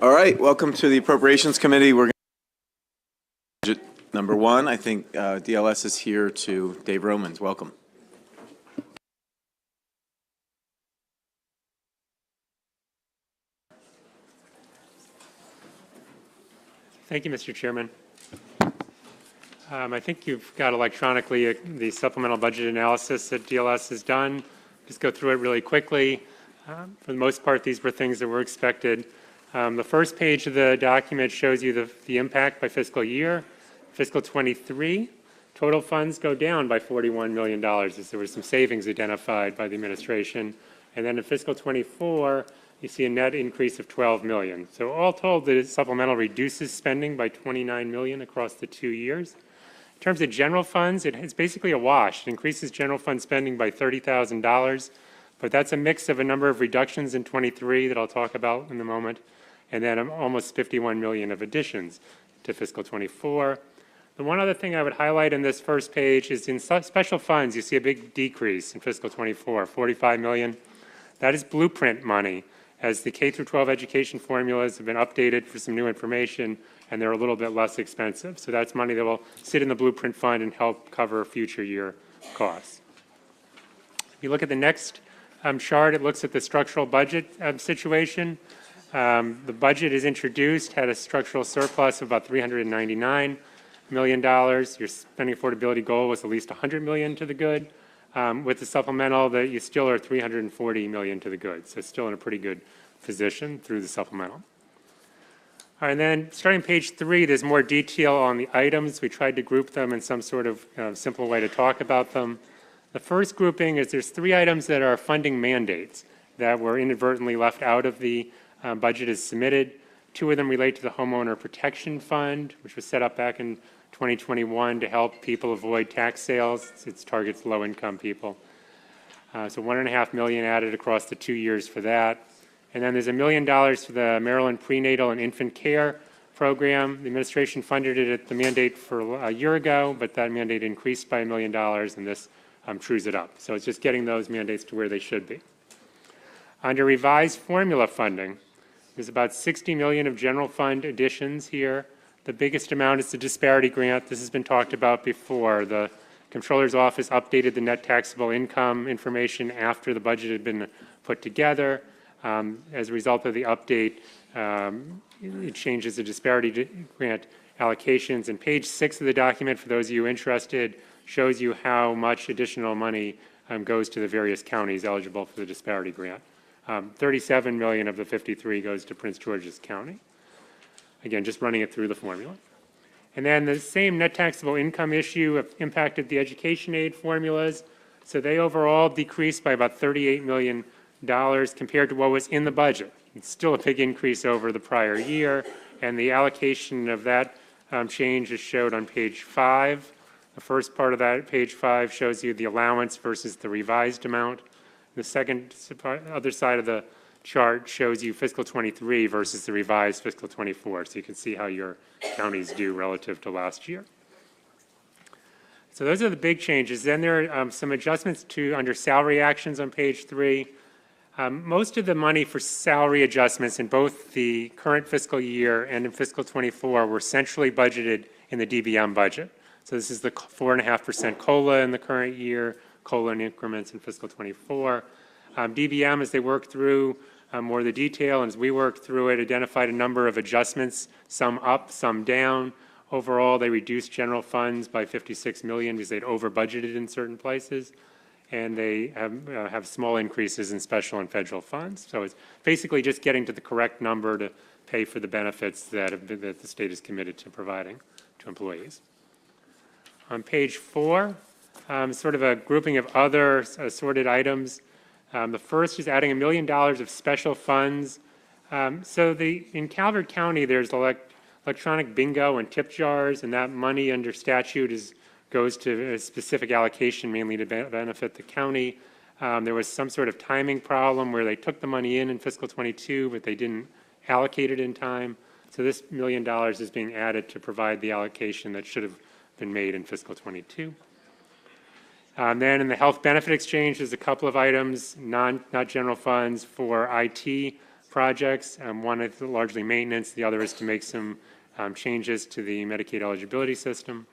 All right, welcome to the Appropriations Committee. We're going to budget number one. I think DLS is here to Dave Romans. Welcome. Thank you, Mr. Chairman. I think you've got electronically the supplemental budget analysis that DLS has done. Just go through it really quickly. For the most part, these were things that were expected. The first page of the document shows you the impact by fiscal year. Fiscal 23, total funds go down by $41 million as there were some savings identified by the administration. And then in fiscal 24, you see a net increase of $12 million. So all told, the supplemental reduces spending by $29 million across the 2 years. In terms of general funds, it's basically a wash. It increases general fund spending by $30,000, but that's a mix of a number of reductions in 23 that I'll talk about in a moment, and then almost $51 million of additions to fiscal 24. The one other thing I would highlight in this first page is in special funds, you see a big decrease in fiscal 24, $45 million. That is blueprint money, as the K-12 education formulas have been updated for some new information, and they're a little bit less expensive. So that's money that will sit in the blueprint fund and help cover future year costs. If you look at the next chart, it looks at the structural budget situation. The budget is introduced, had a structural surplus of about $399 million. Your spending affordability goal was at least $100 million to the good. With the supplemental, that you still are $340 million to the good. So it's still in a pretty good position through the supplemental. All right, and then starting page 3, there's more detail on the items. We tried to group them in some sort of simple way to talk about them. The first grouping is there's 3 items that are funding mandates that were inadvertently left out of the budget as submitted. 2 of them relate to the Homeowner Protection Fund, which was set up back in 2021 to help people avoid tax sales. It targets low-income people. So $1.5 million added across the 2 years for that. And then there's $1 million for the Maryland Prenatal and Infant Care Program. The administration funded it at the mandate for a year ago, but that mandate increased by $1 million, and this trues it up. So it's just getting those mandates to where they should be. Under revised formula funding, there's about $60 million of general fund additions here. The biggest amount is the disparity grant. This has been talked about before. The Comptroller's Office updated the net taxable income information after the budget had been put together. As a result of the update, it changes the disparity grant allocations. And page 6 of the document, for those of you interested, shows you how much additional money goes to the various counties eligible for the disparity grant. 37 million of the 53 goes to Prince George's County. Again, just running it through the formula. And then the same net taxable income issue impacted the education aid formulas. So they overall decreased by about $38 million compared to what was in the budget. It's still a big increase over the prior year, and the allocation of that change is showed on page 5. The first part of that, page 5, shows you the allowance versus the revised amount. The second other side of the chart shows you fiscal 23 versus the revised fiscal 24, so you can see how your counties do relative to last year. So those are the big changes. Then there are some adjustments to under salary actions on page 3. Most of the money for salary adjustments in both the current fiscal year and in fiscal 24 were centrally budgeted in the DBM budget. So this is the 4.5% COLA in the current year, COLA in increments in fiscal 24. DBM, as they work through more of the detail, and as we worked through it, identified a number of adjustments, some up, some down. Overall, they reduced general funds by $56 million because they'd over budgeted in certain places. And they have small increases in special and federal funds. So it's basically just getting to the correct number to pay for the benefits that the state is committed to providing to employees. On page 4, sort of a grouping of other assorted items. The first is adding $1 million of special funds. In Calvert County, there's electronic bingo and tip jars, and that money under statute goes to a specific allocation, mainly to benefit the county. There was some sort of timing problem where they took the money in fiscal 22, but they didn't allocate it in time. So this $1 million is being added to provide the allocation that should have been made in fiscal 22. Then in the health benefit exchange, there's a couple of items, not general funds for IT projects. One is largely maintenance. The other is to make some changes to the Medicaid eligibility system.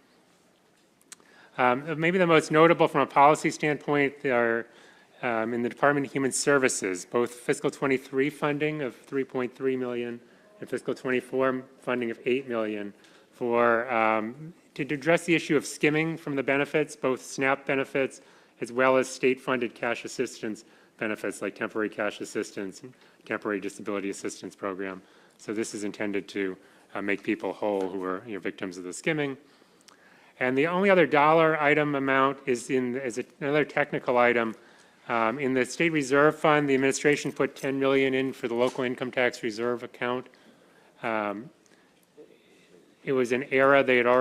Maybe the most notable from a policy standpoint are in the Department of Human Services, both fiscal 23 funding of $3.3 million and fiscal 24 funding of $8 million for to address the issue of skimming from the benefits, both SNAP benefits as well as state-funded cash assistance benefits like temporary cash assistance and temporary disability assistance program. So this is intended to make people whole who are victims of the skimming. And the only other dollar item amount is another technical item. In the State Reserve Fund, the administration put $10 million in for the local income tax reserve account. It was an error.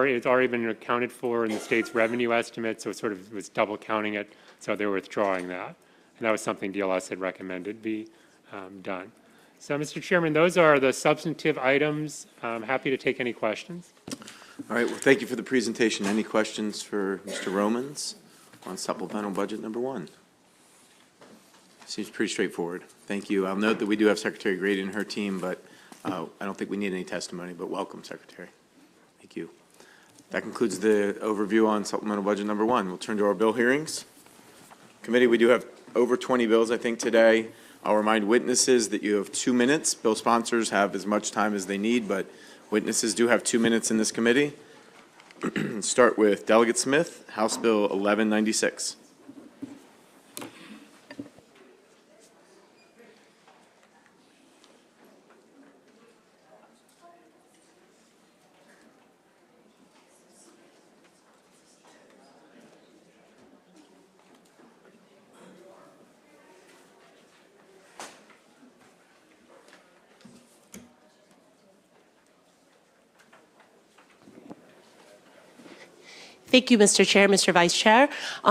It's already been accounted for in the state's revenue estimate, so it sort of was double counting it, so they were withdrawing that. And that was something DLS had recommended be done. So, Mr. Chairman, those are the substantive items. I'm happy to take any questions. All right, well, thank you for the presentation. Any questions for Mr. Romans on supplemental budget number 1? Seems pretty straightforward. Thank you. I'll note that we do have Secretary Grady and her team, but I don't think we need any testimony, but welcome, Secretary. Thank you. That concludes the overview on supplemental budget number 1. We'll turn to our bill hearings. Committee, we do have over 20 bills, I think, today. I'll remind witnesses that you have 2 minutes. Bill sponsors have as much time as they need, but witnesses do have 2 minutes in this committee. Start with Delegate Smith, House Bill 1196. Thank you, Mr. Chair, Mr. Vice Chair.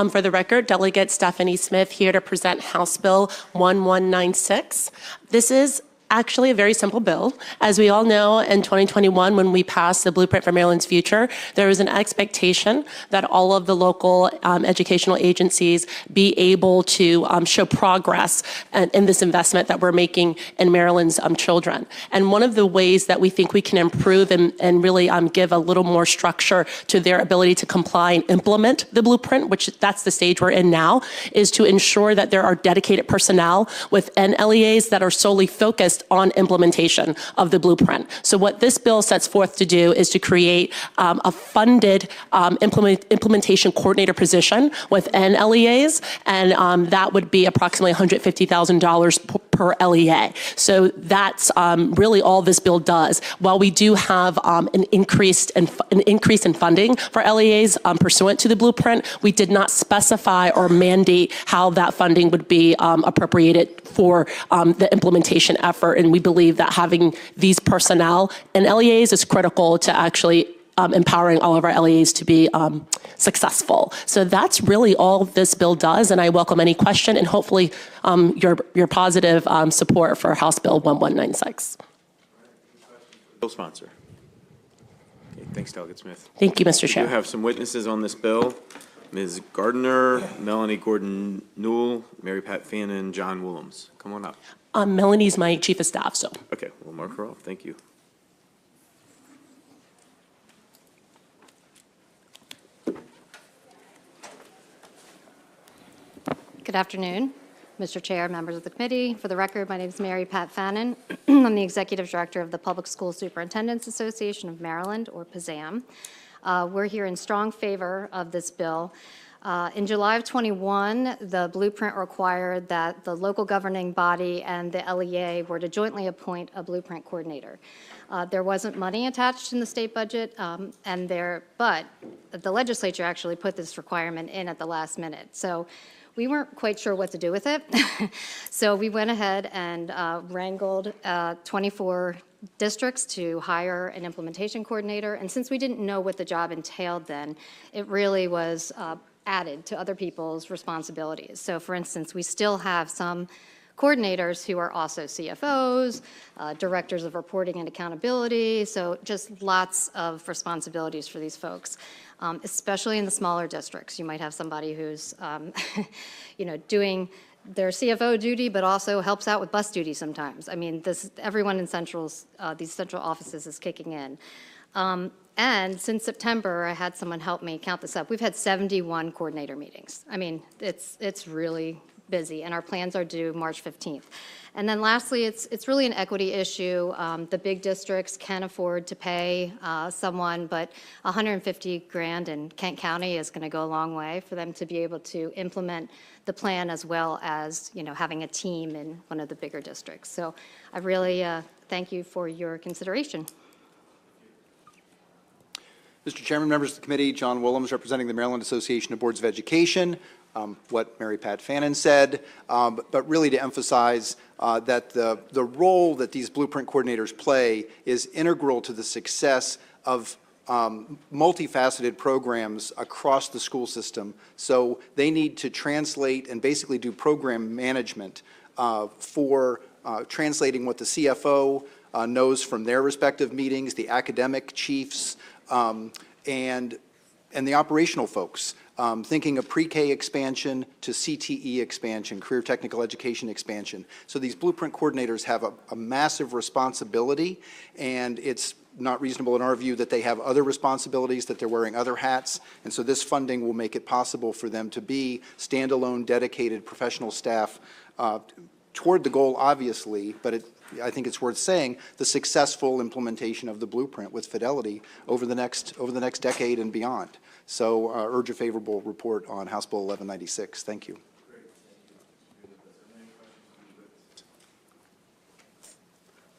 For the record, Delegate Stephanie Smith here to present House Bill 1196. This is actually a very simple bill. As we all know, in 2021, when we passed the Blueprint for Maryland's Future, there was an expectation that all of the local educational agencies be able to show progress in this investment that we're making in Maryland's children. And one of the ways that we think we can improve and really give a little more structure to their ability to comply and implement the Blueprint, which that's the stage we're in now, is to ensure that there are dedicated personnel within LEAs that are solely focused on implementation of the Blueprint. So what this bill sets forth to do is to create a funded implementation coordinator position within LEAs, and that would be approximately $150,000 per LEA. So that's really all this bill does. While we do have an increase in funding for LEAs pursuant to the Blueprint, we did not specify or mandate how that funding would be appropriated for the implementation effort. And we believe that having these personnel in LEAs is critical to actually empowering all of our LEAs to be successful. So that's really all this bill does, and I welcome any question and hopefully your positive support for House Bill 1196. Bill sponsor. Okay, thanks, Delegate Smith. Thank you, Mr. Chair. We have some witnesses on this bill. Ms. Gardner, Melanie Gordon-Newell, Mary Pat Fannin, John Willems. Come on up. Melanie's my chief of staff, so. Okay, we'll mark her off. Thank you. Good afternoon, Mr. Chair, members of the committee. For the record, my name is Mary Pat Fannin. I'm the Executive Director of the Public School Superintendents Association of Maryland, or PSAM. We're here in strong favor of this bill. In July of 21, the Blueprint required that the local governing body and the LEA were to jointly appoint a Blueprint coordinator. There wasn't money attached in the state budget, but the legislature actually put this requirement in at the last minute. So we weren't quite sure what to do with it. So we went ahead and wrangled 24 districts to hire an implementation coordinator. And since we didn't know what the job entailed then, it really was added to other people's responsibilities. So for instance, we still have some coordinators who are also CFOs, directors of reporting and accountability, so just lots of responsibilities for these folks, especially in the smaller districts. You might have somebody who's doing their CFO duty, but also helps out with bus duty sometimes. I mean, everyone in these central offices is kicking in. And since September, I had someone help me count this up. We've had 71 coordinator meetings. I mean, it's really busy, and our plans are due March 15th. And then lastly, it's really an equity issue. The big districts can afford to pay someone, but $150,000 in Kent County is going to go a long way for them to be able to implement the plan, as well as, having a team in one of the bigger districts. So I really thank you for your consideration. Mr. Chairman, members of the committee, John Willems, representing the Maryland Association of Boards of Education. What Mary Pat Fannin said, but really to emphasize that the role that these blueprint coordinators play is integral to the success of multifaceted programs across the school system. So they need to translate and basically do program management for translating what the CFO knows from their respective meetings, the academic chiefs, and the operational folks. Thinking of pre-K expansion to CTE expansion, career technical education expansion. So these blueprint coordinators have a massive responsibility, and it's not reasonable in our view that they have other responsibilities, that they're wearing other hats, and so this funding will make it possible for them to be standalone, dedicated professional staff toward the goal, obviously, but I think it's worth saying, the successful implementation of the blueprint with fidelity over the next decade and beyond. So urge a favorable report on House Bill 1196. Thank you.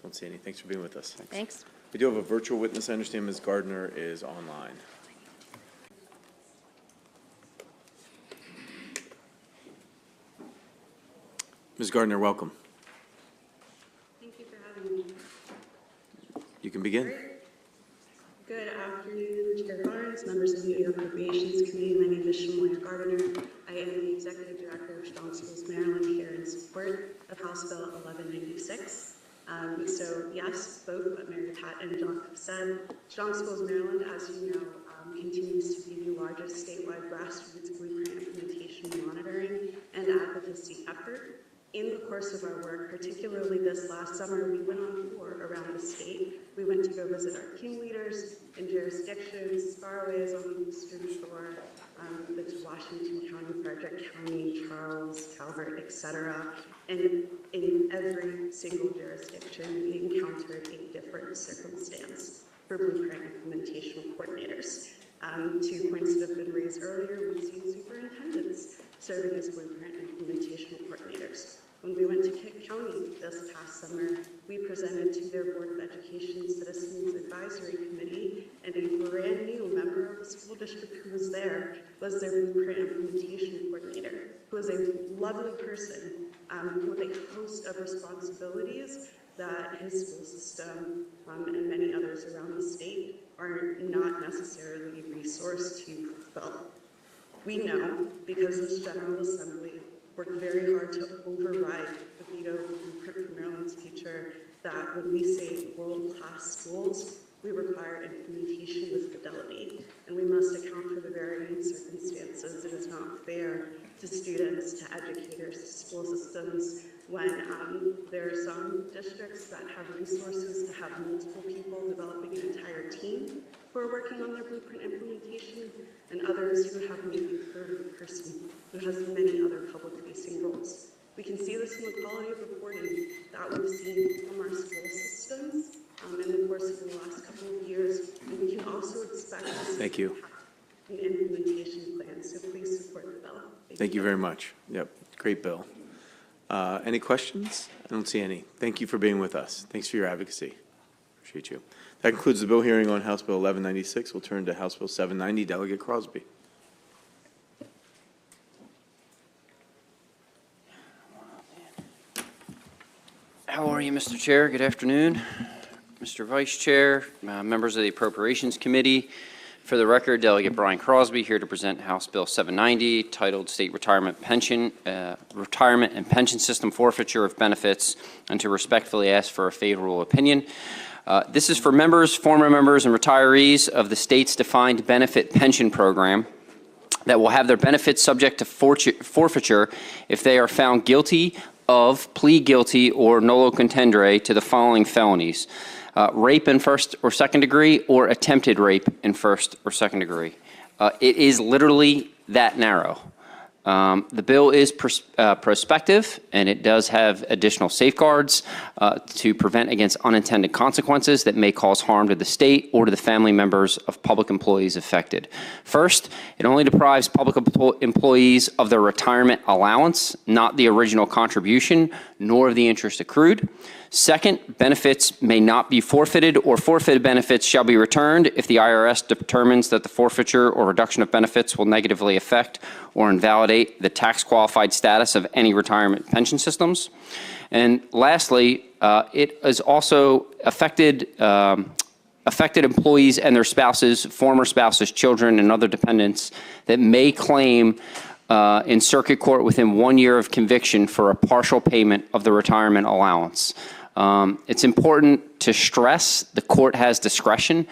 Don't see any. Thanks for being with us. Thanks. We do have a virtual witness. I understand Ms. Gardner is online. Ms. Gardner, welcome. Thank you for having me. You can begin. Good afternoon, Chair Barnes, members of the Appropriations Committee. My name is Shamoya Gardner. I am the Executive Director of Strong Schools Maryland, here in support of House Bill 1196. So yes, both what Mary Pat and John have said. Strong Schools Maryland, as you know, continues to be the largest statewide grassroots blueprint implementation, monitoring, and advocacy effort. In the course of our work, particularly this last summer, we went on tour around the state. We went to go visit our team leaders in jurisdictions far away as on the Eastern Shore, the Washington County, Frederick County, Charles, Calvert, etc. And in every single jurisdiction, we encountered a different circumstance for blueprint implementation coordinators. 2 points that have been raised earlier, we've seen superintendents serving as blueprint implementation coordinators. When we went to Kent County this past summer, we presented to their Board of Education Citizens Advisory Committee, and a brand new member of the school district who was there was their blueprint implementation coordinator, who was a lovely person with a host of responsibilities that his school system and many others around the state are not necessarily resourced to fulfill. We know, because this General Assembly worked very hard to override the veto of Blueprint for Maryland's future, that when we say world-class schools, we require implementation with fidelity, and we must account for the varying circumstances. It is not fair to students, to educators, to school systems, when there are some districts that have resources to have multiple people developing an entire team who are working on their blueprint implementation, and others who have maybe a third of a person who has many other public-facing roles. We can see this in the quality of reporting that we've seen from our school systems in the course of the last couple of years, and we can also expect to see Thank you. an implementation plan, so please support the bill. Thank you very much. Yep, great bill. Any questions? I don't see any. Thank you for being with us. Thanks for your advocacy. Appreciate you. That concludes the bill hearing on House Bill 1196. We'll turn to House Bill 790. Delegate Crosby. How are you, Mr. Chair? Good afternoon. Mr. Vice Chair, members of the Appropriations Committee. For the record, Delegate Brian Crosby here to present House Bill 790, titled State Retirement and Pension System Forfeiture of Benefits, and to respectfully ask for a favorable opinion. This is for members, former members, and retirees of the state's defined benefit pension program. that will have their benefits subject to forfeiture if they are found guilty of, plead guilty, or nolo contendere to the following felonies: rape in first or second degree, or attempted rape in first or second degree. It is literally that narrow. The bill is prospective, and it does have additional safeguards to prevent against unintended consequences that may cause harm to the state or to the family members of public employees affected. First, it only deprives public employees of their retirement allowance, not the original contribution, nor of the interest accrued. Second, benefits may not be forfeited, or forfeited benefits shall be returned if the IRS determines that the forfeiture or reduction of benefits will negatively affect or invalidate the tax-qualified status of any retirement pension systems. And lastly, it is also affected employees and their spouses, former spouses, children, and other dependents that may claim in circuit court within 1 year of conviction for a partial payment of the retirement allowance. It's important to stress the court has discretion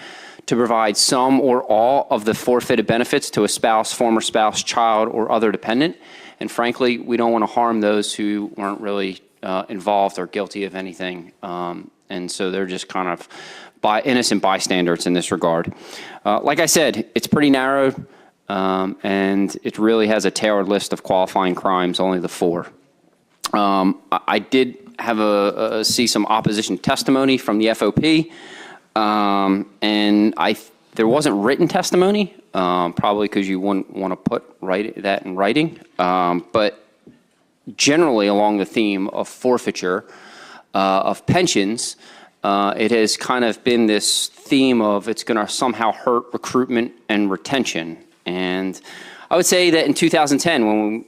to provide some or all of the forfeited benefits to a spouse, former spouse, child, or other dependent. And frankly, we don't want to harm those who weren't really involved or guilty of anything. And so they're just kind of innocent bystanders in this regard. Like I said, it's pretty narrow, and it really has a tailored list of qualifying crimes, only the 4. I did have see some opposition testimony from the FOP, and there wasn't written testimony, probably because you wouldn't want to put that in writing, but generally along the theme of forfeiture of pensions, it has kind of been this theme of it's going to somehow hurt recruitment and retention. And I would say that in 2010, when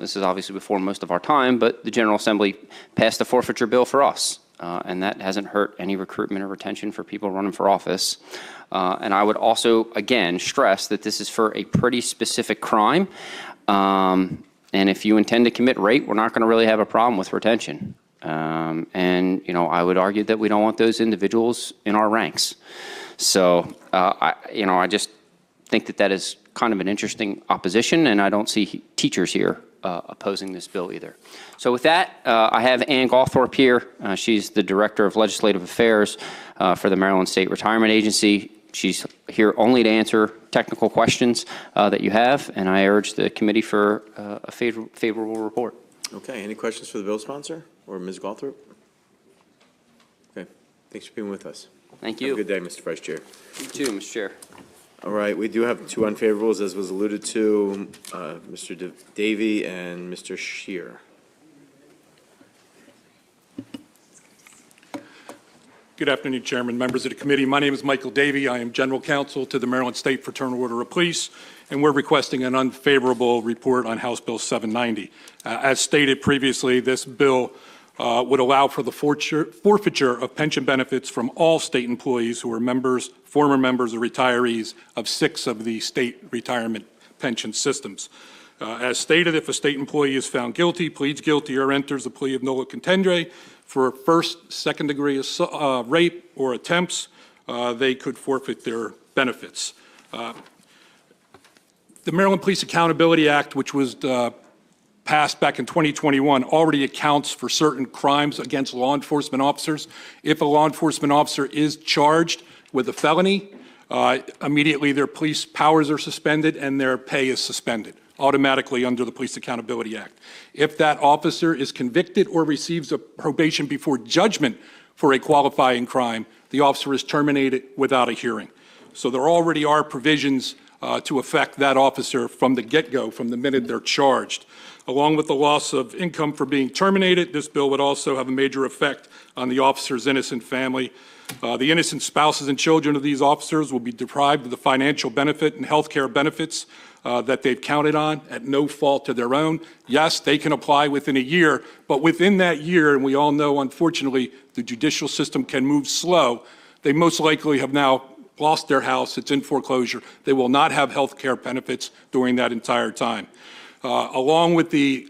this is obviously before most of our time, but the General Assembly passed a forfeiture bill for us, and that hasn't hurt any recruitment or retention for people running for office. And I would also, again, stress that this is for a pretty specific crime, and if you intend to commit rape, we're not going to really have a problem with retention. And, I would argue that we don't want those individuals in our ranks. So, I just think that is kind of an interesting opposition, and I don't see teachers here opposing this bill either. So with that, I have Ann Gawthorpe here. She's the Director of Legislative Affairs for the Maryland State Retirement Agency. She's here only to answer technical questions that you have, and I urge the committee for a favorable report. Okay, any questions for the bill sponsor or Ms. Gawthorpe? Okay, thanks for being with us. Thank you. Have a good day, Mr. Vice Chair. You too, Mr. Chair. All right, we do have 2 unfavorables, as was alluded to, Mr. Davey and Mr. Scheer. Good afternoon, Chairman, members of the committee. My name is Michael Davey. I am General Counsel to the Maryland State Fraternal Order of Police, and we're requesting an unfavorable report on House Bill 790. As stated previously, this bill would allow for the forfeiture of pension benefits from all state employees who are former members or retirees of 6 of the state retirement pension systems. As stated, if a state employee is found guilty, pleads guilty, or enters a plea of nolo contendere for first, second degree rape or attempts, they could forfeit their benefits. The Maryland Police Accountability Act, which was passed back in 2021, already accounts for certain crimes against law enforcement officers. If a law enforcement officer is charged with a felony, immediately their police powers are suspended and their pay is suspended automatically under the Police Accountability Act. If that officer is convicted or receives a probation before judgment for a qualifying crime, the officer is terminated without a hearing. So there already are provisions to affect that officer from the get-go, from the minute they're charged. Along with the loss of income for being terminated, this bill would also have a major effect on the officer's innocent family. The innocent spouses and children of these officers will be deprived of the financial benefit and health care benefits that they've counted on at no fault to their own. Yes, they can apply within a year, but within that year, and we all know, unfortunately, the judicial system can move slow, they most likely have now lost their house, it's in foreclosure. They will not have health care benefits during that entire time. Along with the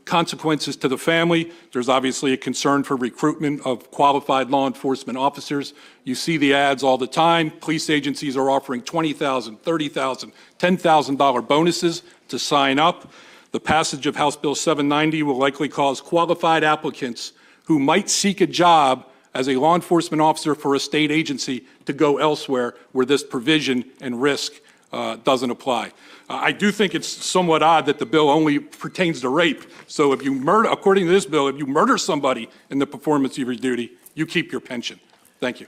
consequences to the family, there's obviously a concern for recruitment of qualified law enforcement officers. You see the ads all the time. Police agencies are offering $20,000, $30,000, $10,000 bonuses to sign up. The passage of House Bill 790 will likely cause qualified applicants who might seek a job as a law enforcement officer for a state agency to go elsewhere where this provision and risk doesn't apply. I do think it's somewhat odd that the bill only pertains to rape. So if you murder, according to this bill, if you murder somebody in the performance of your duty, you keep your pension. Thank you.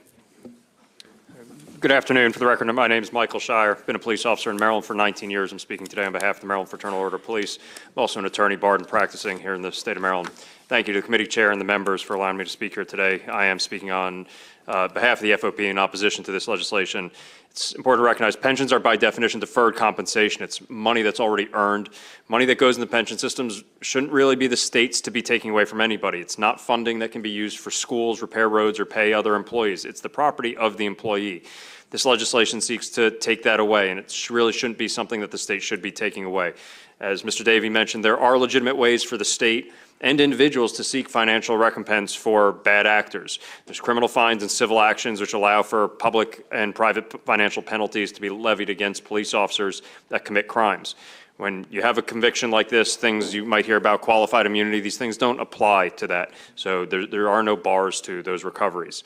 Good afternoon. For the record, my name is Michael Shire. I've been a police officer in Maryland for 19 years. I'm speaking today on behalf of the Maryland Fraternal Order of Police. I'm also an attorney barred and practicing here in the state of Maryland. Thank you to the committee chair and the members for allowing me to speak here today. I am speaking on behalf of the FOP in opposition to this legislation. It's important to recognize pensions are by definition deferred compensation. It's money that's already earned. Money that goes in the pension systems shouldn't really be the state's to be taking away from anybody. It's not funding that can be used for schools, repair roads, or pay other employees. It's the property of the employee. This legislation seeks to take that away, and it really shouldn't be something that the state should be taking away. As Mr. Davey mentioned, there are legitimate ways for the state and individuals to seek financial recompense for bad actors. There's criminal fines and civil actions which allow for public and private financial penalties to be levied against police officers that commit crimes. When you have a conviction like this, things you might hear about qualified immunity, these things don't apply to that. So there are no bars to those recoveries.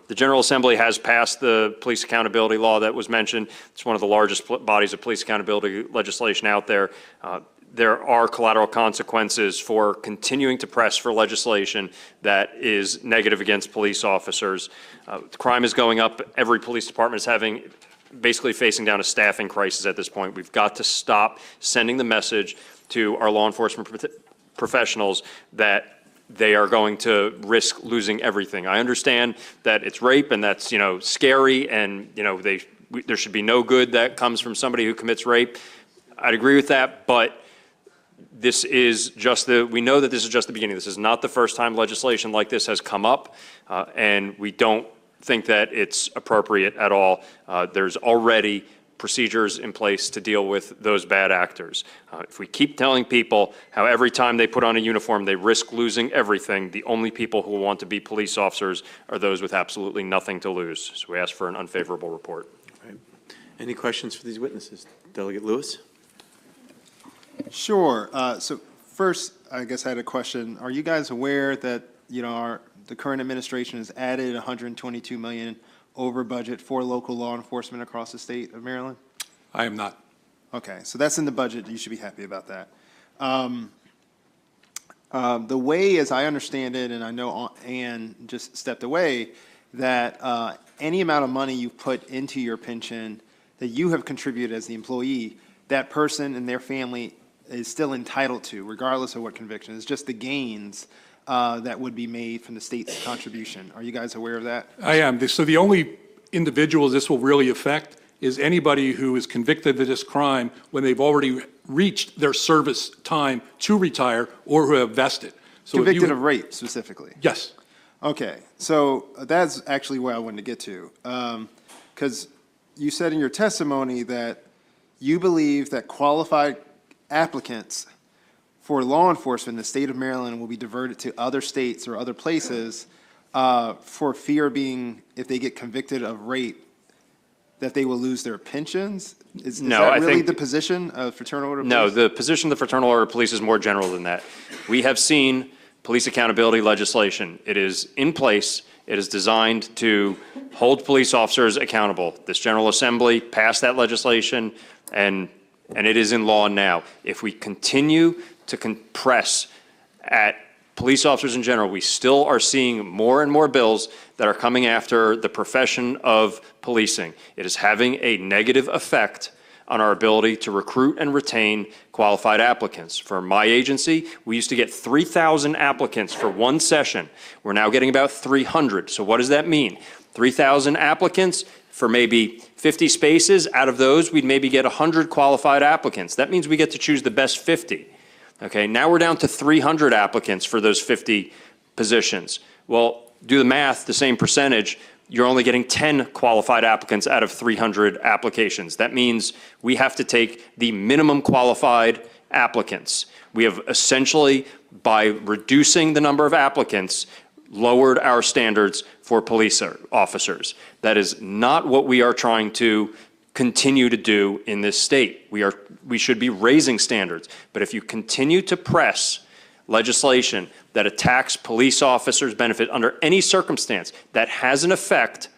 The General Assembly has passed the police accountability law that was mentioned. It's one of the largest bodies of police accountability legislation out there. There are collateral consequences for continuing to press for legislation that is negative against police officers. Crime is going up. Every police department is basically facing down a staffing crisis at this point. We've got to stop sending the message to our law enforcement professionals that they are going to risk losing everything. I understand that it's rape and that's, scary and, there should be no good that comes from somebody who commits rape. I'd agree with that, but this is we know that this is just the beginning. This is not the first time legislation like this has come up, and we don't think that it's appropriate at all. There's already procedures in place to deal with those bad actors. If we keep telling people how every time they put on a uniform they risk losing everything, the only people who will want to be police officers are those with absolutely nothing to lose. So we ask for an unfavorable report. Right. Any questions for these witnesses? Delegate Lewis? Sure. So first, I guess I had a question. Are you guys aware that, the current administration has added $122 million over budget for local law enforcement across the state of Maryland? I am not. Okay, so that's in the budget. You should be happy about that. The way, as I understand it, and I know Ann just stepped away, that any amount of money you put into your pension that you have contributed as the employee, that person and their family is still entitled to, regardless of what conviction. It's just the gains that would be made from the state's contribution. Are you guys aware of that? I am. So the only individuals this will really affect is anybody who is convicted of this crime when they've already reached their service time to retire or who have vested. So Convicted of rape specifically? Yes. Okay, so that's actually where I wanted to get to. Because you said in your testimony that you believe that qualified applicants for law enforcement in the state of Maryland will be diverted to other states or other places for fear of being, if they get convicted of rape, that they will lose their pensions? Is that really the position of Fraternal Order of Police? No, the position of the Fraternal Order of Police is more general than that. We have seen police accountability legislation. It is in place. It is designed to hold police officers accountable. This General Assembly passed that legislation, and it is in law now. If we continue to compress at police officers in general, we still are seeing more and more bills that are coming after the profession of policing. It is having a negative effect on our ability to recruit and retain qualified applicants. For my agency, we used to get 3,000 applicants for one session. We're now getting about 300. So what does that mean? 3,000 applicants for maybe 50 spaces. Out of those, we'd maybe get 100 qualified applicants. That means we get to choose the best 50. Okay, now we're down to 300 applicants for those 50 positions. Well, do the math, the same percentage, you're only getting 10 qualified applicants out of 300 applications. That means we have to take the minimum qualified applicants. We have essentially, by reducing the number of applicants, lowered our standards for police officers. That is not what we are trying to continue to do in this state. We should be raising standards. But if you continue to press legislation that attacks police officers' benefit under any circumstance, that has an effect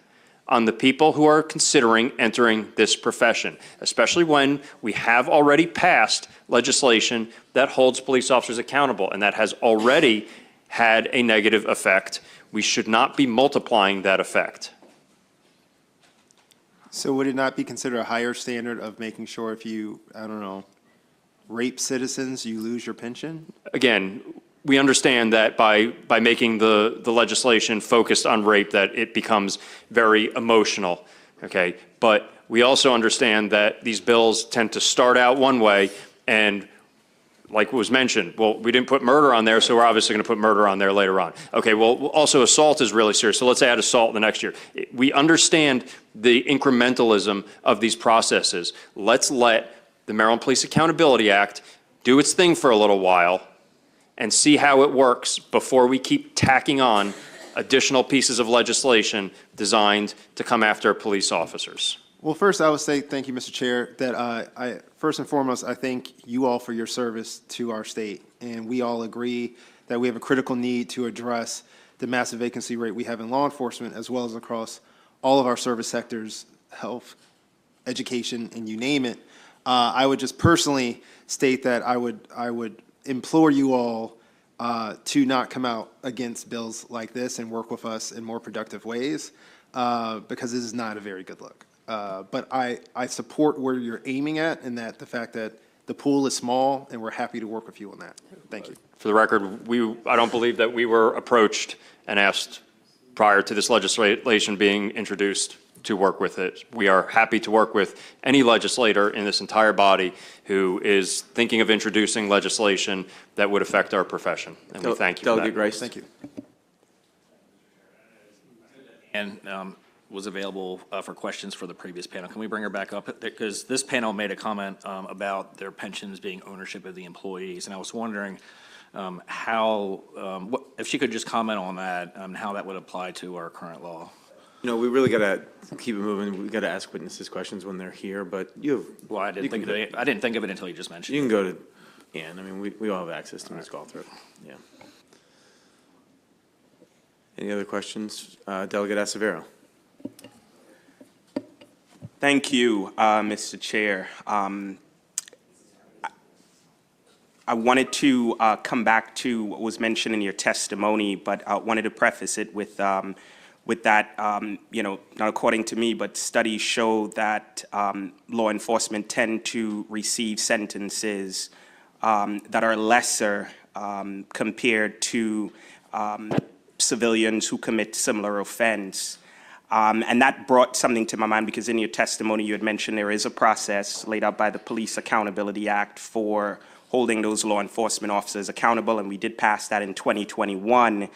on the people who are considering entering this profession, especially when we have already passed legislation that holds police officers accountable, and that has already had a negative effect. We should not be multiplying that effect. So would it not be considered a higher standard of making sure if you, I don't know, rape citizens, you lose your pension? Again, we understand that by making the legislation focused on rape, that it becomes very emotional, okay? But we also understand that these bills tend to start out one way, and like was mentioned, well, we didn't put murder on there, so we're obviously going to put murder on there later on. Okay, well, also assault is really serious, so let's add assault the next year. We understand the incrementalism of these processes. Let's let the Maryland Police Accountability Act do its thing for a little while and see how it works before we keep tacking on additional pieces of legislation designed to come after police officers. Well, first, I would say thank you, Mr. Chair, that first and foremost, I thank you all for your service to our state. And we all agree that we have a critical need to address the massive vacancy rate we have in law enforcement, as well as across all of our service sectors, health, education, and you name it. I would just personally state that I would implore you all to not come out against bills like this and work with us in more productive ways, because this is not a very good look. But I support where you're aiming at, and that the fact that the pool is small, and we're happy to work with you on that. Thank you. For the record, I don't believe that we were approached and asked prior to this legislation being introduced to work with it. We are happy to work with any legislator in this entire body who is thinking of introducing legislation that would affect our profession. And we thank you for that. Delegate Rice. Thank you. And was available for questions for the previous panel. Can we bring her back up? Because this panel made a comment about their pensions being ownership of the employees, and I was wondering if she could just comment on that, how that would apply to our current law. You know, we really got to keep it moving. We got to ask witnesses questions when they're here, but you have. Well, I didn't think of it until you just mentioned You it. can go to Ann. I mean, we all have access to Ms. Galthrop. Yeah. Any other questions? Delegate Acevedo. Thank you, Mr. Chair. I wanted to come back to what was mentioned in your testimony, but I wanted to preface it with that, you know, not according to me, but studies show that law enforcement tend to receive sentences that are lesser compared to civilians who commit similar offense. And that brought something to my mind, because in your testimony you had mentioned there is a process laid out by the Police Accountability Act for holding those law enforcement officers accountable, and we did pass that in 2021.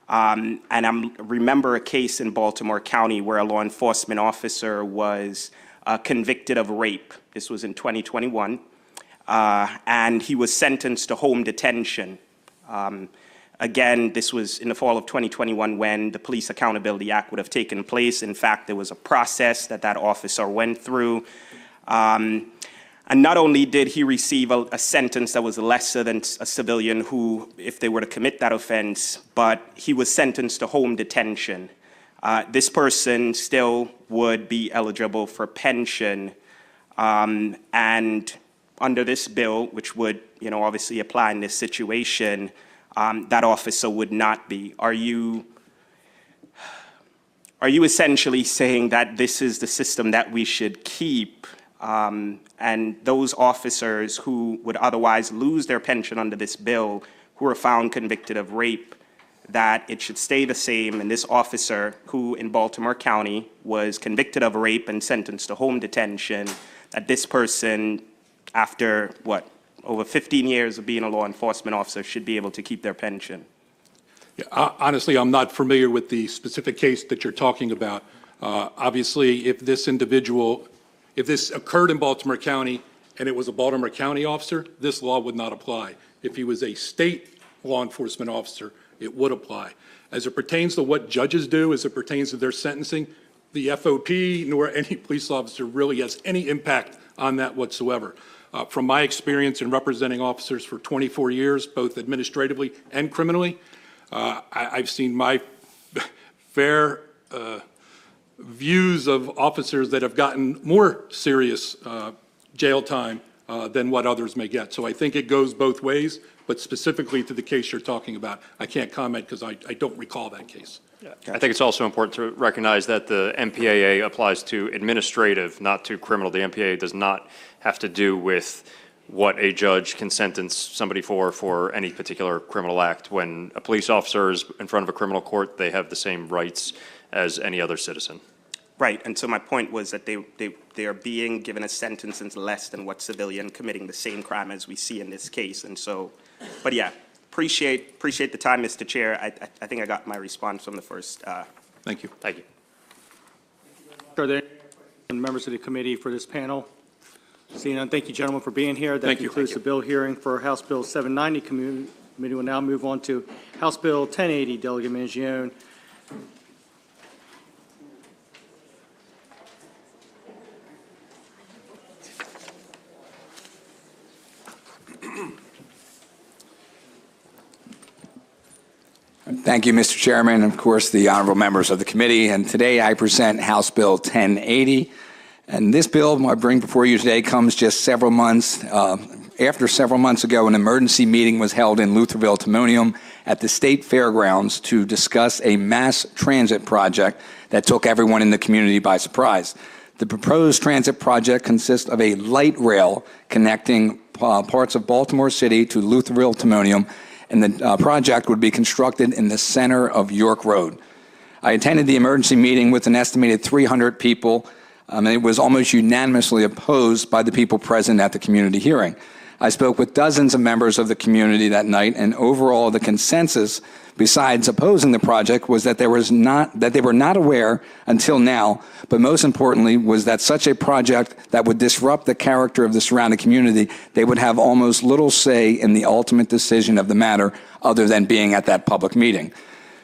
And I remember a case in Baltimore County where a law enforcement officer was convicted of rape. This was in 2021. And he was sentenced to home detention. Again, this was in the fall of 2021 when the Police Accountability Act would have taken place. In fact, there was a process that officer went through. And not only did he receive a sentence that was lesser than a civilian who, if they were to commit that offense, but he was sentenced to home detention. This person still would be eligible for pension. And under this bill, which would, you know, obviously apply in this situation, that officer would not be. Are you essentially saying that this is the system that we should keep? And those officers who would otherwise lose their pension under this bill, who are found convicted of rape, that it should stay the same, and this officer who in Baltimore County was convicted of rape and sentenced to home detention, that this person, after over 15 years of being a law enforcement officer, should be able to keep their pension? Yeah, honestly, I'm not familiar with the specific case that you're talking about. Obviously, if this occurred in Baltimore County and it was a Baltimore County officer, this law would not apply. If he was a state law enforcement officer, it would apply. As it pertains to what judges do, as it pertains to their sentencing, the FOP nor any police officer really has any impact on that whatsoever. From my experience in representing officers for 24 years, both administratively and criminally, I've seen my fair views of officers that have gotten more serious jail time than what others may get. So I think it goes both ways, but specifically to the case you're talking about, I can't comment because I don't recall that case. I think it's also important to recognize that the MPAA applies to administrative, not to criminal. The MPAA does not have to do with what a judge can sentence somebody for any particular criminal act. When a police officer is in front of a criminal court, they have the same rights as any other citizen. Right, and so my point was that they are being given a sentence that's less than what civilian committing the same crime as we see in this case. And so, but yeah, appreciate the time, Mr. Chair. I think I got my response from the first. Thank you. Thank you. Are there any members of the committee for this panel? Seeing none, thank you, gentlemen, for being here. That concludes the bill hearing for House Bill 790. Committee will now move on to House Bill 1080. Delegate Mangione. Thank you, Mr. Chairman, and of course, the honorable members of the committee. And today I present House Bill 1080. And this bill I bring before you today comes just several months after several months ago, an emergency meeting was held in Lutherville, Timonium at the State Fairgrounds to discuss a mass transit project that took everyone in the community by surprise. The proposed transit project consists of a light rail connecting parts of Baltimore City to Lutherville, Timonium, and the project would be constructed in the center of York Road. I attended the emergency meeting with an estimated 300 people, and it was almost unanimously opposed by the people present at the community hearing. I spoke with dozens of members of the community that night, and overall the consensus, besides opposing the project, was that they were not aware until now, but most importantly was that such a project that would disrupt the character of the surrounding community, they would have almost little say in the ultimate decision of the matter other than being at that public meeting.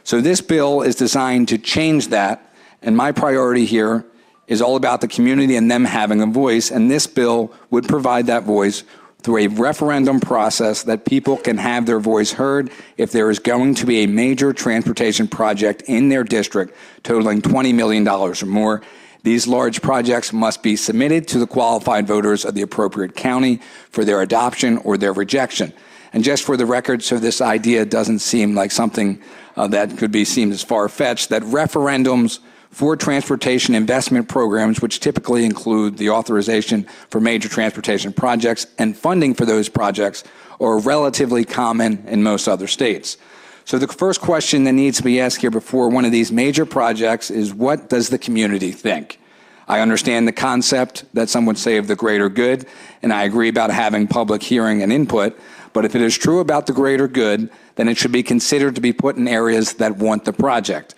So this bill is designed to change that, and my priority here is all about the community and them having a voice, and this bill would provide that voice through a referendum process that people can have their voice heard if there is going to be a major transportation project in their district totaling $20 million or more. These large projects must be submitted to the qualified voters of the appropriate county for their adoption or their rejection. And just for the record, so this idea doesn't seem like something that could be seen as far-fetched, that referendums for transportation investment programs, which typically include the authorization for major transportation projects and funding for those projects, are relatively common in most other states. So the first question that needs to be asked here before one of these major projects is, what does the community think? I understand the concept that some would say of the greater good, and I agree about having public hearing and input, but if it is true about the greater good, then it should be considered to be put in areas that want the project.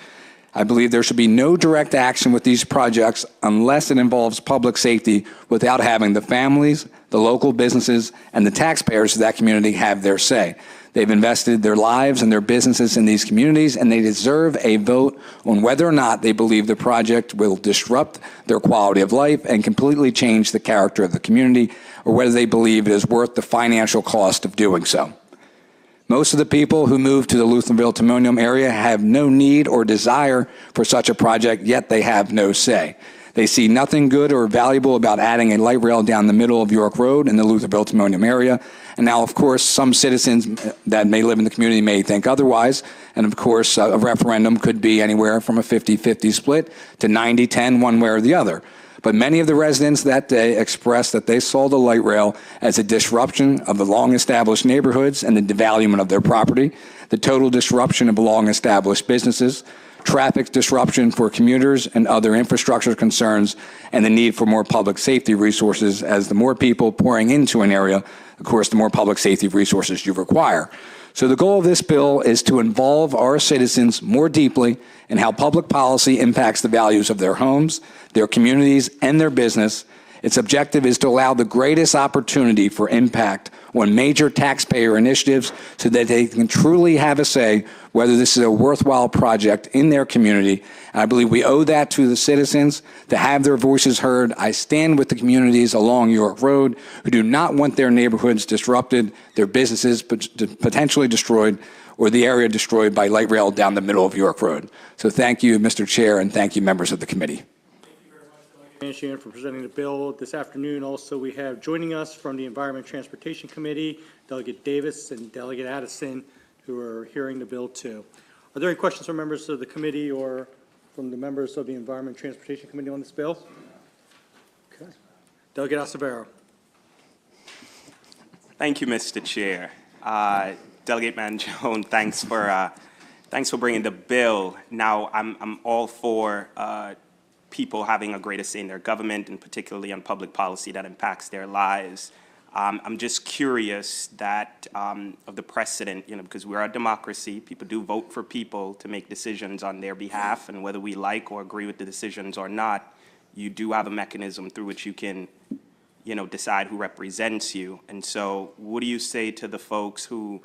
I believe there should be no direct action with these projects unless it involves public safety without having the families, the local businesses, and the taxpayers of that community have their say. They've invested their lives and their businesses in these communities, and they deserve a vote on whether or not they believe the project will disrupt their quality of life and completely change the character of the community, or whether they believe it is worth the financial cost of doing so. Most of the people who move to the Lutherville-Timonium area have no need or desire for such a project, yet they have no say. They see nothing good or valuable about adding a light rail down the middle of York Road in the Lutherville-Timonium area. And now, of course, some citizens that may live in the community may think otherwise. And of course, a referendum could be anywhere from a 50-50 split to 90-10 one way or the other. But many of the residents that day expressed that they saw the light rail as a disruption of the long-established neighborhoods and the devaluement of their property, the total disruption of long-established businesses, traffic disruption for commuters and other infrastructure concerns, and the need for more public safety resources. As the more people pouring into an area, of course, the more public safety resources you require. So the goal of this bill is to involve our citizens more deeply in how public policy impacts the values of their homes, their communities, and their business, Its objective is to allow the greatest opportunity for impact on major taxpayer initiatives so that they can truly have a say whether this is a worthwhile project in their community. And I believe we owe that to the citizens to have their voices heard. I stand with the communities along York Road who do not want their neighborhoods disrupted, their businesses potentially destroyed, or the area destroyed by light rail down the middle of York Road. So thank you, Mr. Chair, and thank you, members of the committee. Shannon, for presenting the bill. This afternoon, also, we have joining us from the Environment and Transportation Committee, Delegate Davis and Delegate Addison, who are hearing the bill too. Are there any questions from members of the committee or from the members of the Environment and Transportation Committee on this bill? Okay. Delegate Acevedo. Thank you, Mr. Chair. Delegate Mangione, thanks for bringing the bill. Now, I'm all for people having a greater say in their government, and particularly on public policy that impacts their lives. I'm just curious that of the precedent, because we're a democracy. People do vote for people to make decisions on their behalf, and whether we like or agree with the decisions or not, you do have a mechanism through which you can, decide who represents you. And so, what do you say to the folks who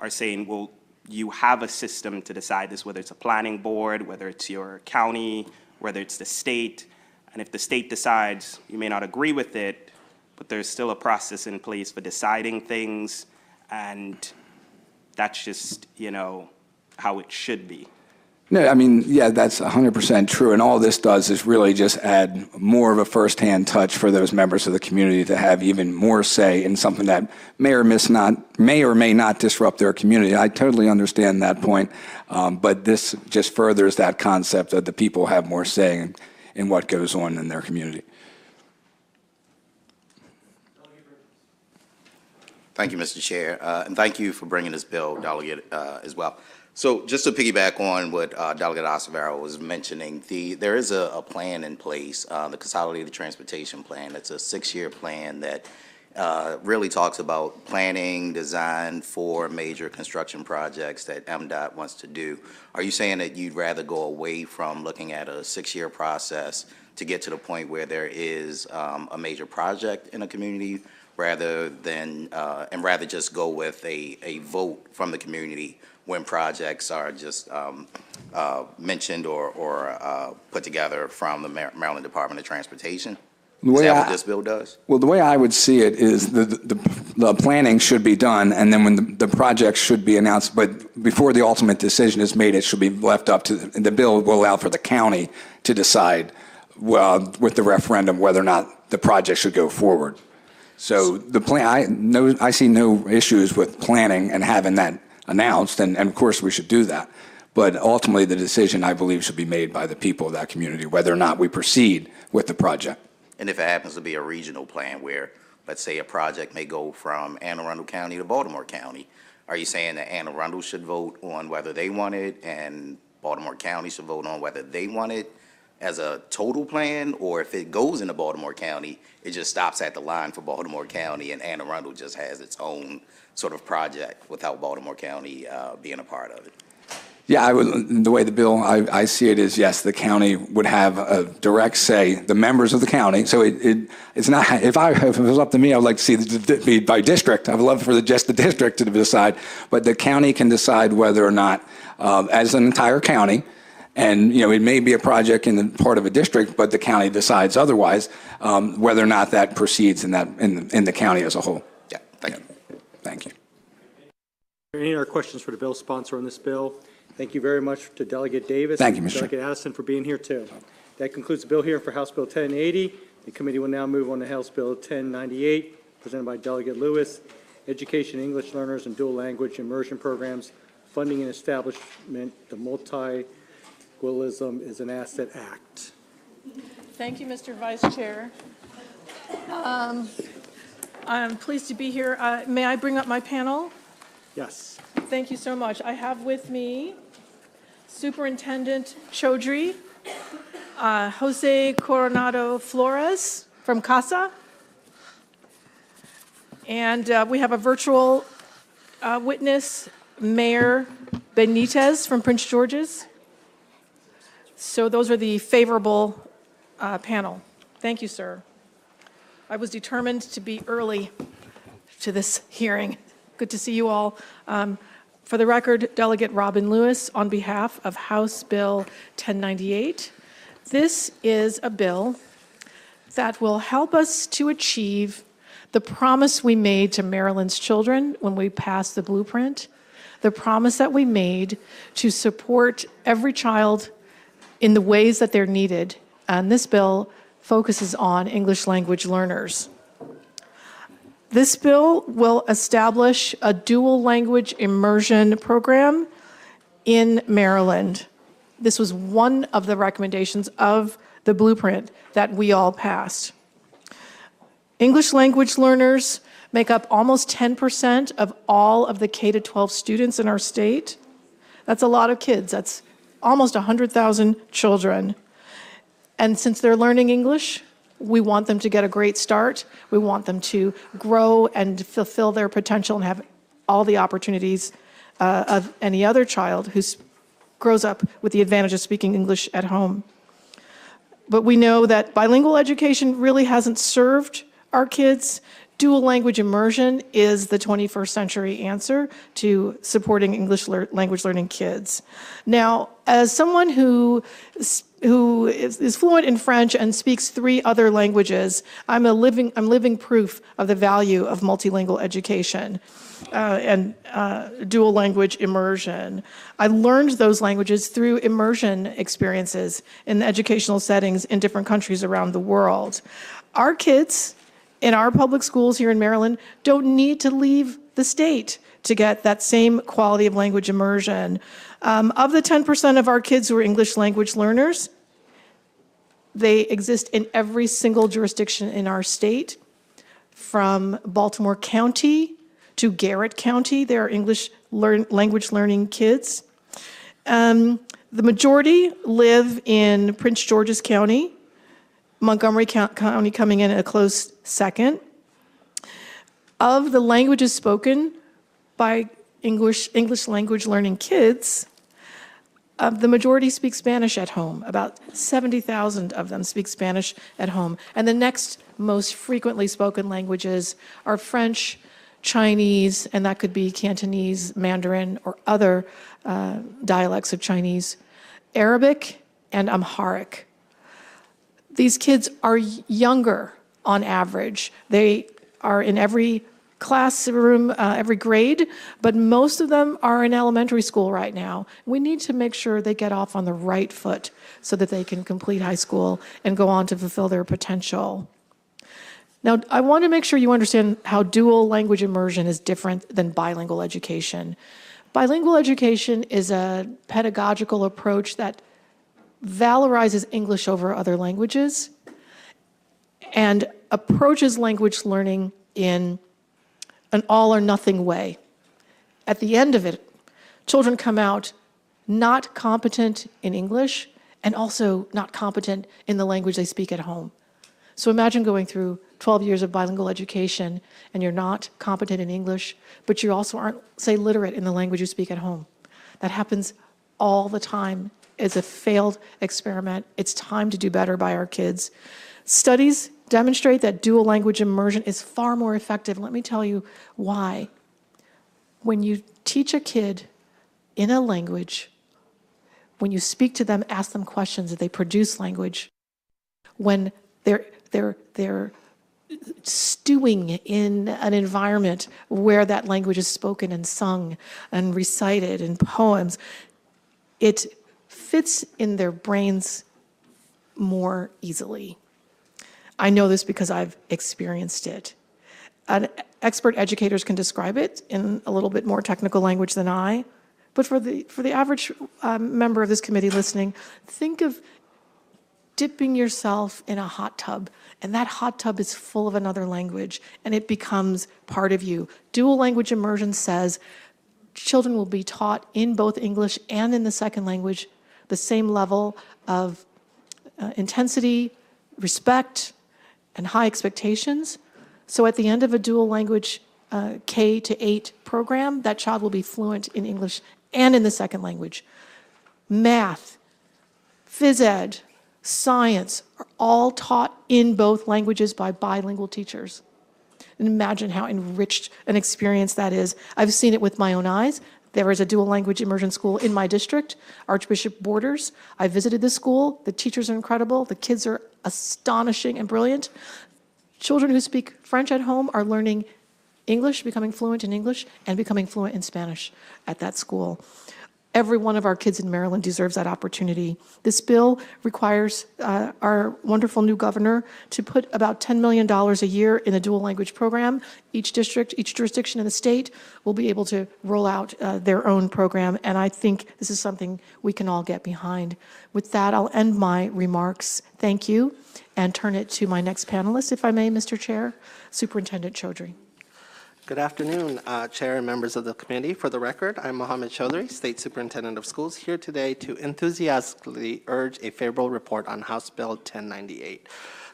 are saying, well, you have a system to decide this, whether it's a planning board, whether it's your county, whether it's the state, and if the state decides, you may not agree with it, but there's still a process in place for deciding things, and that's just, how it should be. No, I mean, yeah, that's 100% true, and all this does is really just add more of a firsthand touch for those members of the community to have even more say in something that may or may not disrupt their community. I totally understand that point, but this just furthers that concept that the people have more say in what goes on in their community. Thank you, Mr. Chair, and thank you for bringing this bill, Delegate, as well. So just to piggyback on what Delegate Acevedo was mentioning, there is a plan in place, the Consolidated Transportation Plan. It's a 6-year plan that really talks about planning, design for major construction projects that MDOT wants to do. Are you saying that you'd rather go away from looking at a 6-year process to get to the point where there is a major project in a community rather just go with a vote from the community when projects are just mentioned or put together from the Maryland Department of Transportation? Is that what this bill does? Well, the way I would see it is the planning should be done, and then when the project should be announced, but before the ultimate decision is made, it should be left up to the bill will allow for the county to decide with the referendum whether or not the project should go forward. So the plan, I see no issues with planning and having that announced, and of course we should do that. But ultimately, the decision, I believe, should be made by the people of that community, whether or not we proceed with the project. And if it happens to be a regional plan where, let's say, a project may go from Anne Arundel County to Baltimore County, are you saying that Anne Arundel should vote on whether they want it and Baltimore County should vote on whether they want it as a total plan? Or if it goes into Baltimore County, it just stops at the line for Baltimore County and Anne Arundel just has its own sort of project without Baltimore County being a part of it? Yeah, the way the bill, I see it is, yes, the county would have a direct say, the members of the county. So it's not, if it was up to me, I would like to see it be by district. I would love for just the district to decide. But the county can decide whether or not, as an entire county, and it may be a project in the part of a district, but the county decides otherwise, whether or not that proceeds in the county as a whole. Yeah, thank you. Thank you. Any other questions for the bill sponsor on this bill? Thank you very much to Delegate Davis. Thank you, and Mr. Delegate Addison for being here too. That concludes the bill hearing for House Bill 1080. The committee will now move on to House Bill 1098, presented by Delegate Lewis, Education English Learners and Dual Language Immersion Programs, Funding and Establishment, the Multilingualism is an Asset Act. Thank you, Mr. Vice Chair. I'm pleased to be here. May I bring up my panel? Yes. Thank you so much. I have with me Superintendent Chaudhry, Jose Coronado Flores from CASA, and we have a virtual witness, Mayor Benitez from Prince George's. So those are the favorable panel. Thank you, sir. I was determined to be early to this hearing. Good to see you all. For the record, Delegate Robin Lewis on behalf of House Bill 1098. This is a bill that will help us to achieve the promise we made to Maryland's children when we passed the blueprint, the promise that we made to support every child in the ways that they're needed. And this bill focuses on English language learners. This bill will establish a dual language immersion program in Maryland. This was one of the recommendations of the blueprint that we all passed. English language learners make up almost 10% of all of the K-12 students in our state. That's a lot of kids. That's almost 100,000 children. And since they're learning English, we want them to get a great start. We want them to grow and fulfill their potential and have all the opportunities of any other child who grows up with the advantage of speaking English at home. But we know that bilingual education really hasn't served our kids. Dual language immersion is the 21st century answer to supporting English language learning kids. Now, as someone who is fluent in French and speaks 3 other languages, I'm living proof of the value of multilingual education and dual language immersion. I learned those languages through immersion experiences in educational settings in different countries around the world. Our kids in our public schools here in Maryland don't need to leave the state to get that same quality of language immersion. Of the 10% of our kids who are English language learners, they exist in every single jurisdiction in our state, from Baltimore County to Garrett County. There are English language learning kids. The majority live in Prince George's County, Montgomery County coming in at a close second. Of the languages spoken by English language learning kids, the majority speak Spanish at home. About 70,000 of them speak Spanish at home. And the next most frequently spoken languages are French, Chinese, and that could be Cantonese, Mandarin, or other dialects of Chinese, Arabic, and Amharic. These kids are younger on average. They are in every classroom, every grade, but most of them are in elementary school right now. We need to make sure they get off on the right foot so that they can complete high school and go on to fulfill their potential. Now, I want to make sure you understand how dual language immersion is different than bilingual education. Bilingual education is a pedagogical approach that valorizes English over other languages and approaches language learning in an all or nothing way. At the end of it, children come out not competent in English and also not competent in the language they speak at home. So imagine going through 12 years of bilingual education and you're not competent in English, but you also aren't, say, literate in the language you speak at home. That happens all the time. It's a failed experiment. It's time to do better by our kids. Studies demonstrate that dual language immersion is far more effective. Let me tell you why. When you teach a kid in a language, when you speak to them, ask them questions, they produce language. When they're stewing in an environment where that language is spoken and sung and recited in poems, it fits in their brains more easily. I know this because I've experienced it. Expert educators can describe it in a little bit more technical language than I, but for the average member of this committee listening, think of dipping yourself in a hot tub, and that hot tub is full of another language, and it becomes part of you. Dual language immersion says children will be taught in both English and in the second language the same level of intensity, respect, and high expectations. So at the end of a dual language K-8 program, that child will be fluent in English and in the second language. Math, phys ed, science are all taught in both languages by bilingual teachers. And imagine how enriched an experience that is. I've seen it with my own eyes. There is a dual language immersion school in my district, Archbishop Borders. I visited the school. The teachers are incredible. The kids are astonishing and brilliant. Children who speak French at home are learning English, becoming fluent in English, and becoming fluent in Spanish at that school. Every one of our kids in Maryland deserves that opportunity. This bill requires our wonderful new governor to put about $10 million a year in the dual language program. Each district, each jurisdiction in the state will be able to roll out their own program, and I think this is something we can all get behind. With that, I'll end my remarks. Thank you, and turn it to my next panelist, if I may, Mr. Chair, Superintendent Chaudhry. Good afternoon, Chair and members of the committee. For the record, I'm Mohammed Chaudhry, State Superintendent of Schools, here today to enthusiastically urge a favorable report on House Bill 1098.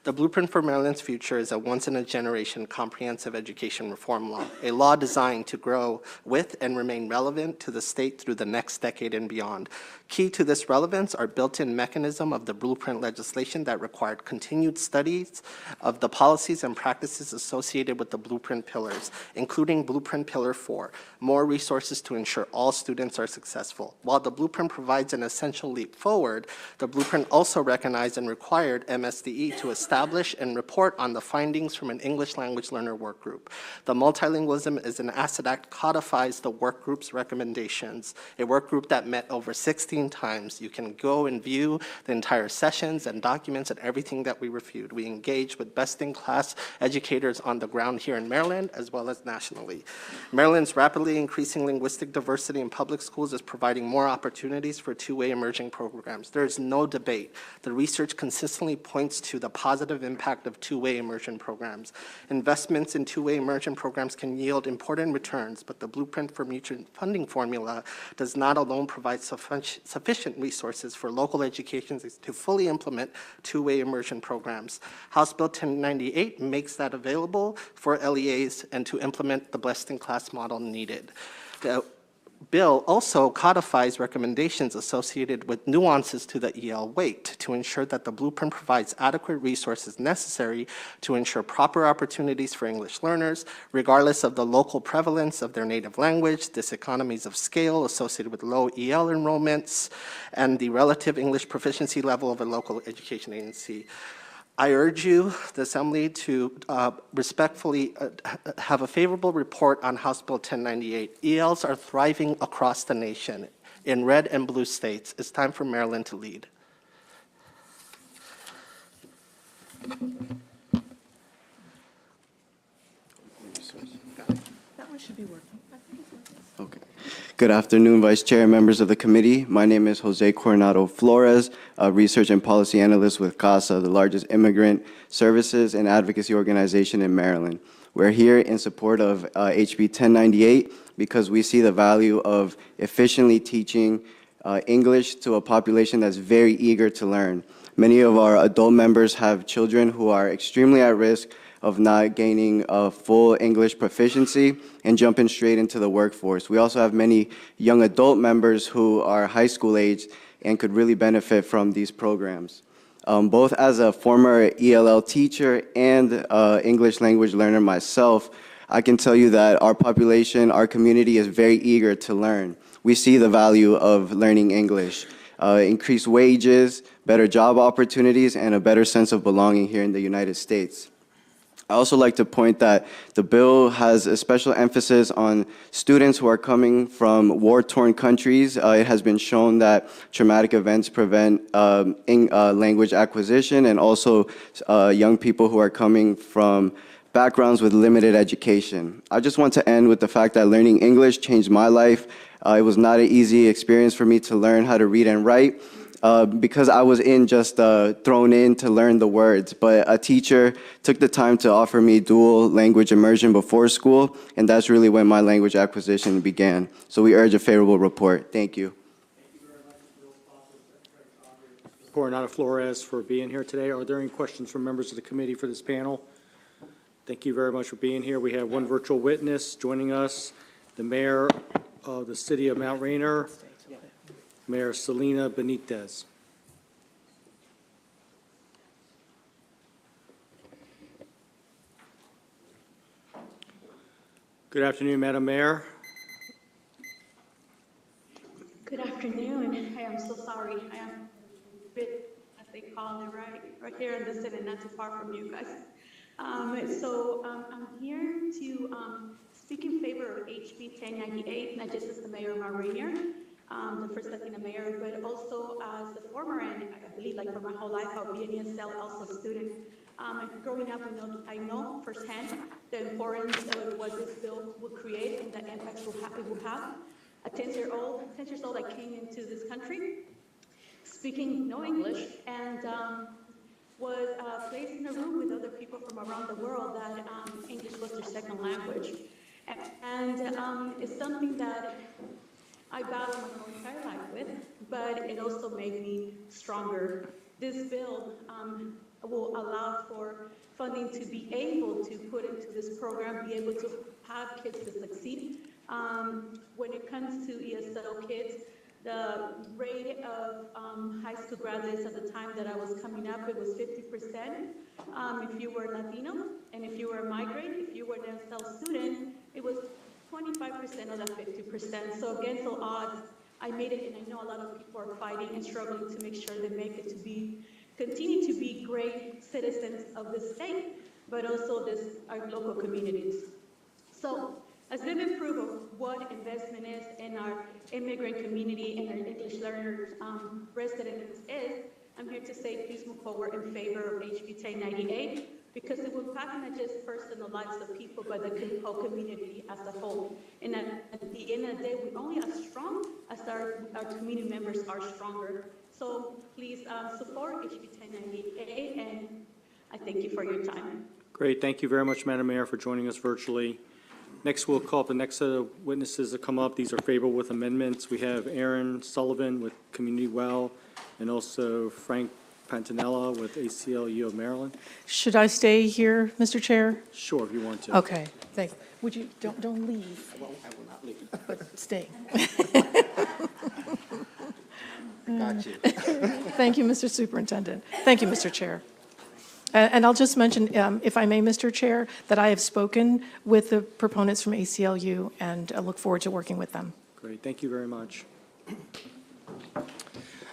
The Blueprint for Maryland's Future is a once-in-a-generation comprehensive education reform law, a law designed to grow with and remain relevant to the state through the next decade and beyond. Key to this relevance are built-in mechanism of the Blueprint legislation that required continued studies of the policies and practices associated with the Blueprint pillars, including Blueprint Pillar 4, more resources to ensure all students are successful. While the Blueprint provides an essential leap forward, the Blueprint also recognized and required MSDE to establish and report on the findings from an English language learner work group. The Multilingualism is an Asset Act codifies the work group's recommendations, a work group that met over 16 times. You can go and view the entire sessions and documents and everything that we reviewed. We engaged with best-in-class educators on the ground here in Maryland as well as nationally. Maryland's rapidly increasing linguistic diversity in public schools is providing more opportunities for two-way emerging programs. There is no debate. The research consistently points to the positive impact of two-way immersion programs. Investments in two-way immersion programs can yield important returns, but the Blueprint for Mutual funding formula does not alone provide sufficient resources for local education to fully implement two-way immersion programs. House Bill 1098 makes that available for LEAs and to implement the best-in-class model needed. The bill also codifies recommendations associated with nuances to the EL weight to ensure that the Blueprint provides adequate resources necessary to ensure proper opportunities for English learners, regardless of the local prevalence of their native language, diseconomies of scale associated with low EL enrollments, and the relative English proficiency level of a local education agency. I urge you, the Assembly, to respectfully have a favorable report on House Bill 1098. ELs are thriving across the nation in red and blue states. It's time for Maryland to lead. That one should be working. Okay. Good afternoon, Vice Chair and members of the committee. My name is Jose Coronado Flores, a research and policy analyst with CASA, the largest immigrant services and advocacy organization in Maryland. We're here in support of HB 1098 because we see the value of efficiently teaching English to a population that's very eager to learn. Many of our adult members have children who are extremely at risk of not gaining a full English proficiency and jumping straight into the workforce. We also have many young adult members who are high school age and could really benefit from these programs. Both as a former ELL teacher and English language learner myself, I can tell you that our population, our community is very eager to learn. We see the value of learning English, increased wages, better job opportunities, and a better sense of belonging here in the United States. I also like to point that the bill has a special emphasis on students who are coming from war-torn countries. It has been shown that traumatic events prevent language acquisition, and also young people who are coming from backgrounds with limited education. I just want to end with the fact that learning English changed my life. It was not an easy experience for me to learn how to read and write. Because I was thrown in to learn the words, but a teacher took the time to offer me dual language immersion before school, and that's really when my language acquisition began. So we urge a favorable report. Thank you. Coronado Flores for being here today. Are there any questions from members of the committee for this panel? Thank you very much for being here. We have one virtual witness joining us, the mayor of the city of Mount Rainier, Mayor Selena Benitez. Good afternoon, Madam Mayor. Good afternoon. I am so sorry. I am a bit, as they call it, right here in the Senate, not too far from you guys. I'm here to speak in favor of HB 1098, not just as the mayor of Mount Rainier, the first Latina mayor, but also as the former, and I believe like for my whole life, I'll be an ESL also student. Growing up, I know firsthand the importance of what this bill will create and the impacts it will have. A 10 years old, I came into this country speaking no English and was placed in a room with other people from around the world that English was their second language. And it's something that I battled my whole entire life with, but it also made me stronger. This bill will allow for funding to be able to put into this program, be able to have kids to succeed. When it comes to ESL kids, the rate of high school graduates at the time that I was coming up, it was 50%. If you were Latino, and if you were a migrant, if you were an ESL student, it was 25% of that 50%. So against all odds, I made it, and I know a lot of people are fighting and struggling to make sure they make it to continue to be great citizens of the state, but also our local communities. So, as they've improved what investment is in our immigrant community and our English learners residents is, I'm here to say please move forward in favor of HB 1098 because it will impact not just personal lives of people, but the whole community as a whole. And at the end of the day, we're only as strong as our community members are stronger. So please support HB 1098, and I thank you for your time. Great. Thank you very much, Madam Mayor, for joining us virtually. Next, we'll call up the next set of witnesses that come up. These are favorable with amendments. We have Aaron Sullivan with Community Well, and also Frank Pantanella with ACLU of Maryland. Should I stay here, Mr. Chair? Sure, if you want to. Okay, thanks. Would you, don't leave. I will not leave. But stay. Got you. Thank you, Mr. Superintendent. Thank you, Mr. Chair. And I'll just mention, if I may, Mr. Chair, that I have spoken with the proponents from ACLU, and I look forward to working with them. Great, thank you very much.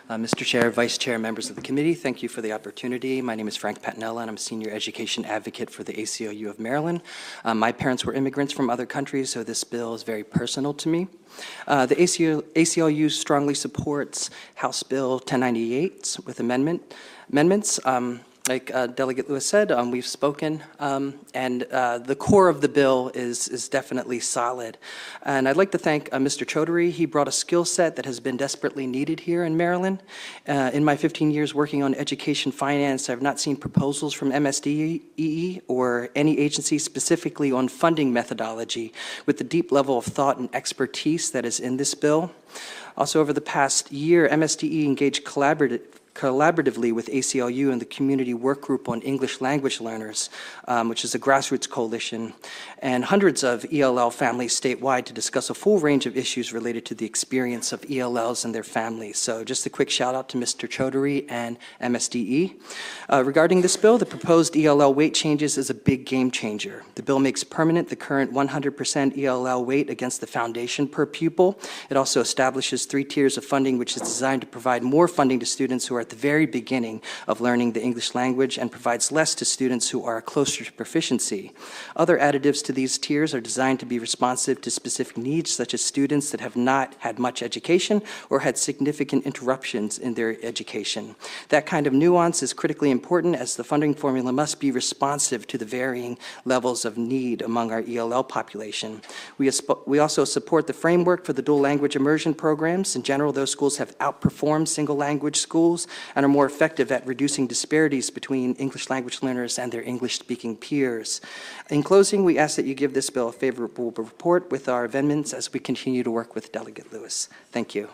Mr. Chair, Vice Chair, members of the committee, thank you for the opportunity. My name is Frank Patnella, and I'm Senior Education Advocate for the ACLU of Maryland. My parents were immigrants from other countries, so this bill is very personal to me. The ACLU strongly supports House Bill 1098 with amendments. Like Delegate Lewis said, we've spoken, and the core of the bill is definitely solid. And I'd like to thank Mr. Chaudhary. He brought a skill set that has been desperately needed here in Maryland. In my 15 years working on education finance, I've not seen proposals from MSDE or any agency specifically on funding methodology with the deep level of thought and expertise that is in this bill. Also, over the past year, MSDE engaged collaboratively with ACLU and the Community Work Group on English Language Learners, which is a grassroots coalition, and hundreds of ELL families statewide to discuss a full range of issues related to the experience of ELLs and their families. So just a quick shout out to Mr. Chaudhary and MSDE. Regarding this bill, the proposed ELL weight changes is a big game changer. The bill makes permanent the current 100% ELL weight against the foundation per pupil. It also establishes 3 tiers of funding, which is designed to provide more funding to students who are at the very beginning of learning the English language and provides less to students who are closer to proficiency. Other additives to these tiers are designed to be responsive to specific needs, such as students that have not had much education or had significant interruptions in their education. That kind of nuance is critically important as the funding formula must be responsive to the varying levels of need among our ELL population. We also support the framework for the dual language immersion programs. In general, those schools have outperformed single language schools and are more effective at reducing disparities between English language learners and their English-speaking peers. In closing, we ask that you give this bill a favorable report with our amendments as we continue to work with Delegate Lewis. Thank you.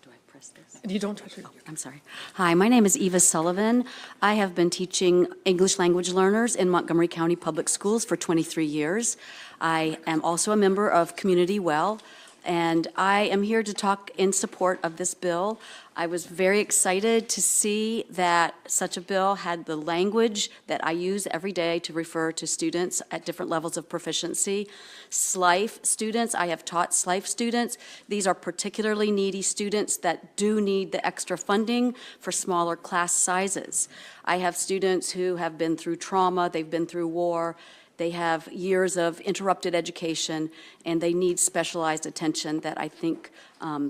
Do I press this? You don't touch it. Oh, I'm sorry. Hi, my name is Eva Sullivan. I have been teaching English language learners in Montgomery County Public Schools for 23 years. I am also a member of Community Well, And I am here to talk in support of this bill. I was very excited to see that such a bill had the language that I use every day to refer to students at different levels of proficiency. SLIFE students, I have taught SLIFE students. These are particularly needy students that do need the extra funding for smaller class sizes. I have students who have been through trauma, they've been through war, they have years of interrupted education, and they need specialized attention that I think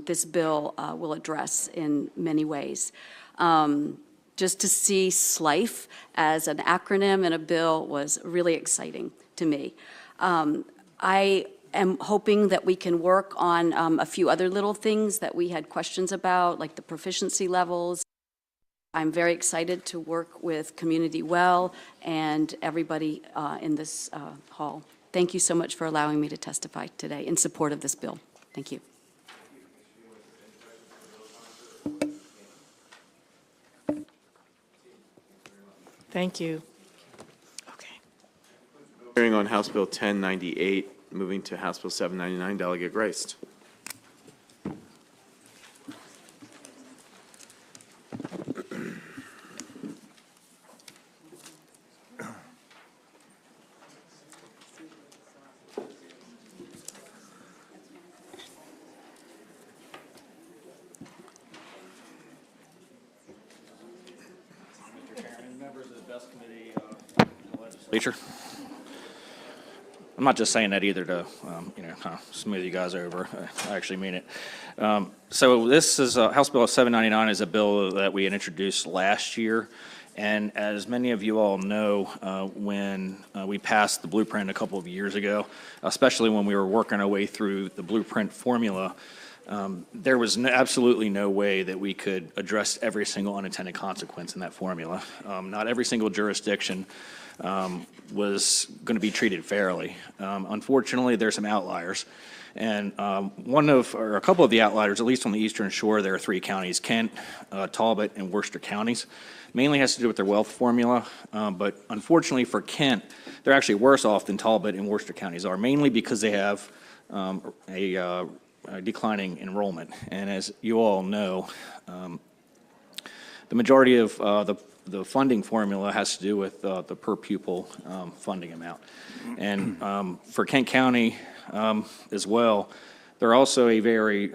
this bill will address in many ways. Just to see SLIFE as an acronym in a bill was really exciting to me. I am hoping that we can work on a few other little things that we had questions about, like the proficiency levels. I'm very excited to work with Community Well and everybody in this hall. Thank you so much for allowing me to testify today in support of this bill. Thank you. Thank you. Hearing on House Bill 1098, moving to House Bill 799, Delegate Grist. Legislature. I'm not just saying that either to, kind of smooth you guys over. I actually mean it. So this is House Bill 799 is a bill that we had introduced last year. And as many of you all know, when we passed the blueprint a couple of years ago, especially when we were working our way through the blueprint formula, there was absolutely no way that we could address every single unintended consequence in that formula. Not every single jurisdiction was going to be treated fairly. Unfortunately, there's some outliers. And a couple of the outliers, at least on the Eastern Shore, there are 3 counties, Kent, Talbot, and Worcester counties. Mainly has to do with their wealth formula, but unfortunately for Kent, they're actually worse off than Talbot and Worcester counties are, mainly because they have a declining enrollment. And as you all know, the majority of the funding formula has to do with the per pupil funding amount. And for Kent County as well, they're also a very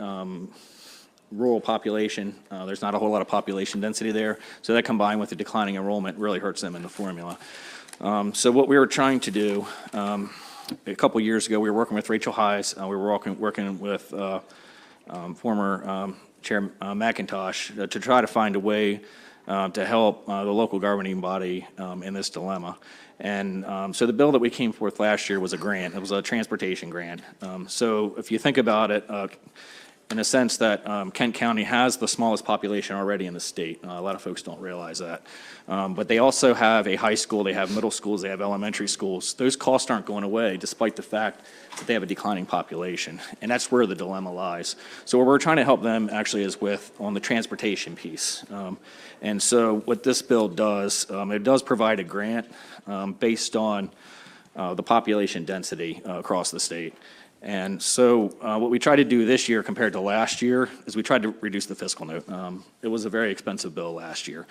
rural population. There's not a whole lot of population density there, so that combined with the declining enrollment really hurts them in the formula. So what we were trying to do, a couple years ago, we were working with Rachel Hayes, we were working with former Chair McIntosh to try to find a way to help the local governing body in this dilemma. And so the bill that we came forth last year was a grant. It was a transportation grant. So if you think about it, in a sense that Kent County has the smallest population already in the state. A lot of folks don't realize that. But they also have a high school, they have middle schools, they have elementary schools. Those costs aren't going away despite the fact that they have a declining population. And that's where the dilemma lies. So what we're trying to help them actually is on the transportation piece. And so what this bill does, it does provide a grant based on the population density across the state. And so what we tried to do this year compared to last year is we tried to reduce the fiscal note. It was a very expensive bill last year.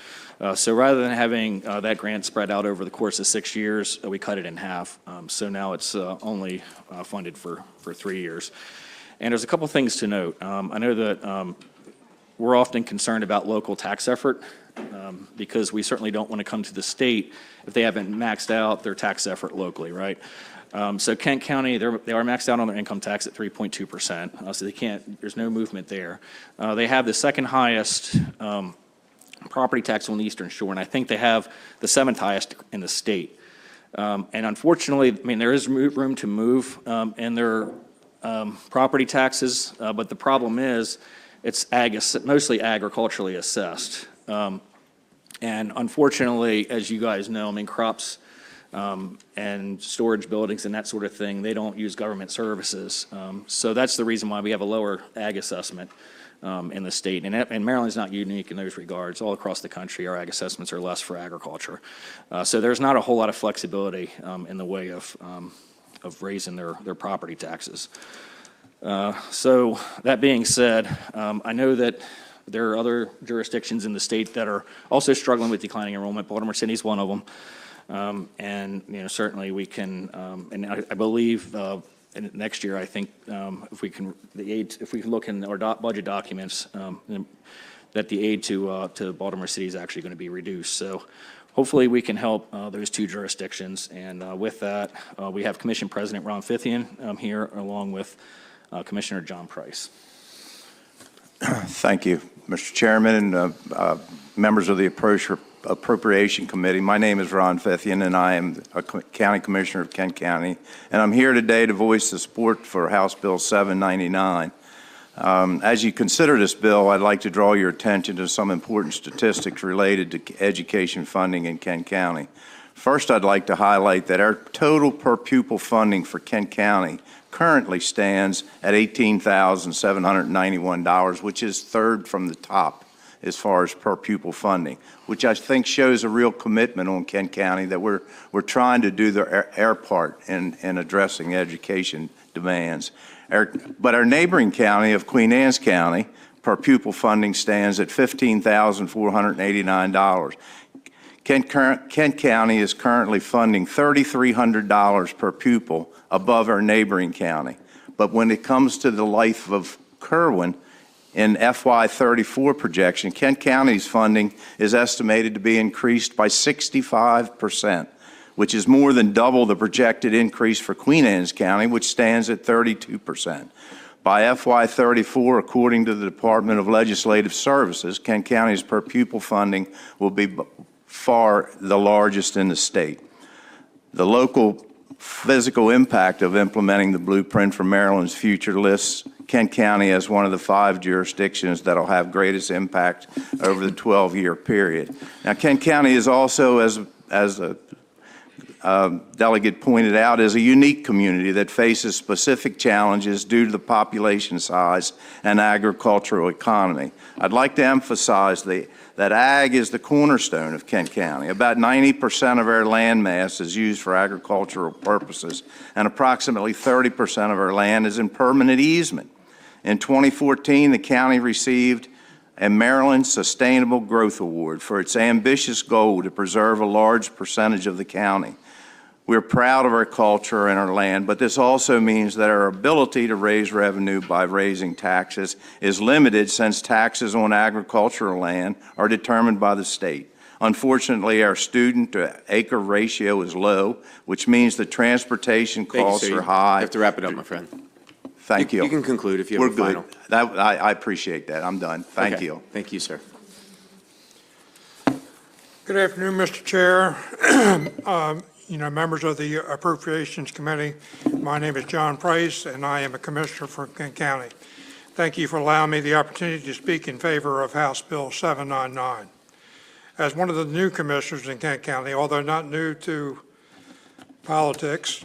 So rather than having that grant spread out over the course of 6 years, we cut it in half. So now it's only funded for 3 years. And there's a couple things to note. I know that we're often concerned about local tax effort because we certainly don't want to come to the state if they haven't maxed out their tax effort locally, right? So Kent County, they are maxed out on their income tax at 3.2%, so they can't, there's no movement there. They have the second highest property tax on the Eastern Shore, and I think they have the 7th highest in the state. And unfortunately, I mean, there is room to move in their property taxes, but the problem is it's mostly agriculturally assessed. And unfortunately, as you guys know, I mean, crops and storage buildings and that sort of thing, they don't use government services. So that's the reason why we have a lower ag assessment in the state. And Maryland's not unique in those regards. All across the country, our ag assessments are less for agriculture. So there's not a whole lot of flexibility in the way of raising their property taxes. So that being said, I know that there are other jurisdictions in the state that are also struggling with declining enrollment. Baltimore City is one of them. And, certainly we can, and I believe next year, I think if we can, if we can look in our budget documents, that the aid to Baltimore City is actually going to be reduced. So hopefully we can help those two jurisdictions. And with that, we have Commission President Ron Fithian here, along with Commissioner John Price. Thank you, Mr. Chairman, and members of the Appropriation Committee. My name is Ron Fithian, and I am a County Commissioner of Kent County. And I'm here today to voice the support for House Bill 799. As you consider this bill, I'd like to draw your attention to some important statistics related to education funding in Kent County. First, I'd like to highlight that our total per pupil funding for Kent County currently stands at $18,791, which is third from the top as far as per pupil funding, which I think shows a real commitment on Kent County that we're trying to do our part in addressing education demands. But our neighboring county of Queen Anne's County, per pupil funding stands at $15,489. Kent County is currently funding $3,300 per pupil above our neighboring county. But when it comes to the life of Kerwin, in FY34 projection, Kent County's funding is estimated to be increased by 65%, which is more than double the projected increase for Queen Anne's County, which stands at 32%. By FY34, according to the Department of Legislative Services, Kent County's per pupil funding will be far the largest in the state. The local physical impact of implementing the blueprint for Maryland's future lists Kent County as one of the 5 jurisdictions that will have greatest impact over the 12-year period. Now, Kent County is also, as a delegate pointed out, is a unique community that faces specific challenges due to the population size and agricultural economy. I'd like to emphasize that ag is the cornerstone of Kent County. About 90% of our land mass is used for agricultural purposes, and approximately 30% of our land is in permanent easement. In 2014, the county received a Maryland Sustainable Growth Award for its ambitious goal to preserve a large percentage of the county. We're proud of our culture and our land, but this also means that our ability to raise revenue by raising taxes is limited, since taxes on agricultural land are determined by the state. Unfortunately, our student to acre ratio is low, which means the transportation costs are high. You have to wrap it up, my friend. Thank you. You can conclude if you have a final. I appreciate that. I'm done. Thank you. Thank you, sir. Good afternoon, Mr. Chair. Members of the Appropriations Committee. My name is John Price, and I am a commissioner for Kent County. Thank you for allowing me the opportunity to speak in favor of House Bill 799. As one of the new commissioners in Kent County, although not new to politics,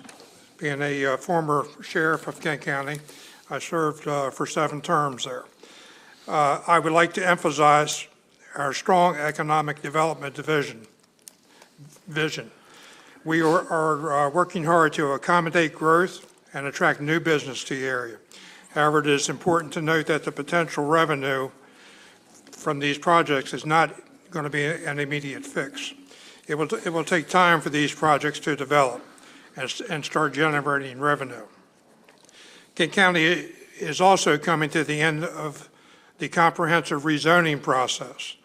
being a former sheriff of Kent County, I served for 7 terms there. I would like to emphasize our strong economic development vision. We are working hard to accommodate growth and attract new business to the area. However, it is important to note that the potential revenue from these projects is not going to be an immediate fix. It will take time for these projects to develop and start generating revenue. Kent County is also coming to the end of the comprehensive rezoning process,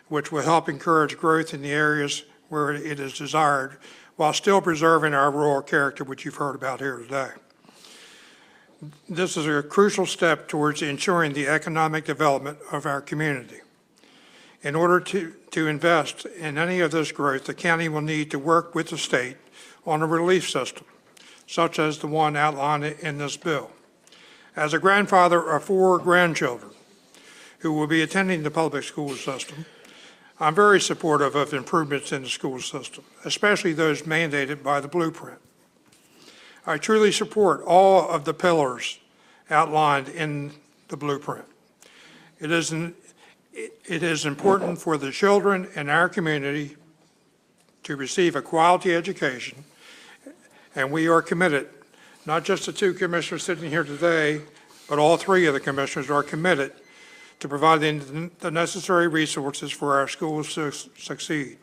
which will help encourage growth in the areas where it is desired, while still preserving our rural character, which you've heard about here today. This is a crucial step towards ensuring the economic development of our community. In order to invest in any of this growth, the county will need to work with the state on a relief system, such as the one outlined in this bill. As a grandfather of 4 grandchildren who will be attending the public school system, I'm very supportive of improvements in the school system, especially those mandated by the blueprint. I truly support all of the pillars outlined in the blueprint. It is important for the children in our community to receive a quality education, and we are committed, not just the 2 commissioners sitting here today, but all three of the commissioners are committed to providing the necessary resources for our schools to succeed.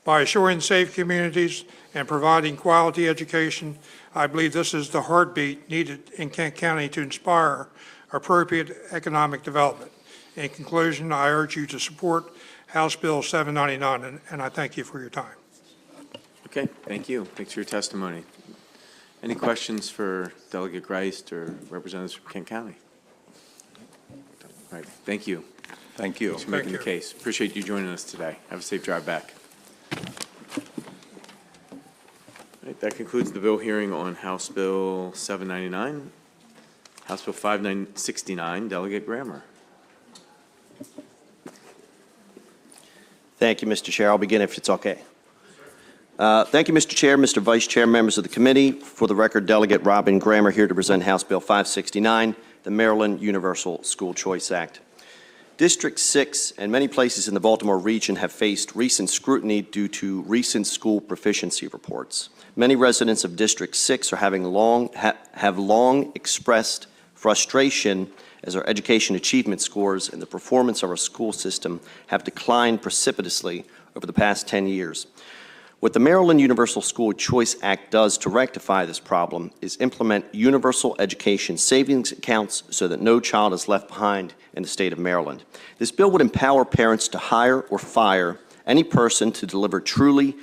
By assuring safe communities and providing quality education, I believe this is the heartbeat needed in Kent County to inspire appropriate economic development. In conclusion, I urge you to support House Bill 799, and I thank you for your time. Okay, thank you. Thanks for your testimony. Any questions for Delegate Greist or representatives from Kent County? All right, thank you. Thank you. Thanks for making the case. Appreciate you joining us today. Have a safe drive back. All right, that concludes the bill hearing on House Bill 799. House Bill 5969, Delegate Grammer. Thank you, Mr. Chair. I'll begin if it's okay. Thank you, Mr. Chair, Mr. Vice Chair, members of the committee. For the record, Delegate Robin Grammer here to present House Bill 569, the Maryland Universal School Choice Act. District 6 and many places in the Baltimore region have faced recent scrutiny due to recent school proficiency reports. Many residents of District 6 are have long expressed frustration as our education achievement scores and the performance of our school system have declined precipitously over the past 10 years. What the Maryland Universal School Choice Act does to rectify this problem is implement universal education savings accounts so that no child is left behind in the state of Maryland. This bill would empower parents to hire or fire any person to deliver truly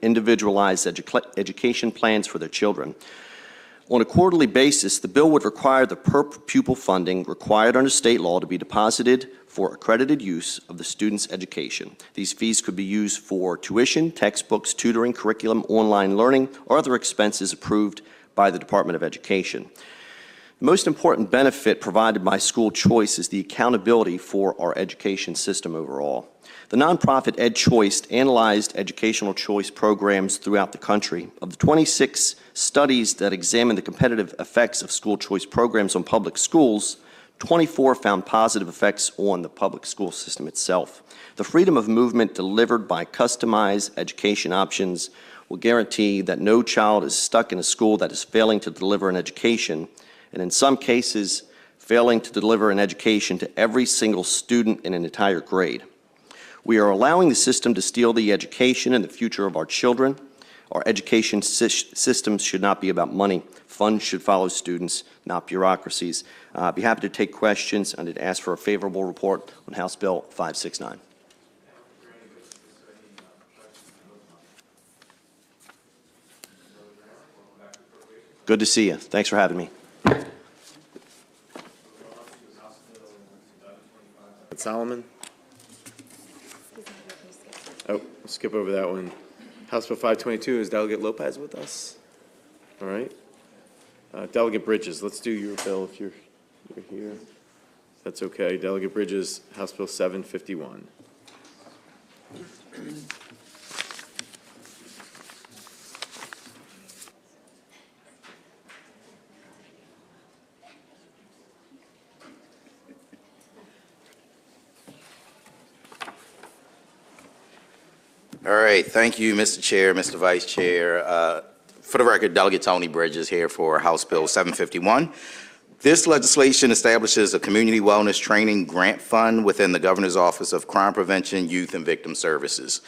individualized education plans for their children. On a quarterly basis, the bill would require the per-pupil funding required under state law to be deposited for accredited use of the student's education. These fees could be used for tuition, textbooks, tutoring, curriculum, online learning, or other expenses approved by the Department of Education. The most important benefit provided by school choice is the accountability for our education system overall. The nonprofit EdChoice analyzed educational choice programs throughout the country. Of the 26 studies that examined the competitive effects of school choice programs on public schools, 24 found positive effects on the public school system itself. The freedom of movement delivered by customized education options will guarantee that no child is stuck in a school that is failing to deliver an education, and in some cases, failing to deliver an education to every single student in an entire grade. We are allowing the system to steal the education and the future of our children. Our education systems should not be about money. Funds should follow students, not bureaucracies. I'd be happy to take questions and to ask for a favorable report on House Bill 569. Good to see you. Thanks for having me. Solomon? Oh, we'll skip over that one. House Bill 522, is Delegate Lopez with us? All right. Delegate Bridges, let's do your bill if you're here. That's okay. Delegate Bridges, House Bill 751. All right, thank you, Mr. Chair, Mr. Vice Chair. For the record, Delegate Tony Bridges here for House Bill 751. This legislation establishes a community wellness training grant fund within the Governor's Office of Crime Prevention, Youth, and Victim Services.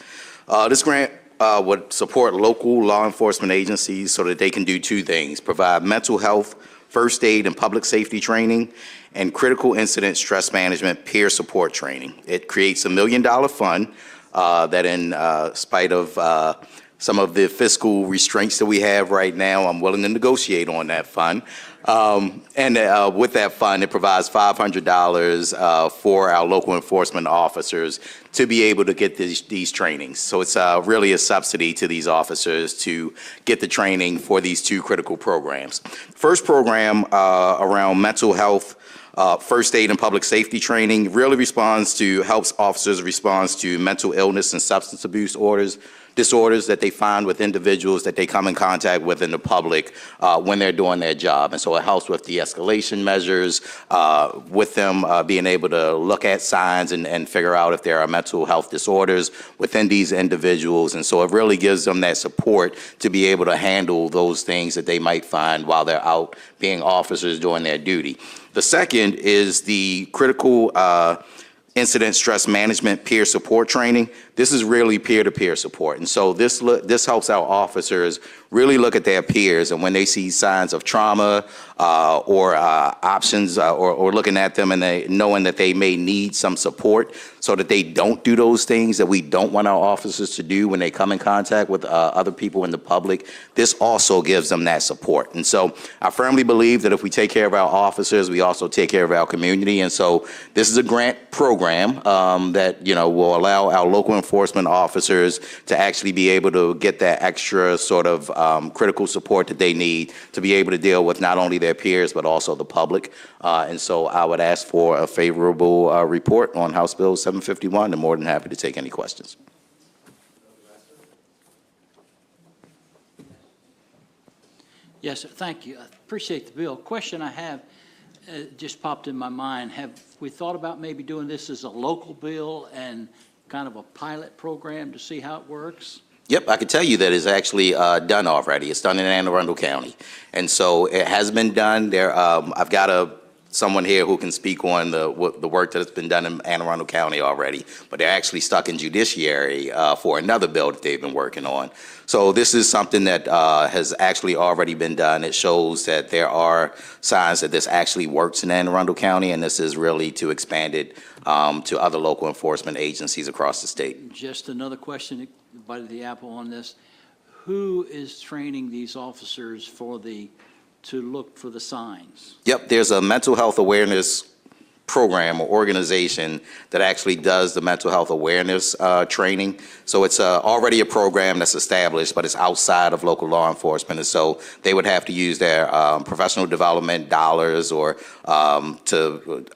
This grant would support local law enforcement agencies so that they can do two things: provide mental health, first aid, and public safety training, and critical incident stress management peer support training. It creates $1 million fund that, in spite of some of the fiscal restraints that we have right now, I'm willing to negotiate on that fund. With that fund, it provides $500 for our local enforcement officers to be able to get these trainings. So it's really a subsidy to these officers to get the training for these two critical programs. First program around mental health, first aid and public safety training really helps officers respond to mental illness and substance abuse orders disorders that they find with individuals that they come in contact with in the public when they're doing their job. And so it helps with de-escalation measures, with them being able to look at signs and figure out if there are mental health disorders within these individuals. And so it really gives them that support to be able to handle those things that they might find while they're out being officers doing their duty. The second is the critical incident stress management peer support training. This is really peer-to-peer support. And so this helps our officers really look at their peers, and when they see signs of trauma or options or looking at them and knowing that they may need some support so that they don't do those things that we don't want our officers to do when they come in contact with other people in the public, this also gives them that support. And so I firmly believe that if we take care of our officers, we also take care of our community. And so this is a grant program that, will allow our local enforcement officers to actually be able to get that extra sort of critical support that they need to be able to deal with not only their peers, but also the public. And so I would ask for a favorable report on House Bill 751. I'm more than happy to take any questions. Yes, sir. Thank you. I appreciate the bill. Question I have just popped in my mind. Have we thought about maybe doing this as a local bill and kind of a pilot program to see how it works? Yep, I can tell you that it's actually done already. It's done in Anne Arundel County. And so it has been done. I've got someone here who can speak on the work that has been done in Anne Arundel County already, but they're actually stuck in judiciary for another bill that they've been working on. So this is something that has actually already been done. It shows that there are signs that this actually works in Anne Arundel County, and this is really to expand it to other local enforcement agencies across the state. Just another question, to bite the apple on this. Who is training these officers to look for the signs? Yep, there's a mental health awareness program or organization that actually does the mental health awareness training. So it's already a program that's established, but it's outside of local law enforcement. And so they would have to use their professional development dollars or out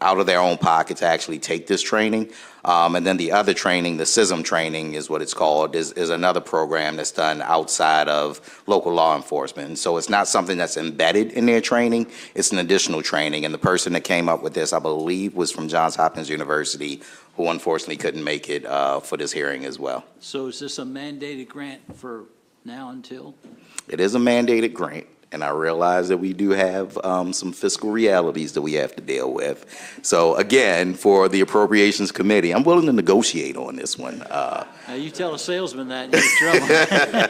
of their own pocket to actually take this training. And then the other training, the CISM training is what it's called, is another program that's done outside of local law enforcement. And so it's not something that's embedded in their training, it's an additional training. And the person that came up with this, I believe, was from Johns Hopkins University, who unfortunately couldn't make it for this hearing as well. So is this a mandated grant for now until? It is a mandated grant. And I realize that we do have some fiscal realities that we have to deal with. So again, for the Appropriations Committee, I'm willing to negotiate on this one. Now you tell a salesman that, you're in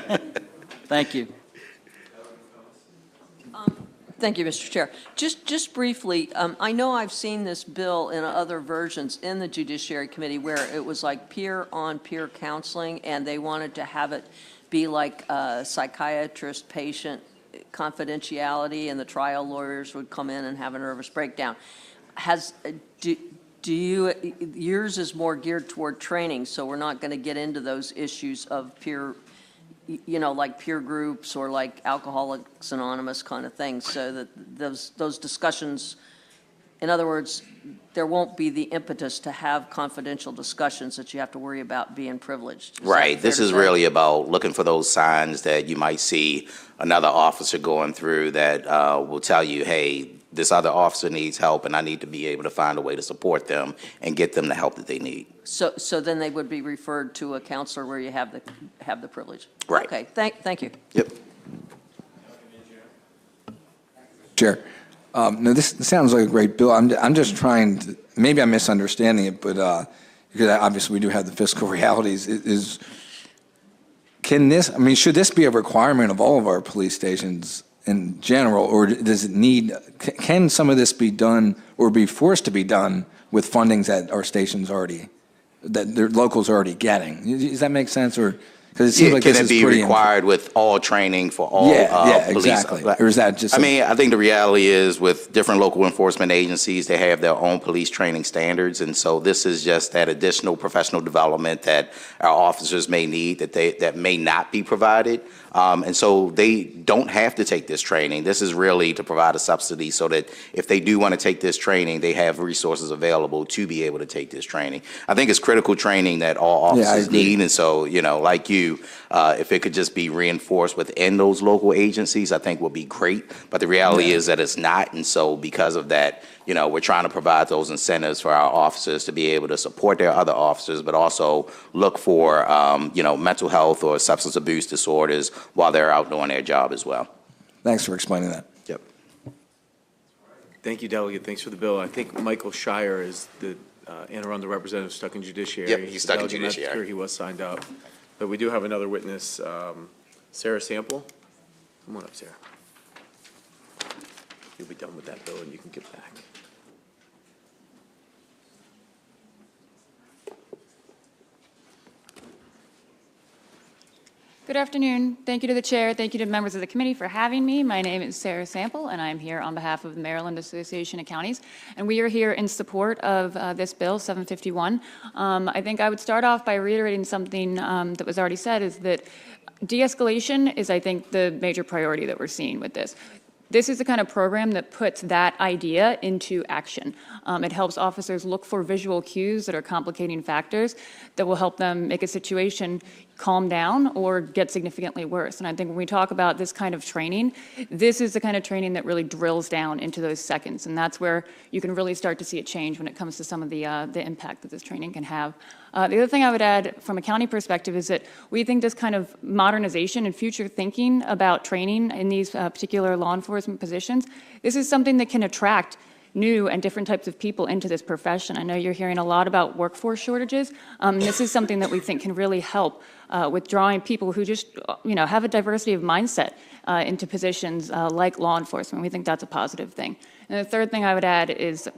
trouble. Thank you. Thank you, Mr. Chair. Just briefly, I know I've seen this bill in other versions in the Judiciary Committee where it was like peer-on-peer counseling, and they wanted to have it be like psychiatrist-patient confidentiality, and the trial lawyers would come in and have a nervous breakdown. Yours is more geared toward training, so we're not going to get into those issues of peer, like peer groups or like Alcoholics Anonymous kind of things, so that those discussions, in other words, there won't be the impetus to have confidential discussions that you have to worry about being privileged. Right. This is really about looking for those signs that you might see another officer going through that will tell you, hey, this other officer needs help, and I need to be able to find a way to support them and get them the help that they need. So then they would be referred to a counselor where you have the privilege. Right. Okay. Thank you. Yep. Chair. No, this sounds like a great bill. I'm just trying to, maybe I'm misunderstanding it, but because obviously we do have the fiscal realities, should this be a requirement of all of our police stations in general, or does it need, can some of this be done or be forced to be done with fundings that our stations already, that their locals are already getting? Does that make sense? Or because it seems like can this it is be pretty required with all training for all police? Exactly. Or is that just? I think the reality is with different local enforcement agencies, they have their own police training standards, and so this is just that additional professional development that our officers may need that may not be provided. And so they don't have to take this training. This is really to provide a subsidy so that if they do want to take this training, they have resources available to be able to take this training. I think it's critical training that all officers need. And so, like you, to. If it could just be reinforced within those local agencies, I think would be great. But the reality is that it's not, and so because of that, we're trying to provide those incentives for our officers to be able to support their other officers, but also look for, mental health or substance abuse disorders while they're out doing their job as well. Thanks for explaining that. Yep. Thank you, Delegate. Thanks for the bill. I think Michael Shire is the Anne Arundel representative stuck in judiciary. Yep, he's stuck in Delegate, I'm not judiciary. sure he was signed up. But we do have another witness, Sarah Sample. Come on up, Sarah. You'll be done with that bill and you can get back. Good afternoon. Thank you to the chair. Thank you to members of the committee for having me. My name is Sarah Sample, and I'm here on behalf of the Maryland Association of Counties. And we are here in support of this bill, 751. I think I would start off by reiterating something that was already said, is that de-escalation is, I think, the major priority that we're seeing with this. This is the kind of program that puts that idea into action. It helps officers look for visual cues that are complicating factors that will help them make a situation calm down or get significantly worse. And I think when we talk about this kind of training, this is the kind of training that really drills down into those seconds. And that's where you can really start to see a change when it comes to some of the impact that this training can have. The other thing I would add from a county perspective is that we think this kind of modernization and future thinking about training in these particular law enforcement positions, this is something that can attract new and different types of people into this profession. I know you're hearing a lot about workforce shortages. This is something that we think can really help with drawing people who just, have a diversity of mindset into positions like law enforcement. We think that's a positive thing. And the third thing I would add is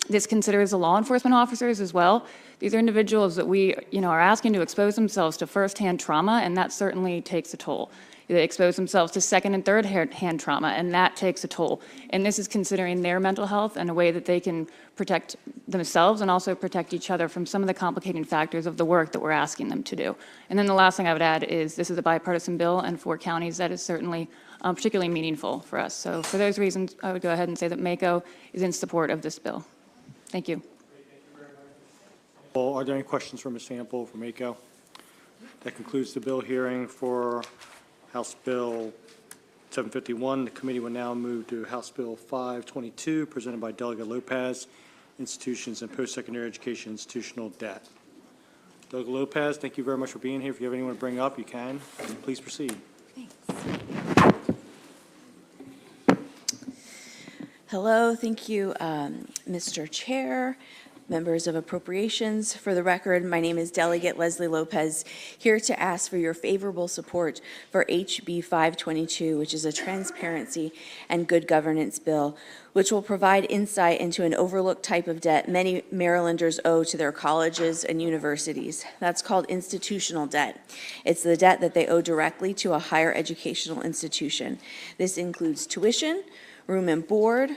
this considers the law enforcement officers as well. These are individuals that we, are asking to expose themselves to firsthand trauma, and that certainly takes a toll. They expose themselves to second and third hand trauma, and that takes a toll. And this is considering their mental health and a way that they can protect themselves and also protect each other from some of the complicating factors of the work that we're asking them to do. And then the last thing I would add is this is a bipartisan bill, and for counties that is certainly particularly meaningful for us. So for those reasons, I would go ahead and say that MACO is in support of this bill. Thank you. Well, are there any questions for Ms. Sample for MACO? That concludes the bill hearing for House Bill 751. The committee will now move to House Bill 522, presented by Delegate Lopez, Institutions and Post-Secondary Education Institutional Debt. Delegate Lopez, thank you very much for being here. If you have anyone to bring up, you can. Please proceed. Hello, thank you, Mr. Chair, members of Appropriations. For the record, my name is Delegate Leslie Lopez, here to ask for your favorable support for HB 522, which is a transparency and good governance bill, which will provide insight into an overlooked type of debt many Marylanders owe to their colleges and universities. That's called institutional debt. It's the debt that they owe directly to a higher educational institution. This includes tuition, room and board,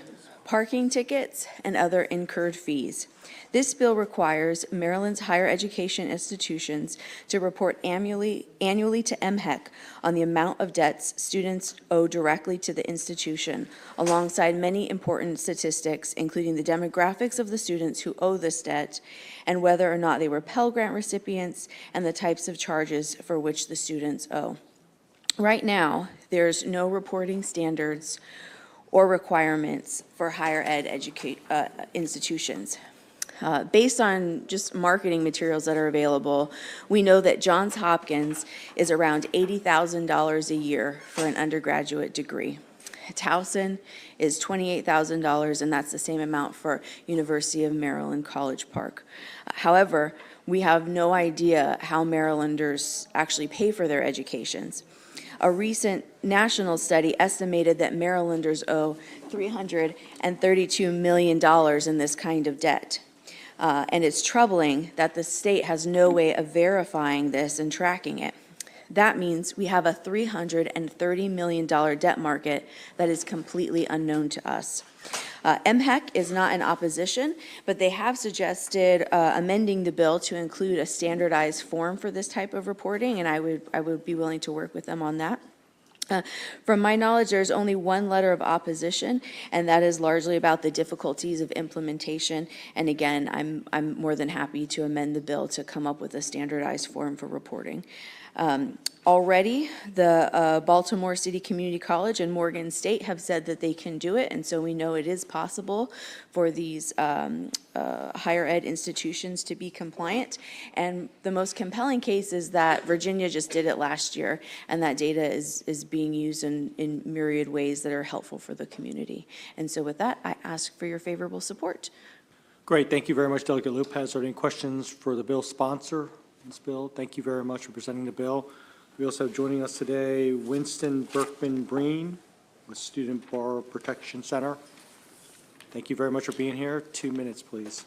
parking tickets, and other incurred fees. This bill requires Maryland's higher education institutions to report annually to MHEC on the amount of debts students owe directly to the institution, alongside many important statistics, including the demographics of the students who owe this debt, and whether or not they were Pell Grant recipients, and the types of charges for which the students owe. Right now, there's no reporting standards or requirements for higher ed institutions. Based on just marketing materials that are available, we know that Johns Hopkins is around $80,000 a year for an undergraduate degree. Towson is $28,000, and that's the same amount for University of Maryland College Park. However, we have no idea how Marylanders actually pay for their educations. A recent national study estimated that Marylanders owe $332 million in this kind of debt. And it's troubling that the state has no way of verifying this and tracking it. That means we have a $330 million debt market that is completely unknown to us. MHEC is not in opposition, but they have suggested amending the bill to include a standardized form for this type of reporting, and I would be willing to work with them on that. From my knowledge, there's only one letter of opposition, and that is largely about the difficulties of implementation. And again, I'm more than happy to amend the bill to come up with a standardized form for reporting. Already, the Baltimore City Community College and Morgan State have said that they can do it, and so we know it is possible for these higher ed institutions to be compliant. And the most compelling case is that Virginia just did it last year, and that data is being used in myriad ways that are helpful for the community. And so with that, I ask for your favorable support. Great, thank you very much, Delegate Lopez. Are there any questions for the bill sponsor? This bill. Thank you very much for presenting the bill. We also have joining us today Winston Berkman-Breen with Student Bar Protection Center. Thank you very much for being here. 2 minutes, please.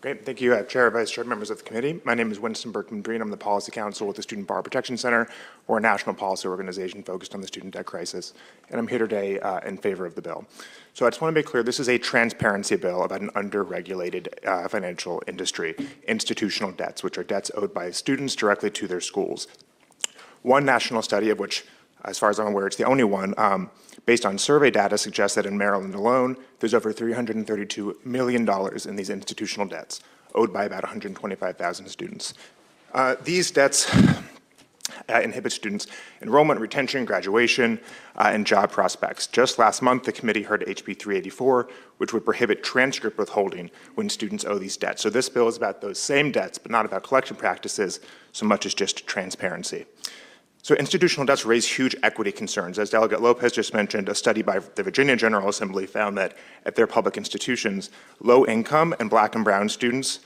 Great. Thank you, Chair, Vice Chair, members of the committee. My name is Winston Berkman-Breen. I'm the Policy Counsel with the Student Bar Protection Center. We're a national policy organization focused on the student debt crisis, and I'm here today in favor of the bill. So I just want to make clear, this is a transparency bill about an under-regulated financial industry, institutional debts, which are debts owed by students directly to their schools. One national study, of which, as far as I'm aware, it's the only one, based on survey data, suggests that in Maryland alone, there's over $332 million in these institutional debts, owed by about 125,000 students. These debts inhibit students' enrollment, retention, graduation, and job prospects. Just last month, the committee heard HB 384, which would prohibit transcript withholding when students owe these debts. So this bill is about those same debts, but not about collection practices so much as just transparency. So institutional debts raise huge equity concerns. As Delegate Lopez just mentioned, a study by the Virginia General Assembly found that at their public institutions, low-income and black and brown students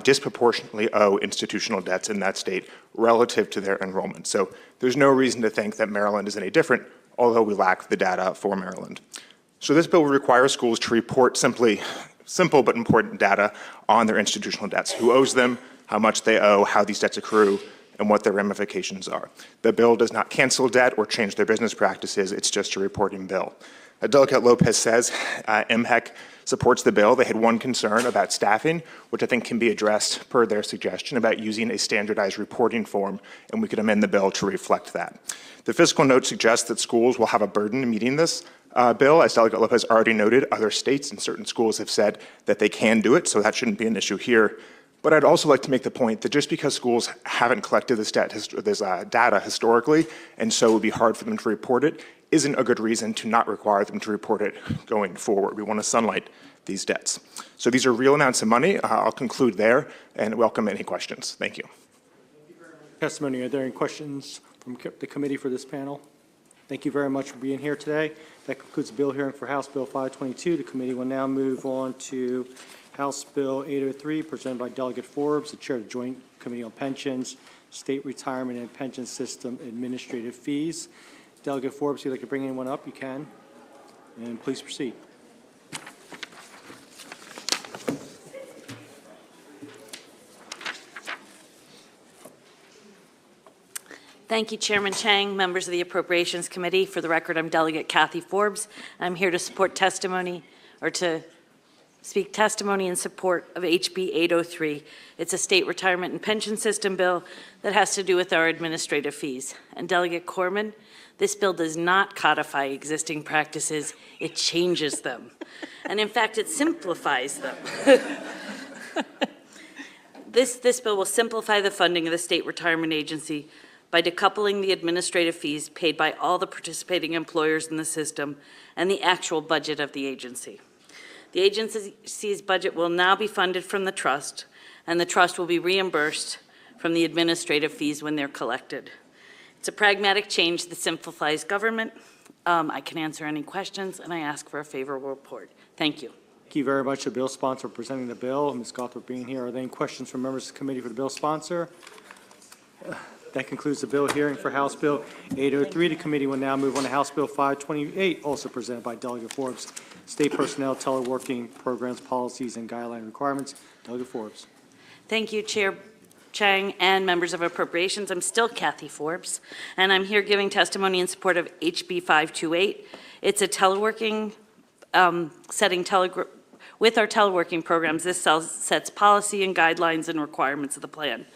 disproportionately owe institutional debts in that state relative to their enrollment. So there's no reason to think that Maryland is any different, although we lack the data for Maryland. So this bill will require schools to report simple but important data on their institutional debts, who owes them, how much they owe, how these debts accrue, and what their ramifications are. The bill does not cancel debt or change their business practices, it's just a reporting bill. Delegate Lopez says MHEC supports the bill. They had one concern about staffing, which I think can be addressed per their suggestion about using a standardized reporting form, and we could amend the bill to reflect that. The fiscal note suggests that schools will have a burden meeting this bill. As Delegate Lopez already noted, other states and certain schools have said that they can do it, so that shouldn't be an issue here. But I'd also like to make the point that just because schools haven't collected this data historically, and so it would be hard for them to report it, isn't a good reason to not require them to report it going forward. We want to sunlight these debts. So these are real amounts of money. I'll conclude there and welcome any questions. Thank you. Testimony. Are there any questions from the committee for this panel? Thank you very much for being here today. That concludes the bill hearing for House Bill 522. The committee will now move on to House Bill 803, presented by Delegate Forbes, the Chair of the Joint Committee on Pensions, State Retirement and Pension System Administrative Fees. Delegate Forbes, if you'd like to bring anyone up, you can. And please proceed. Thank you, Chairman Chang, members of the Appropriations Committee. For the record, I'm Delegate Kathy Forbes. I'm here to support testimony, or to speak testimony in support of HB 803. It's a state retirement and pension system bill that has to do with our administrative fees. And Delegate Corman, this bill does not codify existing practices, it changes them. And in fact, it simplifies them. This bill will simplify the funding of the State Retirement Agency by decoupling the administrative fees paid by all the participating employers in the system and the actual budget of the agency. The agency's budget will now be funded from the trust, and the trust will be reimbursed from the administrative fees when they're collected. It's a pragmatic change that simplifies government. I can answer any questions, and I ask for a favorable report. Thank you. Thank you very much, the bill sponsor, for presenting the bill. Ms. Gothard being here. Are there any questions from members of the committee for the bill sponsor? That concludes the bill hearing for House Bill 803. The committee will now move on to House Bill 528, also presented by Delegate Forbes, State Personnel Teleworking Programs, Policies, and Guideline Requirements. Delegate Forbes. Thank you, Chair Chang and members of Appropriations. I'm still Kathy Forbes, and I'm here giving testimony in support of HB 528. It's a teleworking with our teleworking programs. This sets policy and guidelines and requirements of the plan.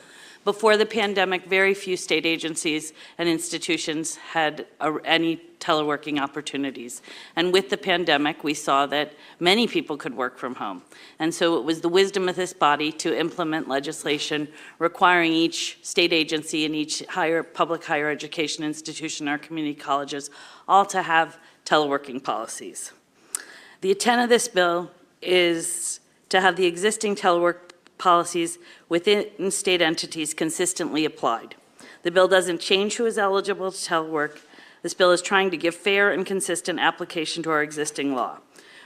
Before the pandemic, very few state agencies and institutions had any teleworking opportunities. And with the pandemic, we saw that many people could work from home. And so it was the wisdom of this body to implement legislation requiring each state agency and each public higher education institution, our community colleges, all to have teleworking policies. The intent of this bill is to have the existing telework policies within state entities consistently applied. The bill doesn't change who is eligible to telework. This bill is trying to give fair and consistent application to our existing law.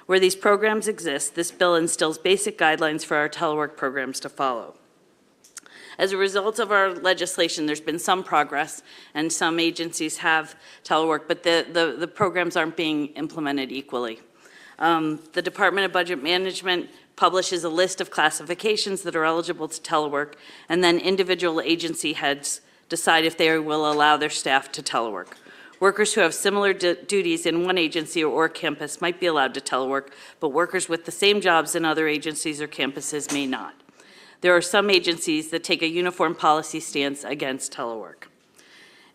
Where these programs exist, this bill instills basic guidelines for our telework programs to follow. As a result of our legislation, there's been some progress, and some agencies have telework, but the programs aren't being implemented equally. The Department of Budget Management publishes a list of classifications that are eligible to telework, and then individual agency heads decide if they will allow their staff to telework. Workers who have similar duties in one agency or campus might be allowed to telework, but workers with the same jobs in other agencies or campuses may not. There are some agencies that take a uniform policy stance against telework.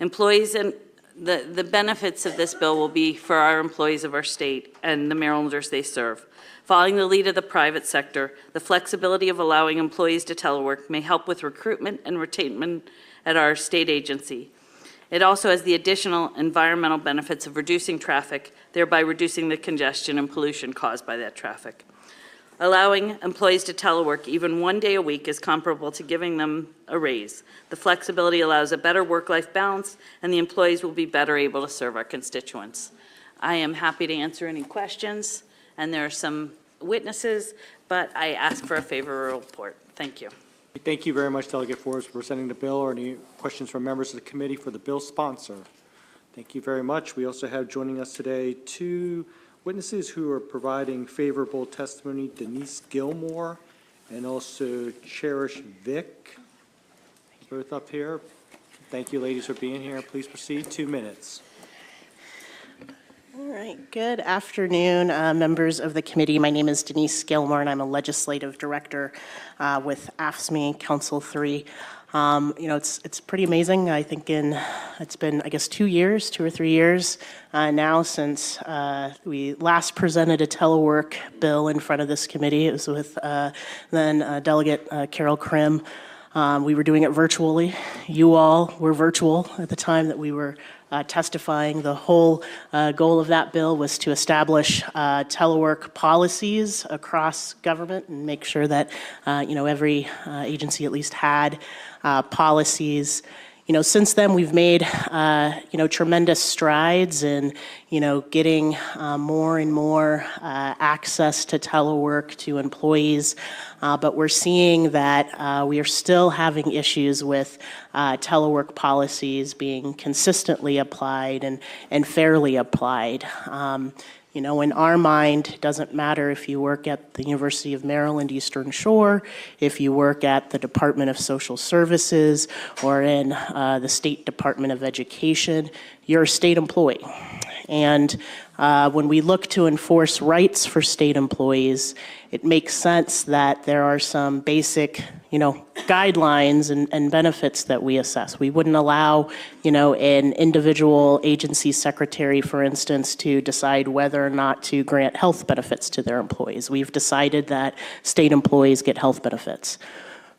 Employees and the benefits of this bill will be for our employees of our state and the Marylanders they serve. Following the lead of the private sector, the flexibility of allowing employees to telework may help with recruitment and retention at our state agency. It also has the additional environmental benefits of reducing traffic, thereby reducing the congestion and pollution caused by that traffic. Allowing employees to telework even 1 day a week is comparable to giving them a raise. The flexibility allows a better work-life balance, and the employees will be better able to serve our constituents. I am happy to answer any questions, and there are some witnesses, but I ask for a favorable report. Thank you. Thank you very much, Delegate Flores, for presenting the bill. Or any questions from members of the committee for the bill sponsor? Thank you very much. We also have joining us today two witnesses who are providing favorable testimony, Denise Gilmore and also Cherish Vick, both up here. Thank you, ladies, for being here. Please proceed. 2 minutes. All right. Good afternoon, members of the committee. My name is Denise Gilmore, and I'm a legislative director with AFSCME Council 3. It's pretty amazing. I think it's been, 2 years, 2 or 3 years now since we last presented a telework bill in front of this committee. It was with then Delegate Carol Krim. We were doing it virtually. You all were virtual at the time that we were testifying. The whole goal of that bill was to establish telework policies across government and make sure that every agency at least had policies. Since then we've made tremendous strides in getting more and more access to telework to employees, but we're seeing that we are still having issues with telework policies being consistently applied and fairly applied. In our mind, it doesn't matter if you work at the University of Maryland Eastern Shore, if you work at the Department of Social Services, or in the State Department of Education, you're a state employee. And when we look to enforce rights for state employees, it makes sense that there are some basic, guidelines and benefits that we assess. We wouldn't allow, an individual agency secretary, for instance, to decide whether or not to grant health benefits to their employees. We've decided that state employees get health benefits.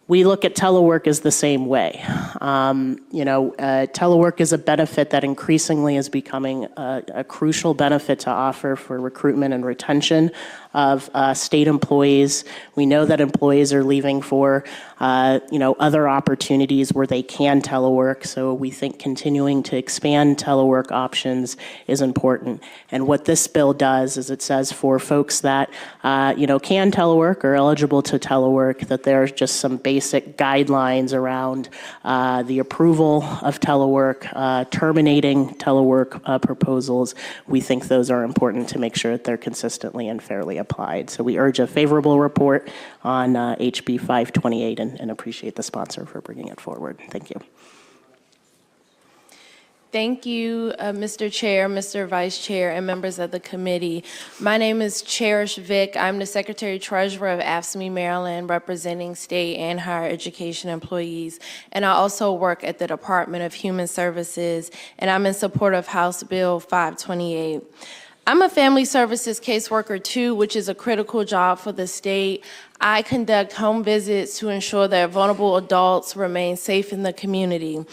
We look at telework as the same way. Telework is a benefit that increasingly is becoming a crucial benefit to offer for recruitment and retention of state employees. We know that employees are leaving for, other opportunities where they can telework. So we think continuing to expand telework options is important. And what this bill does is it says for folks that, can telework or eligible to telework, that there's just some basic guidelines around the approval of telework, terminating telework proposals. We think those are important to make sure that they're consistently and fairly applied. So we urge a favorable report on HB 528 and appreciate the sponsor for bringing it forward. Thank you. Thank you, Mr. Chair, Mr. Vice Chair, and members of the committee. My name is Cherish Vick. I'm the Secretary Treasurer of AFSCME Maryland, representing state and higher education employees. And I also work at the Department of Human Services, and I'm in support of House Bill 528. I'm a family services caseworker too, which is a critical job for the state. I conduct home visits to ensure that vulnerable adults remain safe in the community.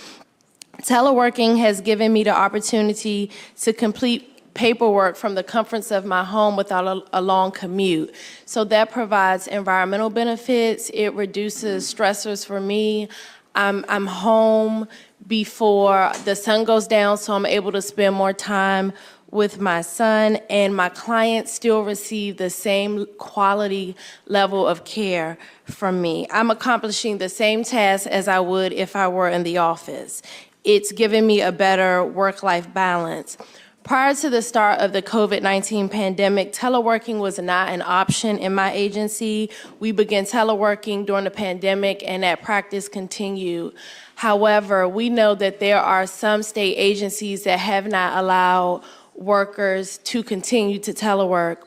Teleworking has given me the opportunity to complete paperwork from the comforts of my home without a long commute. So that provides environmental benefits. It reduces stressors for me. I'm home before the sun goes down, so I'm able to spend more time with my son, and my clients still receive the same quality level of care from me. I'm accomplishing the same task as I would if I were in the office. It's given me a better work-life balance. Prior to the start of the COVID-19 pandemic, teleworking was not an option in my agency. We began teleworking during the pandemic, and that practice continued. However, we know that there are some state agencies that have not allowed workers to continue to telework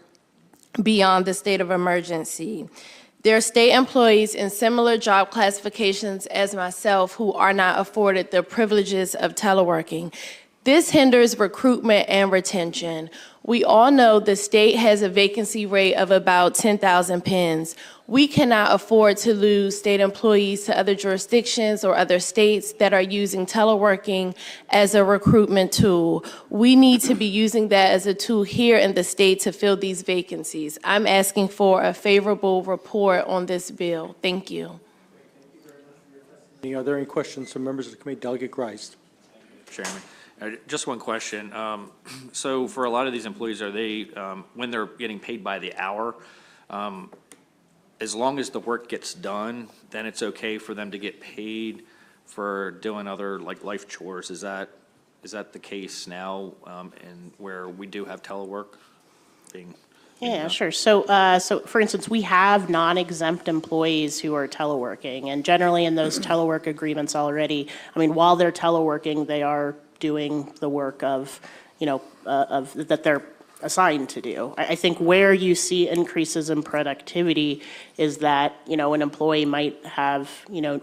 beyond the state of emergency. There are state employees in similar job classifications as myself who are not afforded the privileges of teleworking. This hinders recruitment and retention. We all know the state has a vacancy rate of about 10,000 pens. We cannot afford to lose state employees to other jurisdictions or other states that are using teleworking as a recruitment tool. We need to be using that as a tool here in the state to fill these vacancies. I'm asking for a favorable report on this bill. Thank you. Are there any questions from members of the committee? Delegate Grice. Chairman. Just one question. So for a lot of these employees, are they, when they're getting paid by the hour, as long as the work gets done, then it's okay for them to get paid for doing other like life chores? Is that the case now, and where we do have telework being? Yeah, sure. So for instance, we have non-exempt employees who are teleworking, and generally in those telework agreements already, I mean, while they're teleworking, they are doing the work of, that they're assigned to do. I think where you see increases in productivity is that, an employee might have,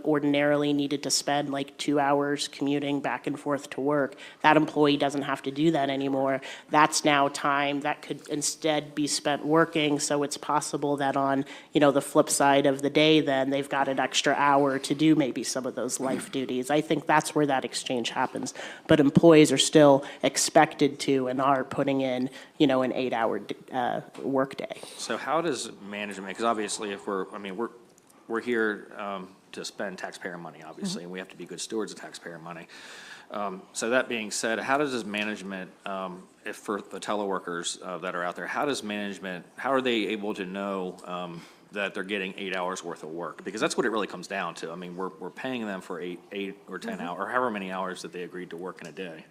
ordinarily needed to spend like 2 hours commuting back and forth to work. That employee doesn't have to do that anymore. That's now time that could instead be spent working. So it's possible that on, the flip side of the day, then they've got an extra hour to do maybe some of those life duties. I think that's where that exchange happens. But employees are still expected to and are putting in, an 8-hour workday. So how does management, because obviously if we're here to spend taxpayer money, obviously, and we have to be good stewards of taxpayer money. So that being said, how does management, if for the teleworkers that are out there, how are they able to know that they're getting 8 hours worth of work? Because that's what it really comes down to. I mean, we're paying them for eight or 10 hours, or however many hours that they agreed to work in a day.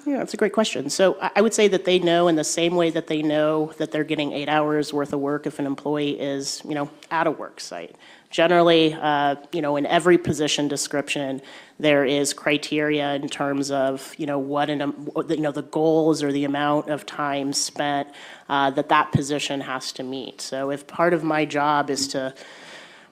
Yeah, that's a great question. So I would say that they know in the same way that they know that they're getting 8 hours worth of work if an employee is, at a work site. Generally, in every position description, there is criteria in terms of, what the goals or the amount of time spent that position has to meet. So if part of my job is to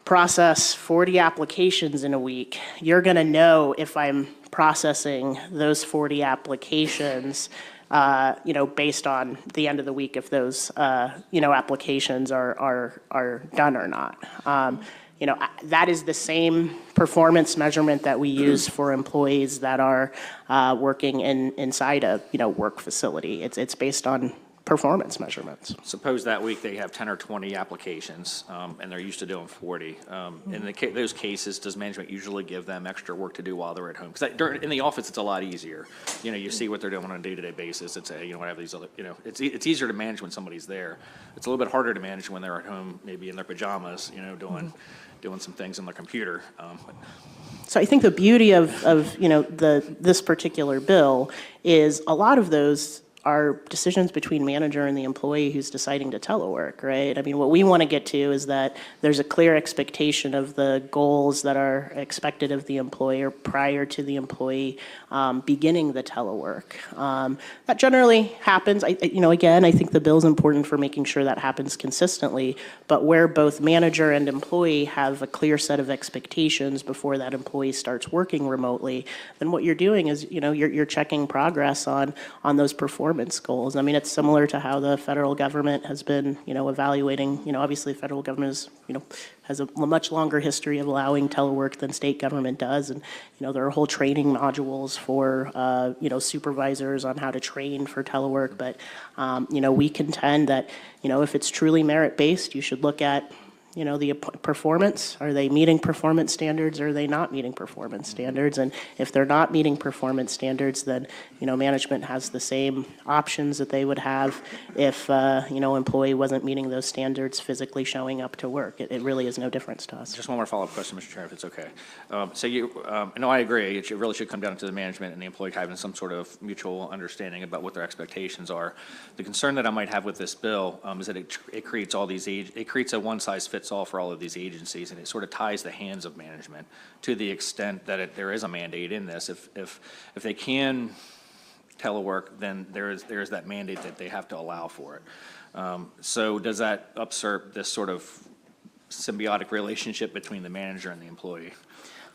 process 40 applications in a week, you're going to know if I'm processing those 40 applications, based on the end of the week, if those, applications are done or not. That is the same performance measurement that we use for employees that are working inside a work facility. It's based on performance measurements. Suppose that week they have 10 or 20 applications, and they're used to doing 40. In those cases, does management usually give them extra work to do while they're at home? Because in the office, it's a lot easier. You see what they're doing on a day-to-day basis. It's whatever these other, it's easier to manage when somebody's there. It's a little bit harder to manage when they're at home, maybe in their pajamas, doing some things on their computer. So I think the beauty of this particular bill is a lot of those are decisions between manager and the employee who's deciding to telework, right? I mean, what we want to get to is that there's a clear expectation of the goals that are expected of the employer prior to the employee beginning the telework. That generally happens. Again, I think the bill is important for making sure that happens consistently, but where both manager and employee have a clear set of expectations before that employee starts working remotely, then what you're doing is, you're checking progress on those performance goals. I mean, it's similar to how the federal government has been, evaluating, obviously the federal government is, has a much longer history of allowing telework than state government does. And, there are whole training modules for, supervisors on how to train for telework. But, we contend that, if it's truly merit-based, you should look at, the performance. Are they meeting performance standards or are they not meeting performance standards? And if they're not meeting performance standards, then, management has the same options that they would have if, employee wasn't meeting those standards physically showing up to work. It really is no difference to us. Just one more follow-up question, Mr. Chair, if it's okay. No, I agree. It really should come down to the management and the employee having some sort of mutual understanding about what their expectations are. The concern that I might have with this bill is that it creates it creates a one-size-fits-all for all of these agencies, and it sort of ties the hands of management to the extent that there is a mandate in this. If they can telework, then there is that mandate that they have to allow for it. So does that usurp this sort of symbiotic relationship between the manager and the employee?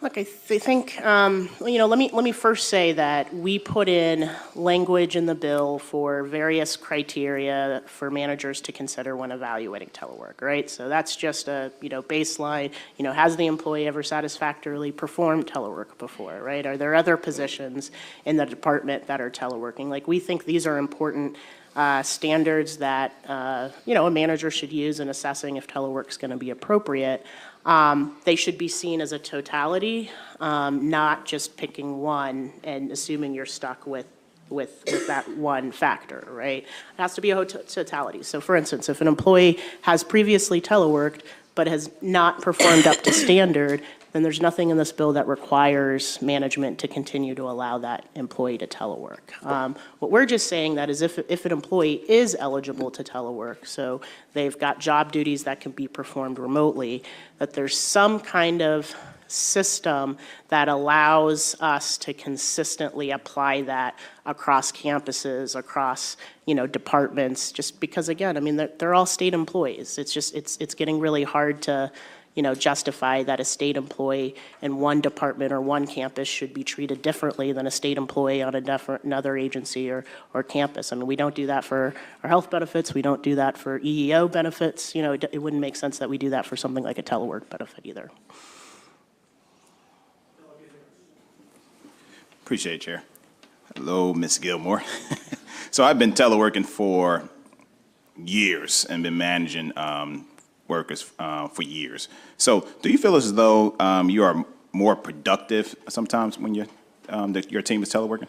Look, I think, let me first say that we put in language in the bill for various criteria for managers to consider when evaluating telework, right? So that's just a, baseline. Has the employee ever satisfactorily performed telework before, right? Are there other positions in the department that are teleworking? Like, we think these are important standards that, a manager should use in assessing if telework's going to be appropriate. They should be seen as a totality, not just picking one and assuming you're stuck with that one factor, right? It has to be a totality. So for instance, if an employee has previously teleworked but has not performed up to standard, then there's nothing in this bill that requires management to continue to allow that employee to telework. What we're just saying that is if an employee is eligible to telework, so they've got job duties that can be performed remotely, that there's some kind of system that allows us to consistently apply that across campuses, across, departments, just because, again, I mean, they're all state employees. It's just, it's getting really hard to, justify that a state employee in one department or one campus should be treated differently than a state employee on another agency or campus. I mean, we don't do that for our health benefits. We don't do that for EEO benefits. It wouldn't make sense that we do that for something like a telework benefit either. Appreciate it, Chair. Hello, Ms. Gilmore. So I've been teleworking for years and been managing workers for years. So do you feel as though you are more productive sometimes when your team is teleworking?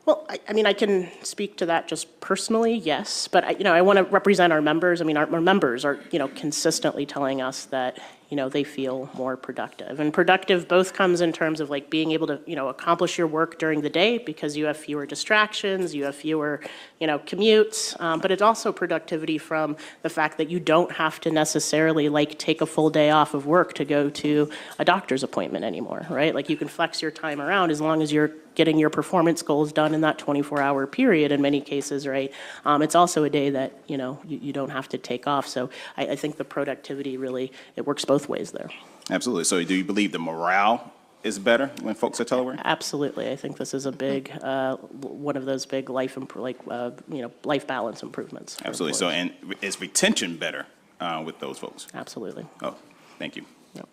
Well, I mean, I can speak to that just personally, yes. But, I want to represent our members. I mean, our members are, consistently telling us that, they feel more productive. And productive both comes in terms of like being able to, accomplish your work during the day because you have fewer distractions, you have fewer, commutes. But it's also productivity from the fact that you don't have to necessarily like take a full day off of work to go to a doctor's appointment anymore, right? Like you can flex your time around as long as you're getting your performance goals done in that 24-hour period in many cases, right? It's also a day that, you don't have to take off. So I think the productivity really, it works both ways there. Absolutely. So do you believe the morale is better when folks are teleworking? Absolutely. I think this is a big, one of those big life balance improvements. Absolutely. So, and is retention better with those folks? Absolutely. Oh, thank you. Yep.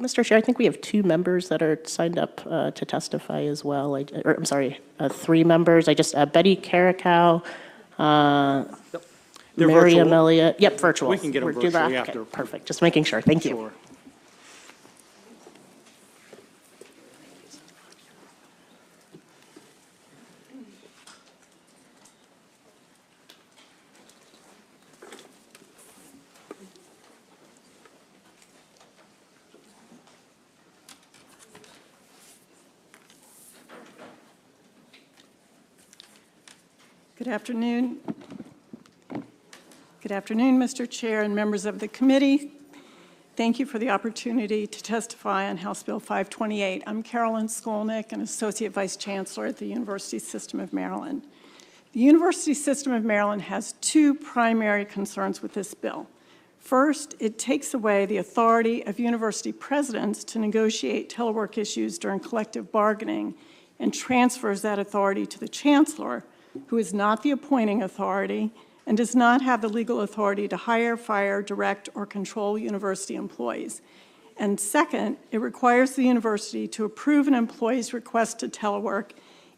Mr. Chair, I think we have 2 members that are signed up to testify as well. I'm sorry, 3 members. Betty Caracal, Miriam Elliott. Yep, virtual. We can get them virtually after. Okay, perfect. Just making sure. Thank you. Sure. Good afternoon. Good afternoon, Mr. Chair and members of the committee. Thank you for the opportunity to testify on House Bill 528. I'm Carolyn Skolnick, an Associate Vice Chancellor at the University System of Maryland. The University System of Maryland has two primary concerns with this bill. First, it takes away the authority of university presidents to negotiate telework issues during collective bargaining and transfers that authority to the chancellor, who is not the appointing authority and does not have the legal authority to hire, fire, direct, or control university employees. And second, it requires the university to approve an employee's request to telework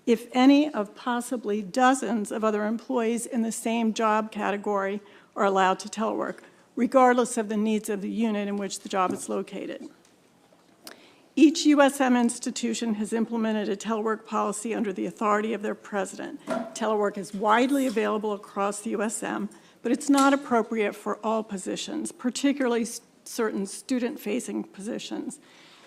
if any of possibly dozens of other employees in the same job category are allowed to telework, regardless of the needs of the unit in which the job is located. Each USM institution has implemented a telework policy under the authority of their president. Telework is widely available across the USM, but it's not appropriate for all positions, particularly certain student-facing positions.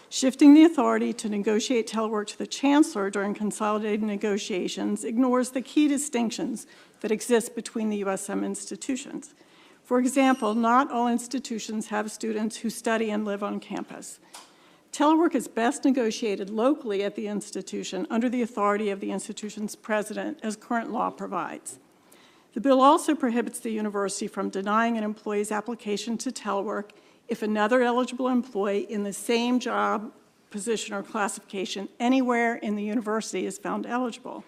Shifting the authority to negotiate telework to the chancellor during consolidated negotiations ignores the key distinctions that exist between the USM institutions. For example, not all institutions have students who study and live on campus. Telework is best negotiated locally at the institution under the authority of the institution's president, as current law provides. The bill also prohibits the university from denying an employee's application to telework if another eligible employee in the same job, position, or classification anywhere in the university is found eligible.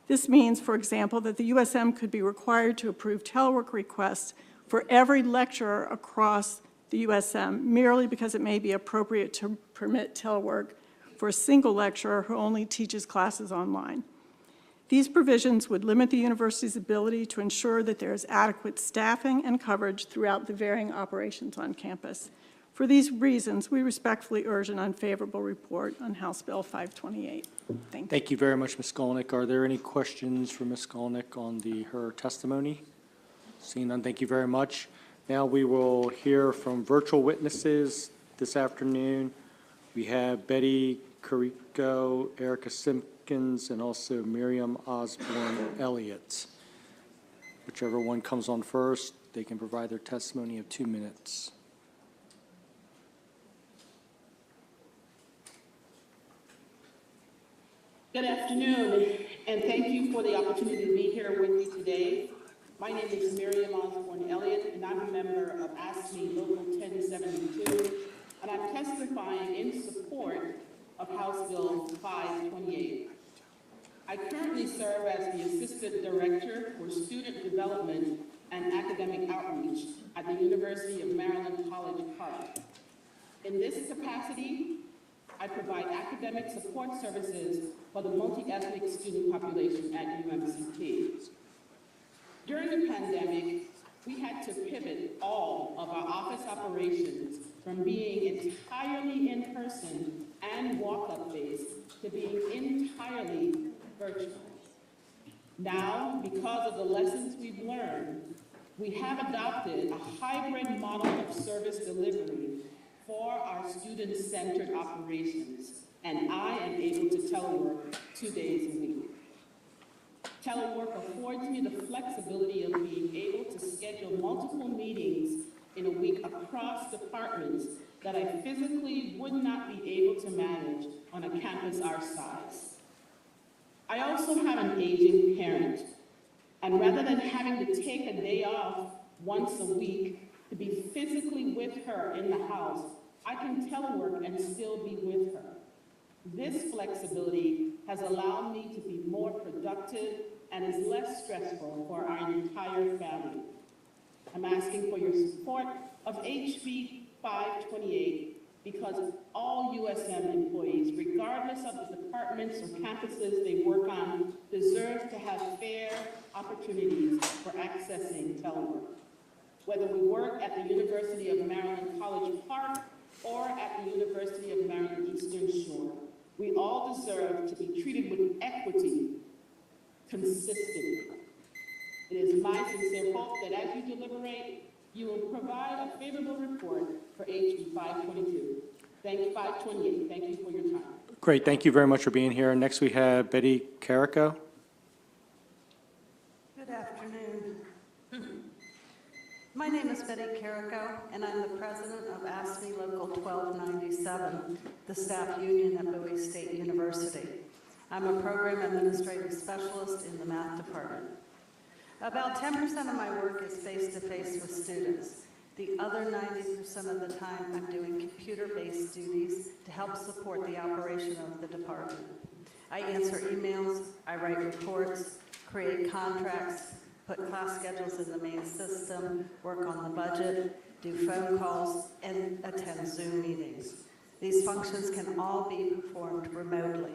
This means, for example, that the USM could be required to approve telework requests for every lecturer across the USM merely because it may be appropriate to permit telework for a single lecturer who only teaches classes online. These provisions would limit the university's ability to ensure that there is adequate staffing and coverage throughout the varying operations on campus. For these reasons, we respectfully urge an unfavorable report on House Bill 528. Thank you. Thank you very much, Ms. Skolnick. Are there any questions for Ms. Skolnick on her testimony? Seeing none, thank you very much. Now we will hear from virtual witnesses this afternoon. We have Betty Carrico, Erica Simpkins, and also Miriam Osborne Elliott. Whichever one comes on first, they can provide their testimony of 2 minutes. Good afternoon, and thank you for the opportunity to be here with you today. My name is Miriam Osborne Elliott, and I'm a member of ASME Local 1072, and I'm testifying in support of House Bill 528. I currently serve as the Assistant Director for Student Development and Academic Outreach at the University of Maryland College Park. In this capacity, I provide academic support services for the multi-ethnic student population at UMCT. During the pandemic, we had to pivot all of our office operations from being entirely in person and walk-up based to being entirely virtual. Now, because of the lessons we've learned, we have adopted a hybrid model of service delivery for our student-centered operations, and I am able to telework 2 days a week. Telework affords me the flexibility of being able to schedule multiple meetings in a week across departments that I physically would not be able to manage on a campus our size. I also have an aging parent, and rather than having to take a day off once a week to be physically with her in the house, I can telework and still be with her. This flexibility has allowed me to be more productive and is less stressful for our entire family. I'm asking for your support of HB 528 because all USM employees, regardless of the departments or campuses they work on, deserve to have fair opportunities for accessing telework. Whether we work at the University of Maryland College Park or at the University of Maryland Eastern Shore, we all deserve to be treated with equity consistently. It is my sincere hope that as you deliberate, you will provide a favorable report for HB 522. Thank you, 528. Thank you for your time. Great, thank you very much for being here. Next we have Betty Carrico. Good My name is Betty Carrico, and I'm the president of ASME Local 1297, the staff union at Bowie State University. I'm a program administrative specialist in the math department. About 10% of my work is face-to-face with students. The other 90% of the time, I'm doing computer-based duties to help support the operation of the department. I answer emails, I write reports, create contracts, put class schedules in the main system, work on the budget, do phone calls, and attend Zoom meetings. These functions can all be performed remotely.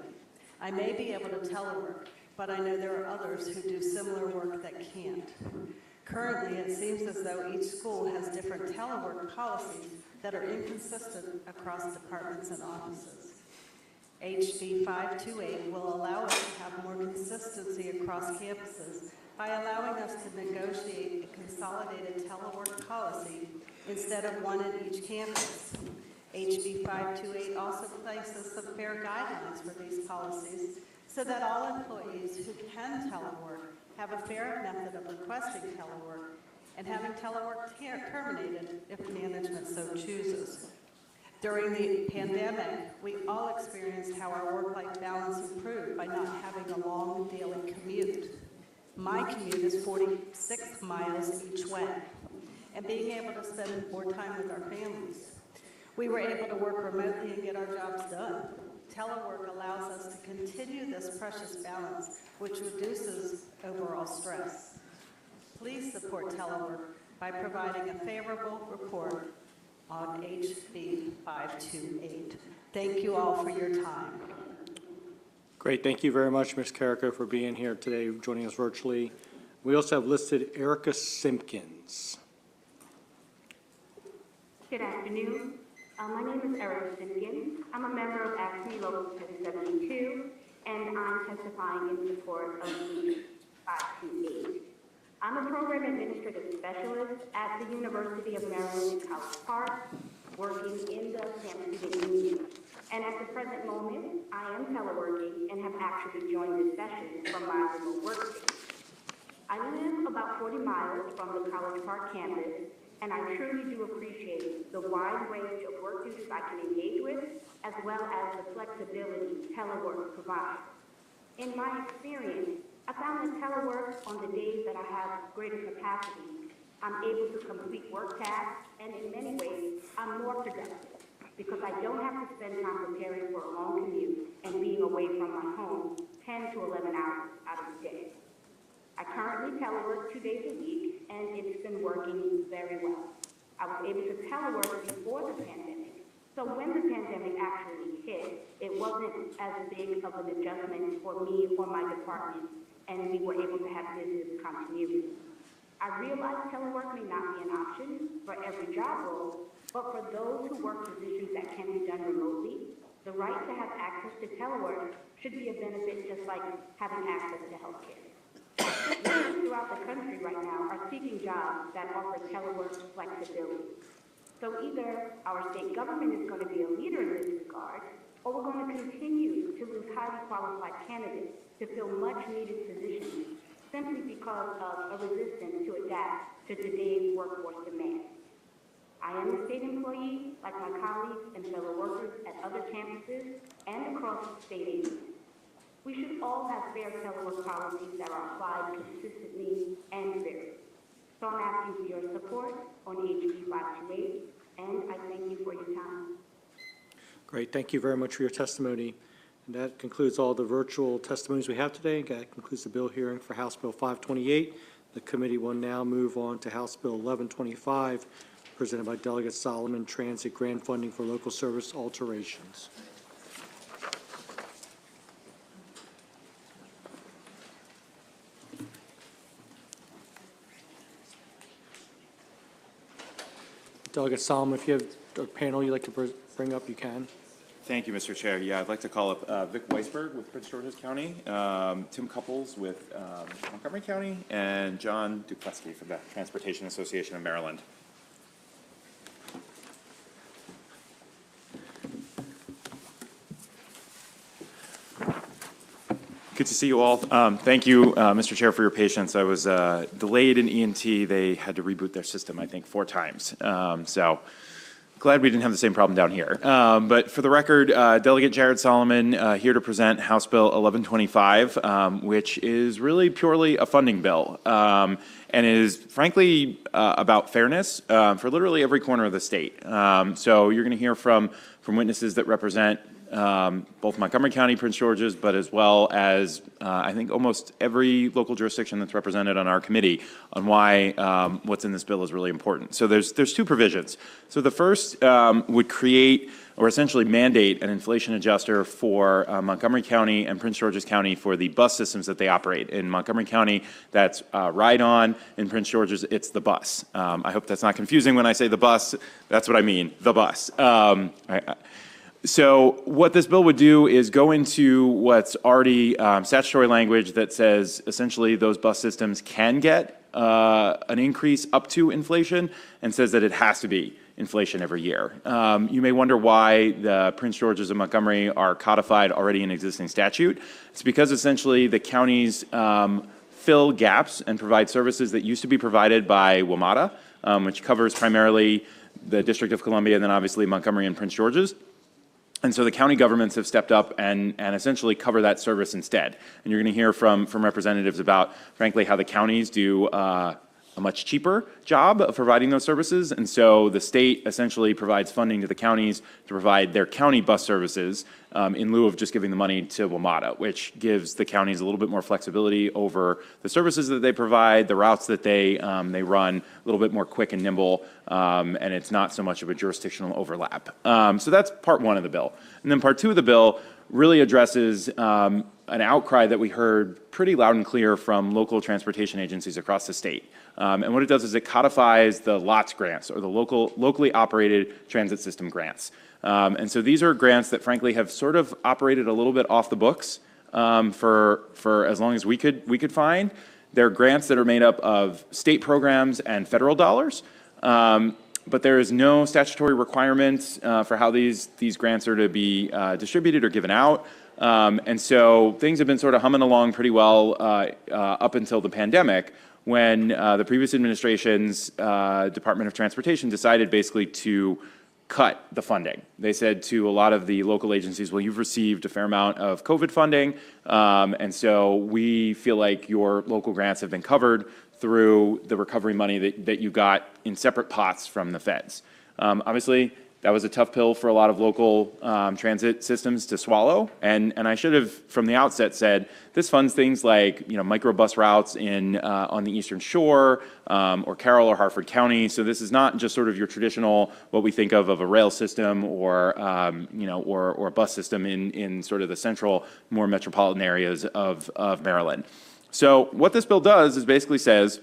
I may be able to telework, but I know there are others who do similar work that can't. Currently, it seems as though each school has different telework policies that are inconsistent across departments and offices. HB 528 will allow us to have more consistency across campuses by allowing us to negotiate a consolidated telework policy instead of one at each campus. HB 528 also places some fair guidelines for these policies so that all employees who can telework have a fair method of requesting telework and having telework terminated if management so chooses. During the pandemic, we all experienced how our work-life balance improved by not having a long daily commute. My commute is 46 miles each way, and being able to spend more time with our families. We were able to work remotely and get our jobs done. Telework allows us to continue this precious balance, which reduces overall stress. Please support telework by providing a favorable report on HB 528. Thank you all for your time. Great, thank you very much, Ms. Carrico, for being here today, joining us virtually. We also have listed Erica Simpkins. Good afternoon. My name is Erica Simpkins. I'm a member of ASME Local 1072, and I'm testifying in support of HB 528. I'm a program administrative specialist at the University of Maryland in College Park, working in the campus student union. And at the present moment, I am teleworking and have actually joined this session from my remote workspace. I live about 40 miles from the College Park campus, and I truly do appreciate the wide range of work duties I can engage with, as well as the flexibility telework provides. In my experience, I found that telework on the days that I have greater capacity, I'm able to complete work tasks, and in many ways, I'm more productive because I don't have to spend time preparing for a long commute and being away from my home 10 to 11 hours out of the day. I currently telework 2 days a week, and it's been working very well. I was able to telework before the pandemic, so when the pandemic actually hit, it wasn't as big of an adjustment for me or my department, and we were able to have business continuity. I realize telework may not be an option for every job role, but for those who work positions that can be done remotely, the right to have access to telework should be a benefit just like having access to health care. Workers throughout the country right now are seeking jobs that offer telework flexibility. So either our state government is going to be a leader in this regard, or we're going to continue to lose highly qualified candidates to fill much-needed positions simply because of a resistance to adapt to today's workforce demands. I am a state employee, like my colleagues and fellow workers at other campuses and across the state agencies. We should all have fair telework policies that are applied consistently and fairly. So I'm asking for your support on HB 528, and I thank you for your time. Great, thank you very much for your testimony. And that concludes all the virtual testimonies we have today. That concludes the bill hearing for House Bill 528. The committee will now move on to House Bill 1125, presented by Delegate Solomon, Transit Grant Funding for Local Service Alterations. Delegate Solomon, if you have a panel you'd like to bring up, you can. Thank you, Mr. Chair. Yeah, I'd like to call up Vic Weisberg with Prince George's County, Tim Couples with Montgomery County, and John Duplesky from the Transportation Association of Maryland. Good to see you all. Thank you, Mr. Chair, for your patience. I was delayed in ENT. They had to reboot their system, I think, 4 times. So glad we didn't have the same problem down here. But for the record, Delegate Jared Solomon here to present House Bill 1125, which is really purely a funding bill and is frankly about fairness for literally every corner of the state. So you're going to hear from witnesses that represent both Montgomery County, Prince George's, but as well as I think almost every local jurisdiction that's represented on our committee on why what's in this bill is really important. So there's 2 provisions. So the first would create or essentially mandate an inflation adjuster for Montgomery County and Prince George's County for the bus systems that they operate. In Montgomery County, that's ride-on. In Prince George's, it's the bus. I hope that's not confusing when I say the bus. That's what I mean, the bus. So what this bill would do is go into what's already statutory language that says essentially those bus systems can get an increase up to inflation and says that it has to be inflation every year. You may wonder why the Prince George's and Montgomery are codified already in existing statute. It's because essentially the counties fill gaps and provide services that used to be provided by WMATA, which covers primarily the District of Columbia and then obviously Montgomery and Prince George's. And so the county governments have stepped up and essentially cover that service instead. And you're going to hear from representatives about, frankly, how the counties do a much cheaper job of providing those services. And so the state essentially provides funding to the counties to provide their county bus services in lieu of just giving the money to WMATA, which gives the counties a little bit more flexibility over the services that they provide, the routes that they run, a little bit more quick and nimble, and it's not so much of a jurisdictional overlap. So that's part 1 of the bill. And then part 2 of the bill really addresses an outcry that we heard pretty loud and clear from local transportation agencies across the state. And what it does is it codifies the LOTS grants, or the locally operated transit system grants. And so these are grants that frankly have sort of operated a little bit off the books for as long as we could find. They're grants that are made up of state programs and federal dollars. But there is no statutory requirements for how these grants are to be distributed or given out. And so things have been sort of humming along pretty well up until the pandemic, when the previous administration's Department of Transportation decided basically to cut the funding. They said to a lot of the local agencies, well, you've received a fair amount of COVID funding, and so we feel like your local grants have been covered through the recovery money that you got in separate pots from the feds. Obviously, that was a tough pill for a lot of local transit systems to swallow, and I should have from the outset said this funds things like microbus routes on the Eastern Shore or Carroll or Harford County. So this is not just sort of your traditional what we think of a rail system or or a bus system in sort of the central, more metropolitan areas of Maryland. So what this bill does is basically says,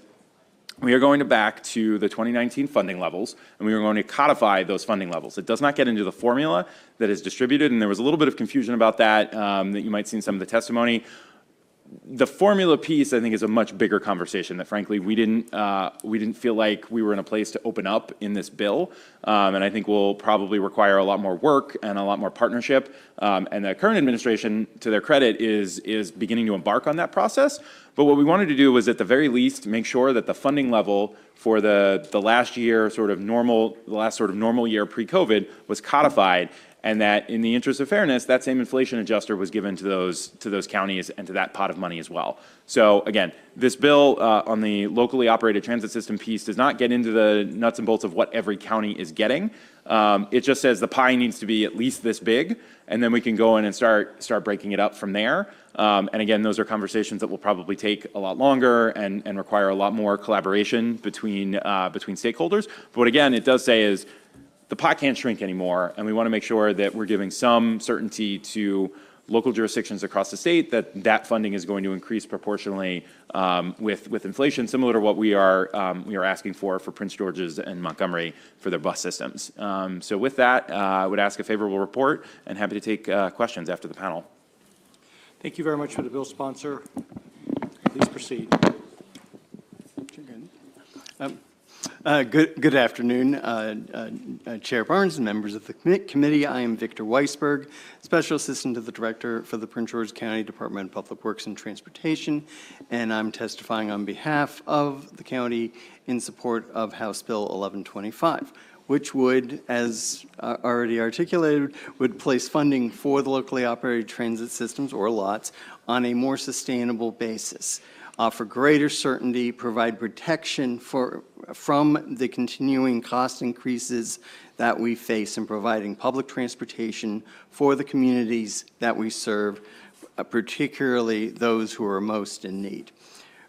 we are going back to the 2019 funding levels, and we are going to codify those funding levels. It does not get into the formula that is distributed, and there was a little bit of confusion about that that you might see in some of the testimony. The formula piece, I think, is a much bigger conversation that, frankly, we didn't feel like we were in a place to open up in this bill, and I think will probably require a lot more work and a lot more partnership. And the current administration, to their credit, is beginning to embark on that process. But what we wanted to do was, at the very least, make sure that the funding level for the last year, the last sort of normal year pre-COVID, was codified, and that in the interest of fairness, that same inflation adjuster was given to those counties and to that pot of money as well. So again, this bill on the locally operated transit system piece does not get into the nuts and bolts of what every county is getting. It just says the pie needs to be at least this big, and then we can go in and start breaking it up from there. And again, those are conversations that will probably take a lot longer and require a lot more collaboration between stakeholders. But what again it does say is, the pot can't shrink anymore, and we want to make sure that we're giving some certainty to local jurisdictions across the state that funding is going to increase proportionally with inflation, similar to what we are asking for Prince George's and Montgomery for their bus systems. So with that, I would ask a favorable report, and happy to take questions after the panel. Thank you very much for the bill sponsor. Please proceed. Good afternoon, Chair Barnes and members of the committee. I am Victor Weisberg, Special Assistant to the Director for the Prince George's County Department of Public Works and Transportation, and I'm testifying on behalf of the county in support of House Bill 1125, which would, as already articulated, would place funding for the locally operated transit systems, or lots, on a more sustainable basis. Offer greater certainty, provide protection from the continuing cost increases that we face in providing public transportation for the communities that we serve, particularly those who are most in need.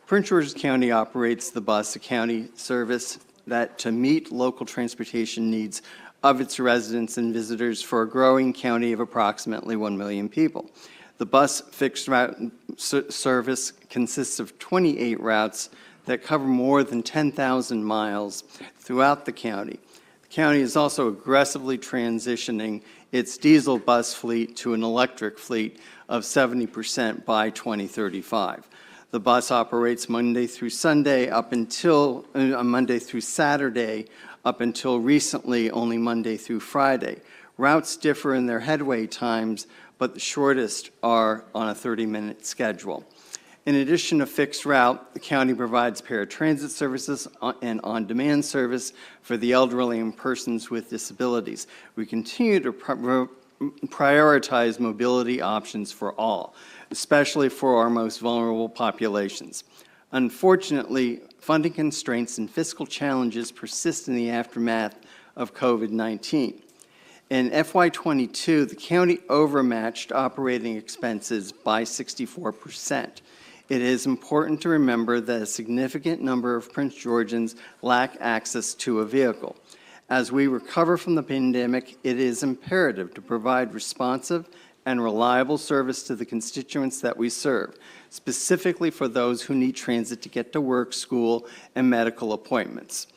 Prince George's County operates the bus, a county service that to meet local transportation needs of its residents and visitors for a growing county of approximately 1 million people. The bus fixed route service consists of 28 routes that cover more than 10,000 miles throughout the county. The county is also aggressively transitioning its diesel bus fleet to an electric fleet of 70% by 2035. The bus operates Monday through Saturday up until recently only Monday through Friday. Routes differ in their headway times, but the shortest are on a 30-minute schedule. In addition to fixed route, the county provides paratransit services and on-demand service for the elderly and persons with disabilities. We continue to prioritize mobility options for all, especially for our most vulnerable populations. Unfortunately, funding constraints and fiscal challenges persist in the aftermath of COVID-19. In FY22, the county overmatched operating expenses by 64%. It is important to remember that a significant number of Prince Georgians lack access to a vehicle. As we recover from the pandemic, it is imperative to provide responsive and reliable service to the constituents that we serve, specifically for those who need transit to get to work, school, and medical appointments.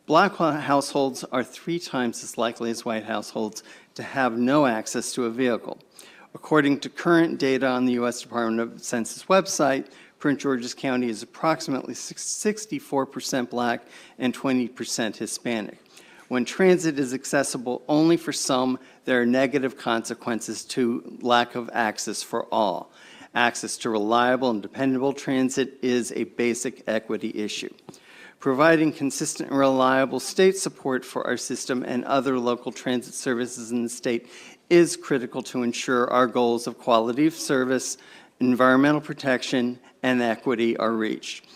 Black households are 3 times as likely as white households to have no access to a vehicle. According to current data on the U.S. Department of Census website, Prince George's County is approximately 64% Black and 20% Hispanic. When transit is accessible only for some, there are negative consequences to lack of access for all. Access to reliable and dependable transit is a basic equity issue. Providing consistent and reliable state support for our system and other local transit services in the state is critical to ensure our goals of quality of service, environmental protection, and equity are reached.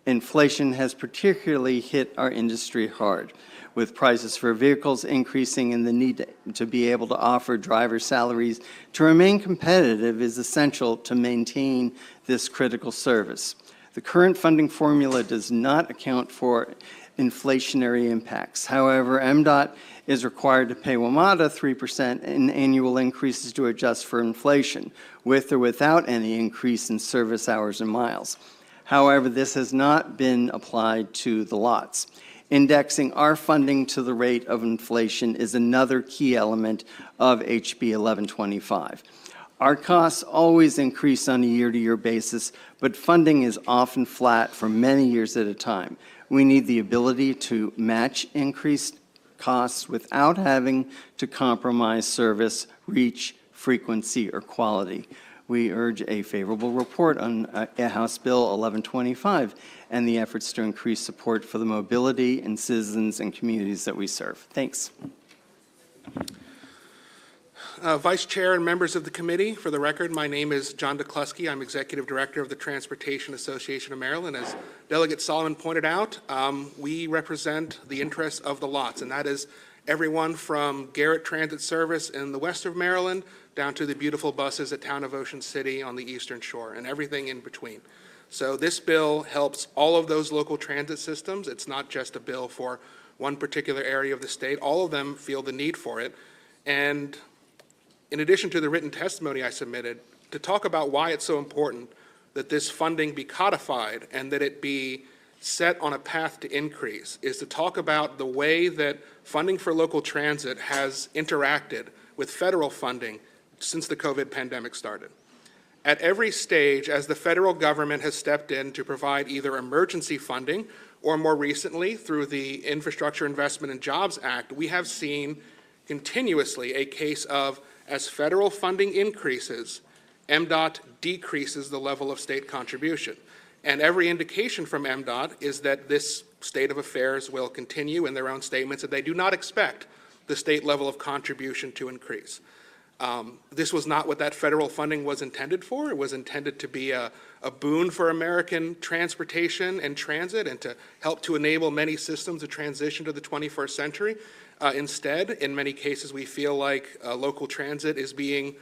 Inflation has particularly hit our industry hard, with prices for vehicles increasing and the need to be able to offer driver salaries to remain competitive is essential to maintain this critical service. The current funding formula does not account for inflationary impacts. However, MDOT is required to pay WMATA 3% in annual increases to adjust for inflation, with or without any increase in service hours and miles. However, this has not been applied to the lots. Indexing our funding to the rate of inflation is another key element of HB 1125. Our costs always increase on a year-to-year basis, but funding is often flat for many years at a time. We need the ability to match increased costs without having to compromise service, reach, frequency, or quality. We urge a favorable report on House Bill 1125 and the efforts to increase support for the mobility and citizens and communities that we serve. Thanks. Vice Chair and members of the committee, for the record, my name is John DeKlusky. I'm Executive Director of the Transportation Association of Maryland. As Delegate Solomon pointed out, we represent the interests of the lots, and that is everyone from Garrett Transit Service in the west of Maryland down to the beautiful buses at Town of Ocean City on the eastern shore and everything in between. So this bill helps all of those local transit systems. It's not just a bill for one particular area of the state. All of them feel the need for it. And in addition to the written testimony I submitted, to talk about why it's so important that this funding be codified and that it be set on a path to increase is to talk about the way that funding for local transit has interacted with federal funding since the COVID pandemic started. At every stage, as the federal government has stepped in to provide either emergency funding or more recently through the Infrastructure Investment and Jobs Act, we have seen continuously a case of, as federal funding increases, MDOT decreases the level of state contribution. And every indication from MDOT is that this state of affairs will continue in their own statements, that they do not expect the state level of contribution to increase. This was not what that federal funding was intended for. It was intended to be a boon for American transportation and transit and to help to enable many systems to transition to the 21st century. Instead, in many cases, we feel like local transit is being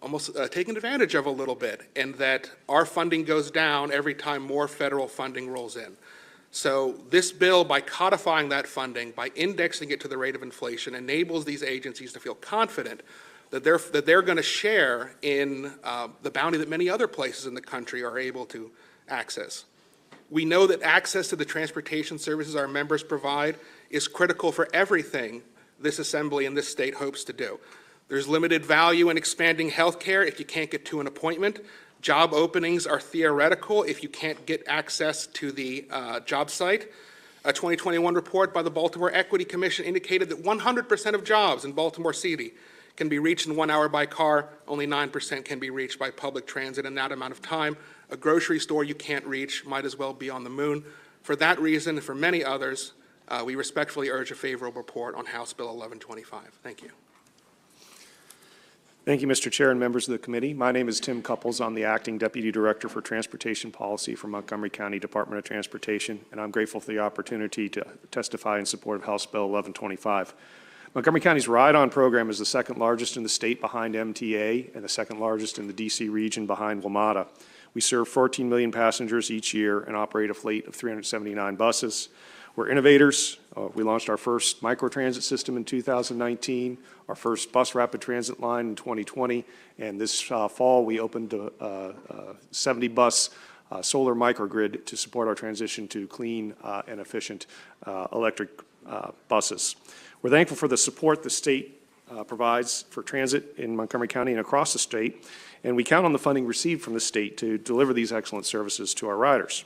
almost taken advantage of a little bit, and that our funding goes down every time more federal funding rolls in. So this bill, by codifying that funding, by indexing it to the rate of inflation, enables these agencies to feel confident that they're going to share in the bounty that many other places in the country are able to access. We know that access to the transportation services our members provide is critical for everything this assembly and this state hopes to do. There's limited value in expanding health care if you can't get to an appointment. Job openings are theoretical if you can't get access to the job site. A 2021 report by the Baltimore Equity Commission indicated that 100% of jobs in Baltimore City can be reached in 1 hour by car. Only 9% can be reached by public transit in that amount of time. A grocery store you can't reach might as well be on the moon. For that reason, and for many others, we respectfully urge a favorable report on House Bill 1125. Thank you. Thank you, Mr. Chair and members of the committee. My name is Tim Couples. I'm the Acting Deputy Director for Transportation Policy for Montgomery County Department of Transportation, and I'm grateful for the opportunity to testify in support of House Bill 1125. Montgomery County's Ride-On program is the second largest in the state behind MTA and the second largest in the D.C. region behind WMATA. We serve 14 million passengers each year and operate a fleet of 379 buses. We're innovators. We launched our first microtransit system in 2019, our first bus rapid transit line in 2020, and this fall we opened a 70-bus solar microgrid to support our transition to clean and efficient electric buses. We're thankful for the support the state provides for transit in Montgomery County and across the state, and we count on the funding received from the state to deliver these excellent services to our riders.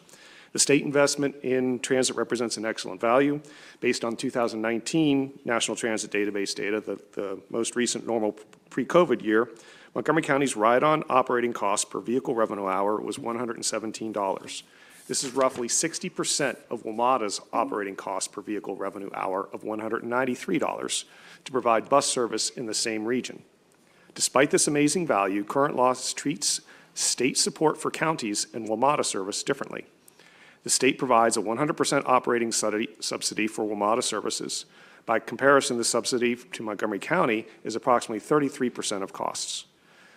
The state investment in transit represents an excellent value. Based on 2019 National Transit Database data, the most recent normal pre-COVID year, Montgomery County's ride-on operating cost per vehicle revenue hour was $117. This is roughly 60% of WMATA's operating cost per vehicle revenue hour of $193 to provide bus service in the same region. Despite this amazing value, current law treats state support for counties and WMATA service differently. The state provides a 100% operating subsidy for WMATA services. By comparison, the subsidy to Montgomery County is approximately 33% of costs.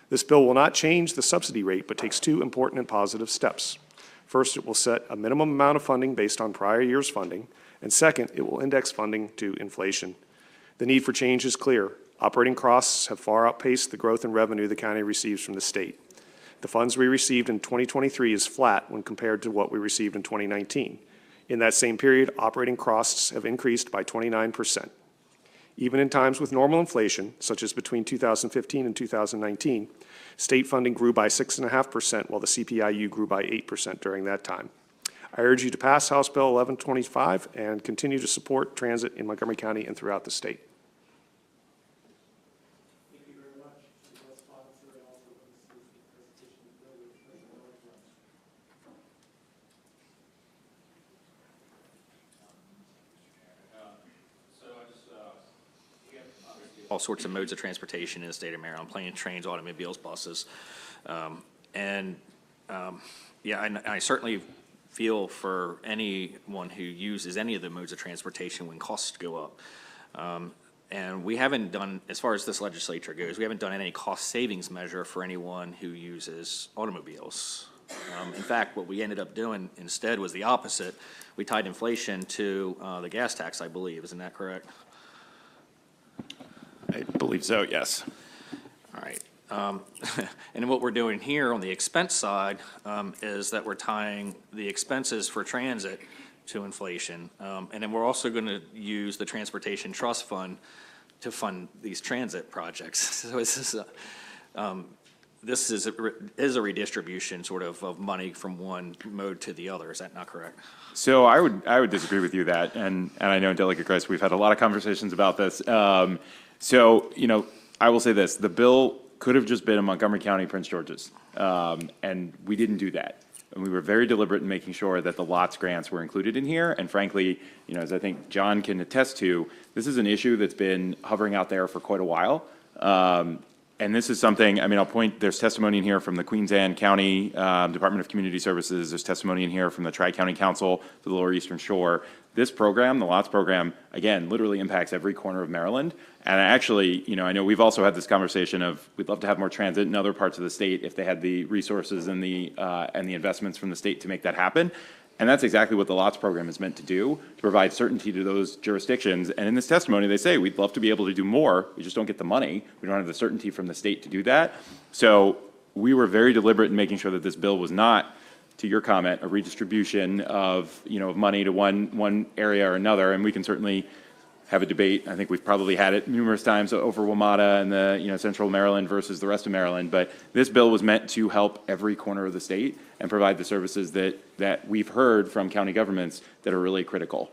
This bill will not change the subsidy rate, but takes two important and positive steps. First, it will set a minimum amount of funding based on prior year's funding, and second, it will index funding to inflation. The need for change is clear. Operating costs have far outpaced the growth in revenue the county receives from the state. The funds we received in 2023 is flat when compared to what we received in 2019. In that same period, operating costs have increased by 29%. Even in times with normal inflation, such as between 2015 and 2019, state funding grew by 6.5%, while the CPIU grew by 8% during that time. I urge you to pass House Bill 1125 and continue to support transit in Montgomery County and throughout the state. All sorts of modes of transportation in the state of Maryland, planes, trains, automobiles, buses. Yeah, I certainly feel for anyone who uses any of the modes of transportation when costs go up. And we haven't done, as far as this legislature goes, we haven't done any cost savings measure for anyone who uses automobiles. In fact, what we ended up doing instead was the opposite. We tied inflation to the gas tax, I believe. Isn't that correct? I believe so, yes. All right. And what we're doing here on the expense side is that we're tying the expenses for transit to inflation. And then we're also going to use the Transportation Trust Fund to fund these transit projects. So this is, this is a redistribution sort of money from one mode to the other. Is that not correct? So I would disagree with you that, and I know Delegate Christ, we've had a lot of conversations about this. So, I will say this, the bill could have just been in Montgomery County, Prince George's, and we didn't do that. And we were very deliberate in making sure that the lots grants were included in here, and frankly, as I think John can attest to, this is an issue that's been hovering out there for quite a while. And this is something, I'll point, there's testimony in here from the Queens Anne County Department of Community Services, there's testimony in here from the Tri-County Council for the Lower Eastern Shore. This program, the LOTS program, again, literally impacts every corner of Maryland. And actually, I know we've also had this conversation of, we'd love to have more transit in other parts of the state if they had the resources and the investments from the state to make that happen. And that's exactly what the LOTS program is meant to do, to provide certainty to those jurisdictions. And in this testimony, they say, we'd love to be able to do more, we just don't get the money. We don't have the certainty from the state to do that. So we were very deliberate in making sure that this bill was not, to your comment, a redistribution of, of money to one area or another. And we can certainly have a debate. I think we've probably had it numerous times over WMATA and the, central Maryland versus the rest of Maryland. But this bill was meant to help every corner of the state and provide the services that we've heard from county governments that are really critical.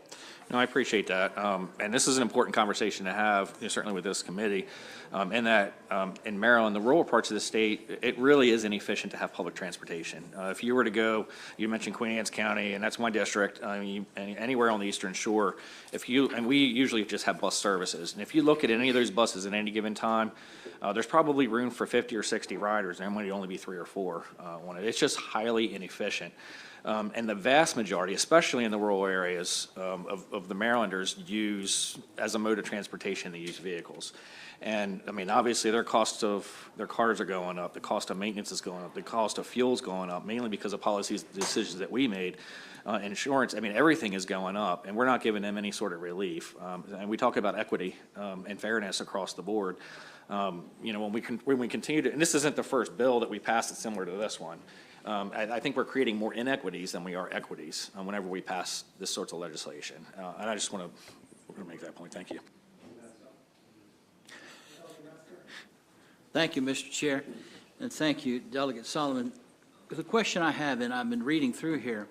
No, I appreciate that. And this is an important conversation to have, certainly with this committee, in that in Maryland, the rural parts of the state, it really is inefficient to have public transportation. If you were to go, you mentioned Queen Anne's County, and that's my district, anywhere on the Eastern Shore, and we usually just have bus services. And if you look at any of those buses at any given time, there's probably room for 50 or 60 riders. There might only be 3 or 4 on it. It's just highly inefficient. And the vast majority, especially in the rural areas of the Marylanders, use, as a mode of transportation, they use vehicles. And, obviously, their cars are going up, the cost of maintenance is going up, the cost of fuel is going up, mainly because of policies, decisions that we made. Insurance, everything is going up, and we're not giving them any sort of relief. And we talk about equity and fairness across the board. When we continue to, and this isn't the first bill that we passed that's similar to this one. I think we're creating more inequities than we are equities whenever we pass this sorts of legislation. And I just want to make that point. Thank you. Thank you, Mr. Chair, and thank you, Delegate Solomon. The question I have, and I've been reading through here,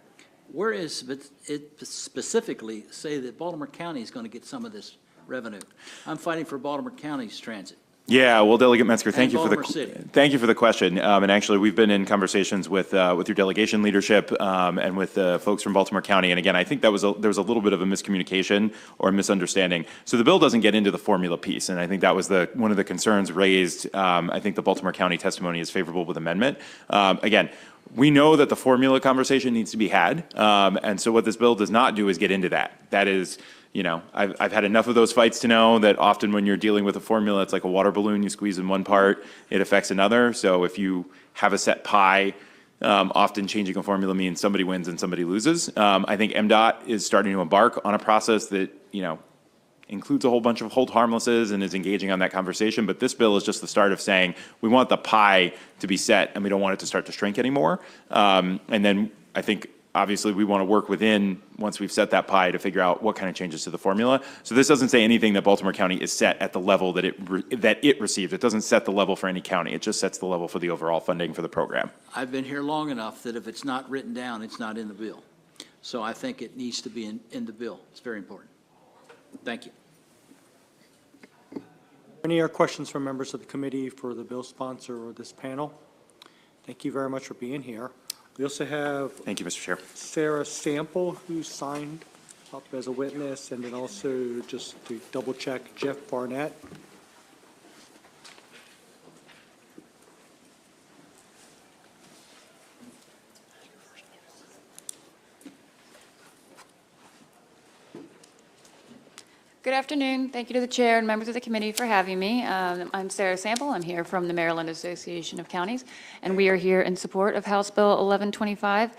where is it specifically say that Baltimore County is going to get some of this revenue? I'm fighting for Baltimore County's transit. Yeah, well, Delegate Metzger, thank you for the question. And actually, we've been in conversations with your delegation leadership and with folks from Baltimore County. And again, I think there was a little bit of a miscommunication or a misunderstanding. So the bill doesn't get into the formula piece, and I think that was one of the concerns raised. I think the Baltimore County testimony is favorable with amendment. Again, we know that the formula conversation needs to be had, and so what this bill does not do is get into that. That is, I've had enough of those fights to know that often when you're dealing with a formula, it's like a water balloon. You squeeze in one part, it affects another. So if you have a set pie, often changing a formula means somebody wins and somebody loses. I think MDOT is starting to embark on a process that, includes a whole bunch of hold harmlesses and is engaging on that conversation. But this bill is just the start of saying we want the pie to be set and we don't want it to start to shrink anymore. And then I think obviously we want to work within, once we've set that pie, to figure out what kind of changes to the formula. So this doesn't say anything that Baltimore County is set at the level that it received. It doesn't set the level for any county. It just sets the level for the overall funding for the program. I've been here long enough that if it's not written down, it's not in the bill. So I think it needs to be in the bill. It's very important. Thank you. Any other questions from members of the committee for the bill sponsor or this panel? Thank you very much for being here. We also have Thank you, Mr. Chair. Sarah Sample, who signed up as a witness, and then also, just to double check, Jeff Barnett. Good afternoon. Thank you to the chair and members of the committee for having me. I'm Sarah Sample. I'm here from the Maryland Association of Counties, and we are here in support of House Bill 1125.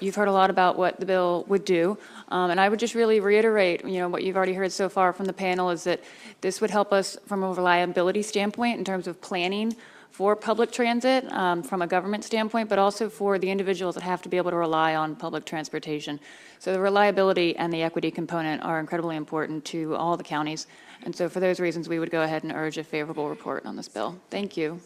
You've heard a lot about what the bill would do, and I would just really reiterate, what you've already heard so far from the panel is that this would help us from a reliability standpoint in terms of planning for public transit from a government standpoint, but also for the individuals that have to be able to rely on public transportation. So the reliability and the equity component are incredibly important to all the counties. And so for those reasons, we would go ahead and urge a favorable report on this bill. Thank you.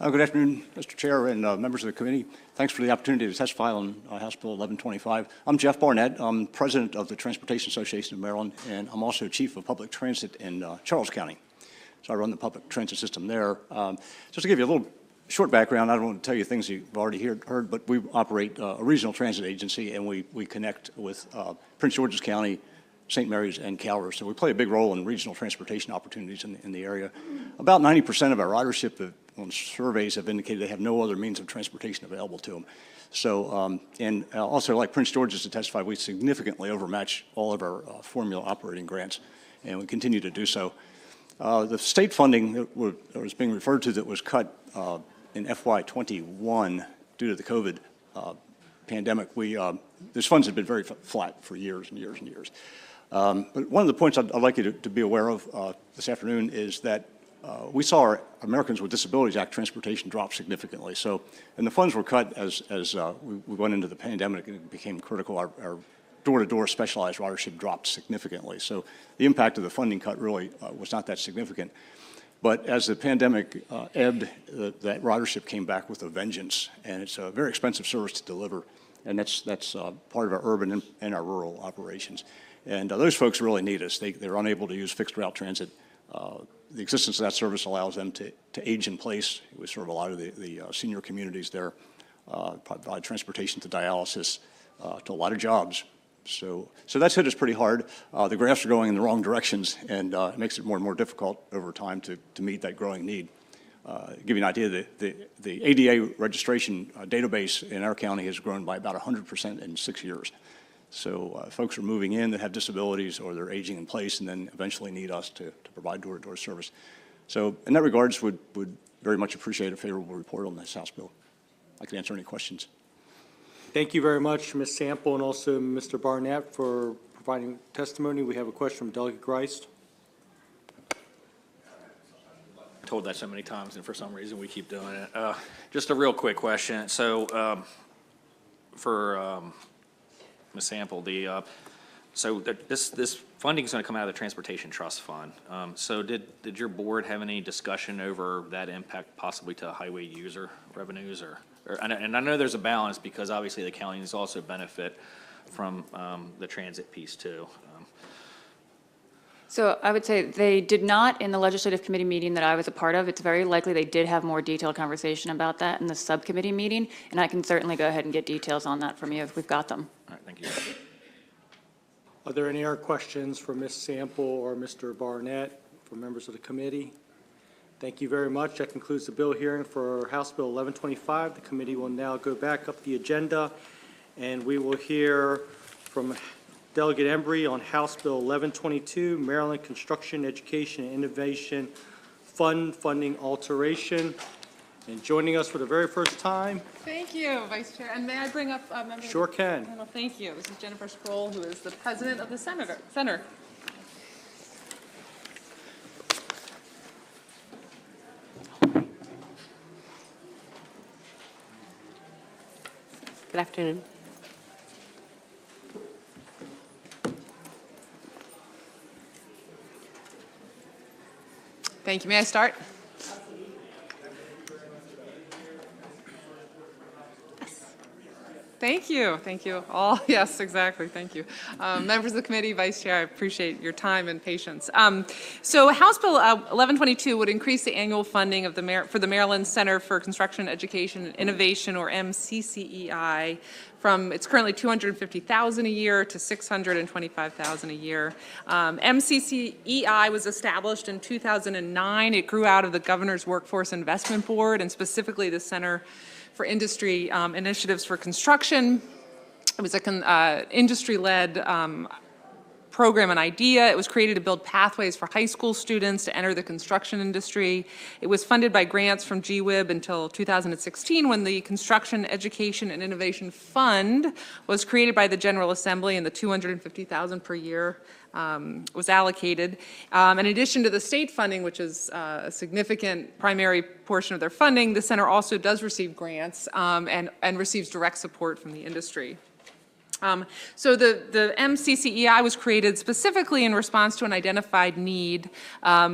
Good afternoon, Mr. Chair and members of the committee. Thanks for the opportunity to testify on House Bill 1125. I'm Jeff Barnett. I'm president of the Transportation Association of Maryland, and I'm also chief of public transit in Charles County. So I run the public transit system there. Just to give you a little short background, I don't want to tell you things you've already heard, but we operate a regional transit agency, and we connect with Prince George's County, St. Mary's, and Calvert. So we play a big role in regional transportation opportunities in the area. About 90% of our ridership on surveys have indicated they have no other means of transportation available to them. So, and also like Prince George's to testify, we significantly overmatch all of our formula operating grants, and we continue to do so. The state funding that was being referred to that was cut in FY21 due to the COVID pandemic, those funds have been very flat for years and years and years. But one of the points I'd like you to be aware of this afternoon is that we saw our Americans with Disabilities Act transportation drop significantly. So, and the funds were cut as we went into the pandemic and it became critical. Our door-to-door specialized ridership dropped significantly. So the impact of the funding cut really was not that significant. But as the pandemic ebbed, that ridership came back with a vengeance, and it's a very expensive service to deliver, and that's part of our urban and our rural operations. And those folks really need us. They're unable to use fixed route transit. The existence of that service allows them to age in place. We serve a lot of the senior communities there, provide transportation to dialysis, to a lot of jobs. So that's hit us pretty hard. The graphs are going in the wrong directions, and it makes it more and more difficult over time to meet that growing need. Give you an idea, the ADA registration database in our county has grown by about 100% in 6 years. So folks are moving in that have disabilities or they're aging in place and then eventually need us to provide door-to-door service. So in that regards, would very much appreciate a favorable report on this House bill. I can answer any questions. Thank you very much, Ms. Sample, and also Mr. Barnett for providing testimony. We have a question from Delegate Greist. Told that so many times, and for some reason we keep doing it. Just a real quick question. So for Ms. Sample, this funding is going to come out of the Transportation Trust Fund. So did your board have any discussion over that impact possibly to highway user revenues, and I know there's a balance because obviously the counties also benefit from the transit piece too. So I would say they did not in the legislative committee meeting that I was a part of. It's very likely they did have more detailed conversation about that in the subcommittee meeting, and I can certainly go ahead and get details on that from you if we've got them. All right, thank you. Are there any other questions for Ms. Sample or Mr. Barnett from members of the committee? Thank you very much. That concludes the bill hearing for House Bill 1125. The committee will now go back up the agenda, and we will hear from Delegate Embry on House Bill 1122, Maryland Construction, Education, and Innovation Fund Funding Alteration. And joining us for the very first time. Thank you, Vice Chair. And may I bring up members? Sure can. Well, thank you. This is Jennifer Sproul, who is the president of the Center. Good afternoon. Thank you. May I start? Thank you. Thank you all. Yes, exactly. Thank you. Members of the committee, Vice Chair, I appreciate your time and patience. So House Bill 1122 would increase the annual funding of for the Maryland Center for Construction, Education, and Innovation, or MCCEI, from it's currently $250,000 a year to $625,000 a year. MCCEI was established in 2009. It grew out of the Governor's Workforce Investment Board, and specifically the Center for Industry Initiatives for Construction. It was an industry-led program and idea. It was created to build pathways for high school students to enter the construction industry. It was funded by grants from GWIB until 2016, when the Construction, Education, and Innovation Fund was created by the General Assembly, and the $250,000 per year was allocated. In addition to the state funding, which is a significant primary portion of their funding, the center also does receive grants and receives direct support from the industry. So the MCCEI was created specifically in response to an identified need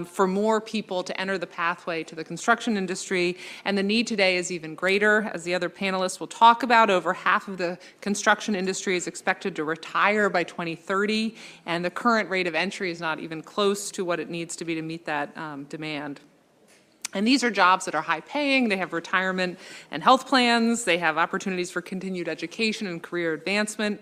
for more people to enter the pathway to the construction industry, and the need today is even greater. As the other panelists will talk about, over half of the construction industry is expected to retire by 2030, and the current rate of entry is not even close to what it needs to be to meet that demand. And these are jobs that are high-paying, they have retirement and health plans, they have opportunities for continued education and career advancement.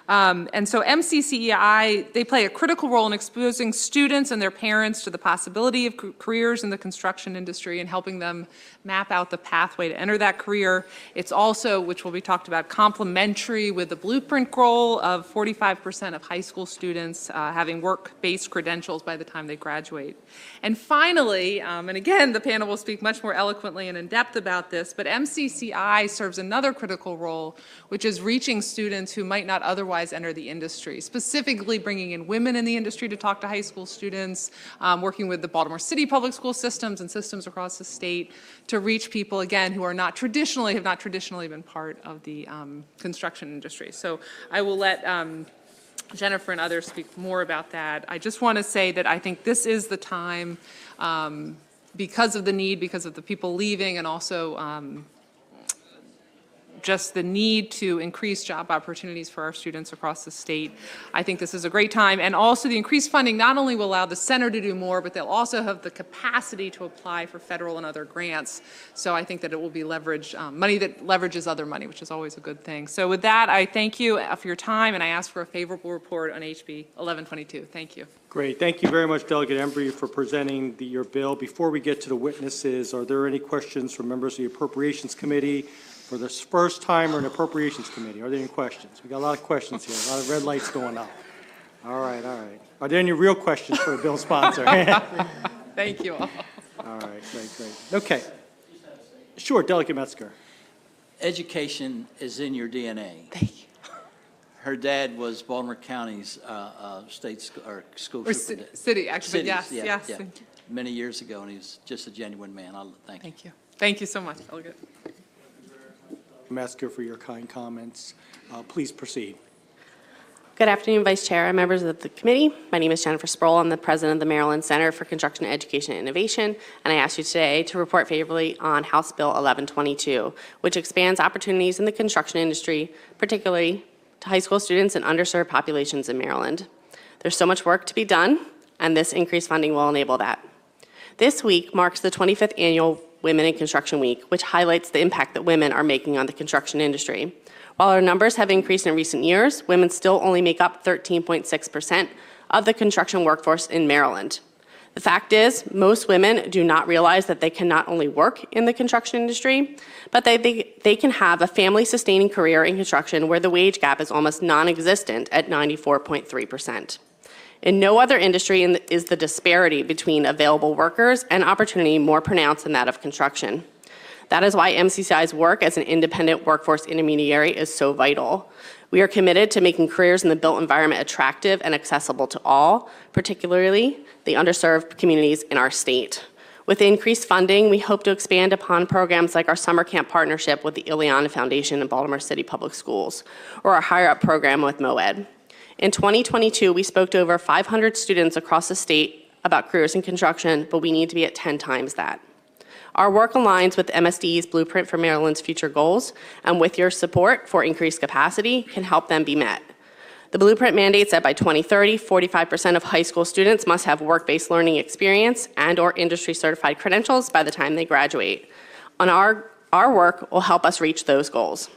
And so MCCEI, they play a critical role in exposing students and their parents to the possibility of careers in the construction industry and helping them map out the pathway to enter that career. It's also, which will be talked about, complementary with the blueprint goal of 45% of high school students having work-based credentials by the time they graduate. And finally, and again, the panel will speak much more eloquently and in depth about this, but MCCI serves another critical role, which is reaching students who might not otherwise enter the industry, specifically bringing in women in the industry to talk to high school students, working with the Baltimore City public school systems and systems across the state to reach people, again, who are have not traditionally been part of the construction industry. So I will let Jennifer and others speak more about that. I just want to say that I think this is the time, because of the need, because of the people leaving, and also just the need to increase job opportunities for our students across the state. I think this is a great time, and also the increased funding not only will allow the center to do more, but they'll also have the capacity to apply for federal and other grants. So I think that it will be money that leverages other money, which is always a good thing. So with that, I thank you for your time, and I ask for a favorable report on HB 1122. Thank you. Great. Thank you very much, Delegate Embry, for presenting your bill. Before we get to the witnesses, are there any questions from members of the Appropriations Committee for this first time or an Appropriations Committee? Are there any questions? We got a lot of questions here, a lot of red lights going up. All right, all right. Are there any real questions for the bill sponsor? Thank you all. All right, great. Okay. Sure, Delegate Metzger. Education is in your DNA. Thank you. Her dad was Baltimore County's school superintendent. City, actually, Cities, yes. Many years ago, and he's just a genuine man. Thank you. Thank you. Thank you so much, Delegate. Metzger, for your kind comments. Please proceed. Good afternoon, Vice Chair and members of the committee. My name is Jennifer Sproul. I'm the president of the Maryland Center for Construction Education and Innovation, and I ask you today to report favorably on House Bill 1122, which expands opportunities in the construction industry, particularly to high school students and underserved populations in Maryland. There's so much work to be done, and this increased funding will enable that. This week marks the 25th annual Women in Construction Week, which highlights the impact that women are making on the construction industry. While our numbers have increased in recent years, women still only make up 13.6% of the construction workforce in Maryland. The fact is, most women do not realize that they can not only work in the construction industry, but they can have a family-sustaining career in construction where the wage gap is almost non-existent at 94.3%. In no other industry is the disparity between available workers and opportunity more pronounced than that of construction. That is why MCCI's work as an independent workforce intermediary is so vital. We are committed to making careers in the built environment attractive and accessible to all, particularly the underserved communities in our state. With increased funding, we hope to expand upon programs like our summer camp partnership with the Ileana Foundation and Baltimore City Public Schools, or our Higher Up program with MoEd. In 2022, we spoke to over 500 students across the state about careers in construction, but we need to be at 10 times that. Our work aligns with MSD's Blueprint for Maryland's Future Goals, and with your support for increased capacity, can help them be met. The Blueprint mandates that by 2030, 45% of high school students must have work-based learning experience and/or industry-certified credentials by the time they graduate. Our work will help us reach those goals.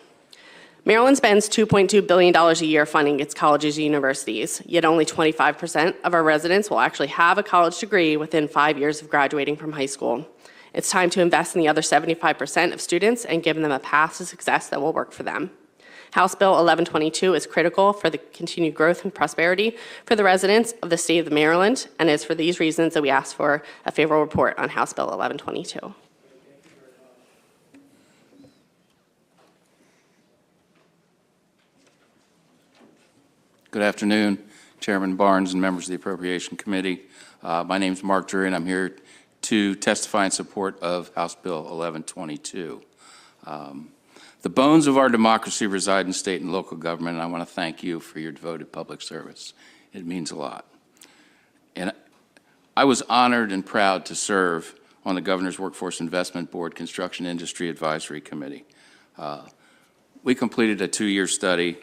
Maryland spends $2.2 billion a year funding its colleges and universities, yet only 25% of our residents will actually have a college degree within 5 years of graduating from high school. It's time to invest in the other 75% of students and give them a path to success that will work for them. House Bill 1122 is critical for the continued growth and prosperity for the residents of the state of Maryland, and it's for these reasons that we ask for a favorable report on House Bill 1122. Good afternoon, Chairman Barnes and members of the Appropriation Committee. My name is Mark Drury, and I'm here to testify in support of House Bill 1122. The bones of our democracy reside in state and local government, and I want to thank you for your devoted public service. It means a lot. And I was honored and proud to serve on the Governor's Workforce Investment Board Construction Industry Advisory Committee. We completed a 2-year study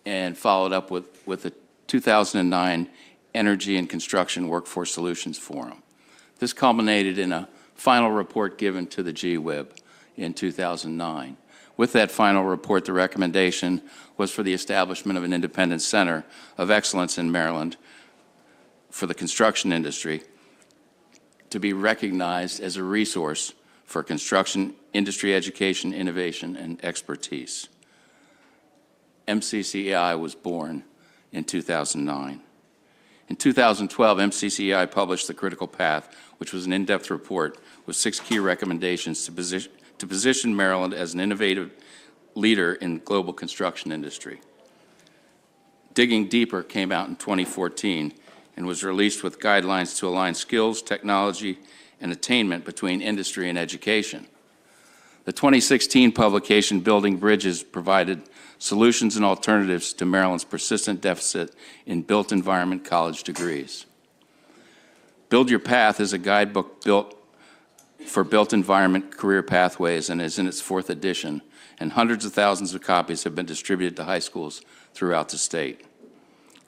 and followed up with the 2009 Energy and Construction Workforce Solutions Forum. This culminated in a final report given to the GWIB in 2009. With that final report, the recommendation was for the establishment of an independent center of excellence in Maryland for the construction industry to be recognized as a resource for construction industry education, innovation, and expertise. MCCEI was born in 2009. In 2012, MCCEI published The Critical Path, which was an in-depth report with 6 key recommendations to position Maryland as an innovative leader in global construction industry. Digging Deeper came out in 2014 and was released with guidelines to align skills, technology, and attainment between industry and education. The 2016 publication, Building Bridges, provided solutions and alternatives to Maryland's persistent deficit in built environment college degrees. Build Your Path is a guidebook built for built environment career pathways and is in its 4th edition, and hundreds of thousands of copies have been distributed to high schools throughout the state.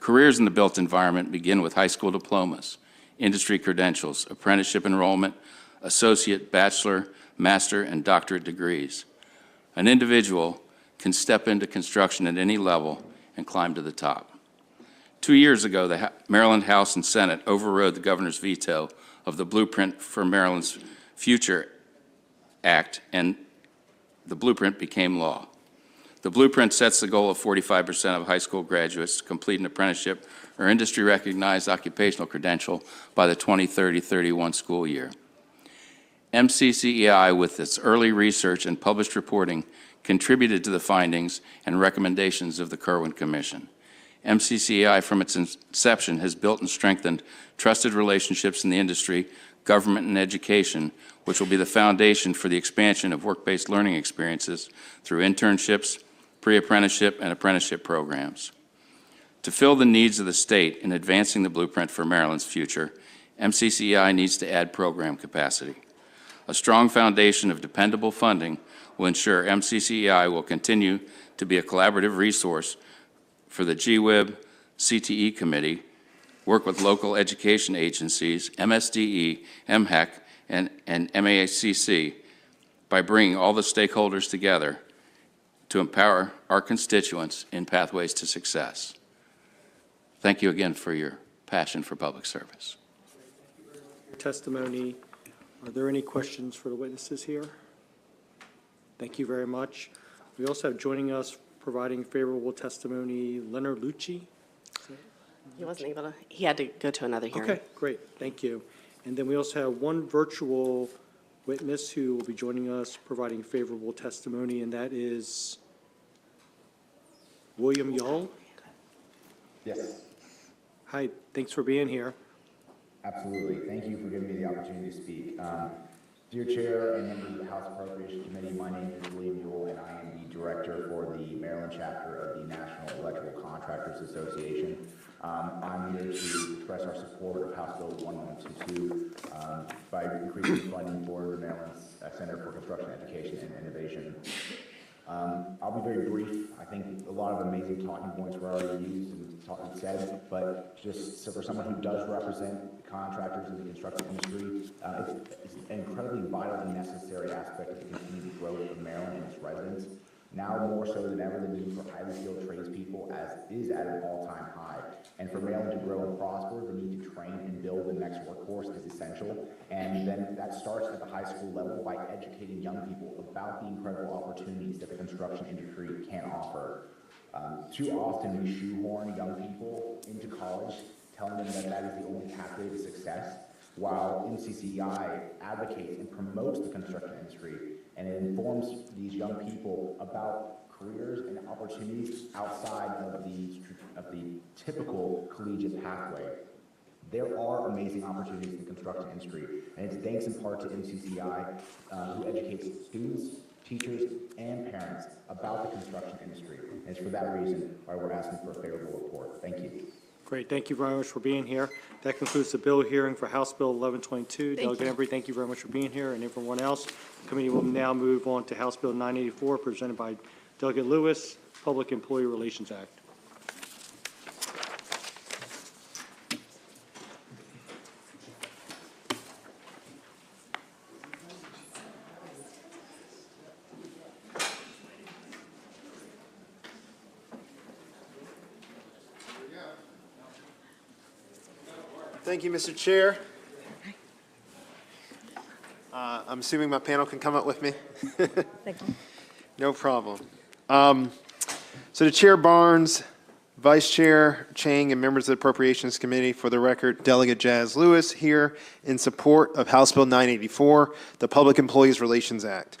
Careers in the built environment begin with high school diplomas, industry credentials, apprenticeship enrollment, associate, bachelor, master, and doctorate degrees. An individual can step into construction at any level and climb to the top. 2 years ago, the Maryland House and Senate overrode the governor's veto of the Blueprint for Maryland's Future Act, and the blueprint became law. The blueprint sets the goal of 45% of high school graduates to complete an apprenticeship or industry-recognized occupational credential by the 2030-31 school year. MCCEI, with its early research and published reporting, contributed to the findings and recommendations of the Kirwan Commission. MCCEI, from its inception, has built and strengthened trusted relationships in the industry, government, and education, which will be the foundation for the expansion of work-based learning experiences through internships, pre-apprenticeship, and apprenticeship programs. To fill the needs of the state in advancing the blueprint for Maryland's future, MCCEI needs to add program capacity. A strong foundation of dependable funding will ensure MCCEI will continue to be a collaborative resource for the GWIB CTE Committee, work with local education agencies, MSDE, MHEC, and MACC by bringing all the stakeholders together to empower our constituents in pathways to success. Thank you again for your passion for public service. Testimony. Are there any questions for the witnesses here? Thank you very much. We also have joining us providing favorable testimony, Leonard Lucci. He wasn't able to, he had to go to another hearing. Okay, great, thank you. And then we also have one virtual witness who will be joining us providing favorable testimony, and that is William Yull. Yes. Hi, thanks for being here. Absolutely. Thank you for giving me the opportunity to speak. Dear Chair and members of the House Appropriations Committee, my name is William Yull, and I am the director for the Maryland chapter of the National Electrical Contractors Association. I'm here to express our support of House Bill 1122 by increasing funding for the Maryland Center for Construction Education and Innovation. I'll be very brief. I think a lot of amazing talking points were already used and said, but just so for someone who does represent contractors in the construction industry, it's an incredibly vital and necessary aspect of the continued growth of Maryland and its residents. Now more so than ever, the need for highly skilled tradespeople is at an all-time high. And for Maryland to grow and prosper, the need to train and build the next workforce is essential. And then that starts at the high school level by educating young people about the incredible opportunities that the construction industry can offer. Too often we shoehorn young people into college, telling them that that is the only pathway to success, while MCCEI advocates and promotes the construction industry, and it informs these young people about careers and opportunities outside of the typical collegiate pathway. There are amazing opportunities in the construction industry, and it's thanks in part to MCCEI, who educates students, teachers, and parents about the construction industry. And it's for that reason why we're asking for a favorable report. Thank you. Great, thank you very much for being here. That concludes the bill hearing for House Bill 1122. Delegate Embry, thank you very much for being here, and everyone else. The committee will now move on to House Bill 984, presented by Delegate Lewis, Public Employee Relations Act. Thank you, Mr. Chair. I'm assuming my panel can come up with me. No problem. So to Chair Barnes, Vice Chair Chang, and members of the Appropriations Committee, for the record, Delegate Jazz Lewis here in support of House Bill 984, the Public Employees Relations Act.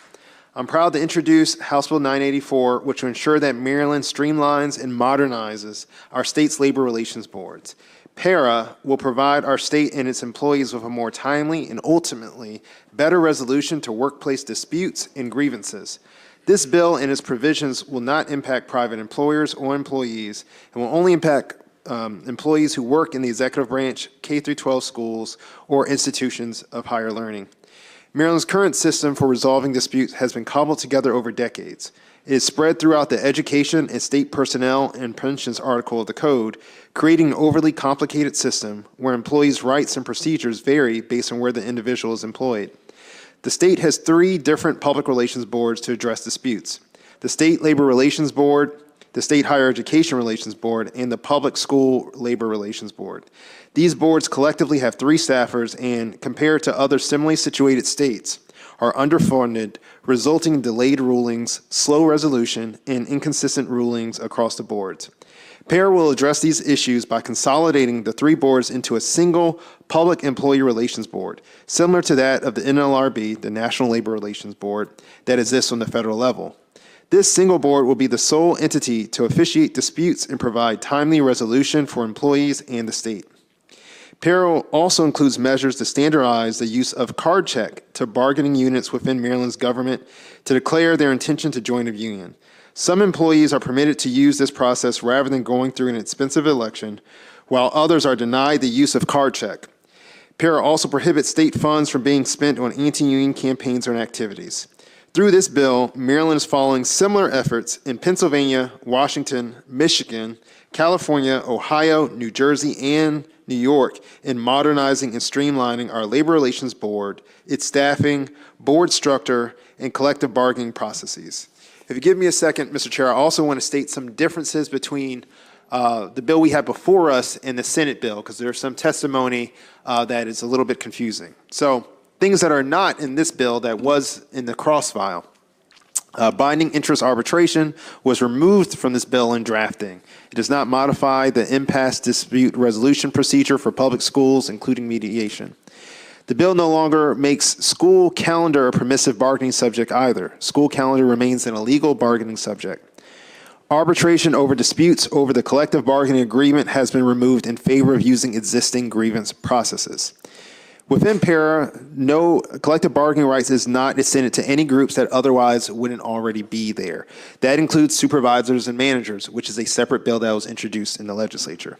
I'm proud to introduce House Bill 984, which will ensure that Maryland streamlines and modernizes our state's labor relations boards. PARA will provide our state and its employees with a more timely and ultimately better resolution to workplace disputes and grievances. This bill and its provisions will not impact private employers or employees and will only impact employees who work in the executive branch, K-12 schools, or institutions of higher learning. Maryland's current system for resolving disputes has been cobbled together over decades. It is spread throughout the Education and State Personnel and Pensions article of the Code, creating an overly complicated system where employees' rights and procedures vary based on where the individual is employed. The state has 3 different public relations boards to address disputes: the State Labor Relations Board, the State Higher Education Relations Board, and the Public School Labor Relations Board. These boards collectively have 3 staffers and, compared to other similarly situated states, are underfunded, resulting in delayed rulings, slow resolution, and inconsistent rulings across the boards. PARA will address these issues by consolidating the 3 boards into a single Public Employee Relations Board, similar to that of the NLRB, the National Labor Relations Board, that exists on the federal level. This single board will be the sole entity to officiate disputes and provide timely resolution for employees and the state. PARA also includes measures to standardize the use of card check to bargaining units within Maryland's government to declare their intention to join a union. Some employees are permitted to use this process rather than going through an expensive election, while others are denied the use of card check. PARA also prohibits state funds from being spent on anti-union campaigns or activities. Through this bill, Maryland is following similar efforts in Pennsylvania, Washington, Michigan, California, Ohio, New Jersey, and New York in modernizing and streamlining our labor relations board, its staffing, board structure, and collective bargaining processes. If you give me a second, Mr. Chair, I also want to state some differences between the bill we have before us and the Senate bill, because there's some testimony that is a little bit confusing. So things that are not in this bill that was in the cross-file. Binding interest arbitration was removed from this bill in drafting. It does not modify the impasse dispute resolution procedure for public schools, including mediation. The bill no longer makes school calendar a permissive bargaining subject either. School calendar remains an illegal bargaining subject. Arbitration over disputes over the collective bargaining agreement has been removed in favor of using existing grievance processes. Within PARA, no collective bargaining rights is not extended to any groups that otherwise wouldn't already be there. That includes supervisors and managers, which is a separate bill that was introduced in the legislature.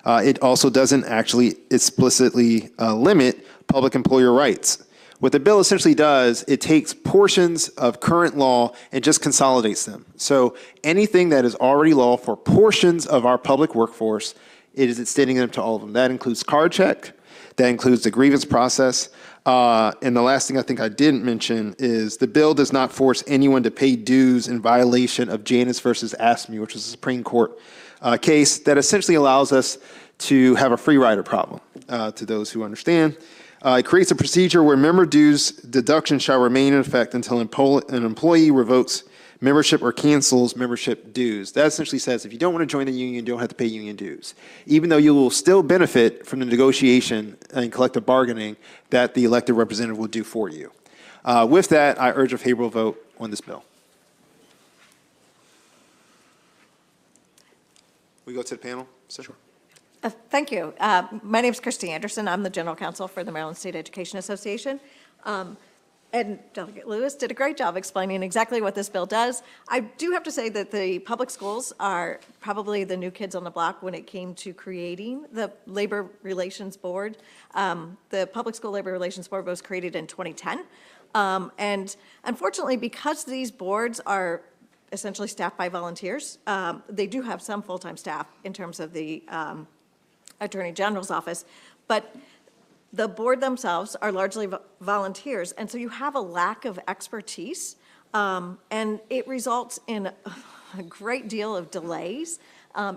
It also doesn't actually explicitly limit public employer rights. What the bill essentially does, it takes portions of current law and just consolidates them. So anything that is already law for portions of our public workforce, it is extending them to all of them. That includes card check. That includes the grievance process. And the last thing I think I didn't mention is the bill does not force anyone to pay dues in violation of Janus versus AFSCME, which is a Supreme Court case that essentially allows us to have a free rider problem, to those who understand. It creates a procedure where member dues deduction shall remain in effect until an employee revokes membership or cancels membership dues. That essentially says if you don't want to join the union, you don't have to pay union dues, even though you will still benefit from the negotiation and collective bargaining that the elected representative will do for you. With that, I urge a favorable vote on this bill. We go to the panel, sir. Sure. Thank you. My name is Christy Anderson. I'm the General Counsel for the Maryland State Education Association. And Delegate Lewis did a great job explaining exactly what this bill does. I do have to say that the public schools are probably the new kids on the block when it came to creating the Labor Relations Board. The Public School Labor Relations Board was created in 2010. And unfortunately, because these boards are essentially staffed by volunteers, they do have some full-time staff in terms of the Attorney General's office, but the board themselves are largely volunteers, and so you have a lack of expertise, and it results in a great deal of delays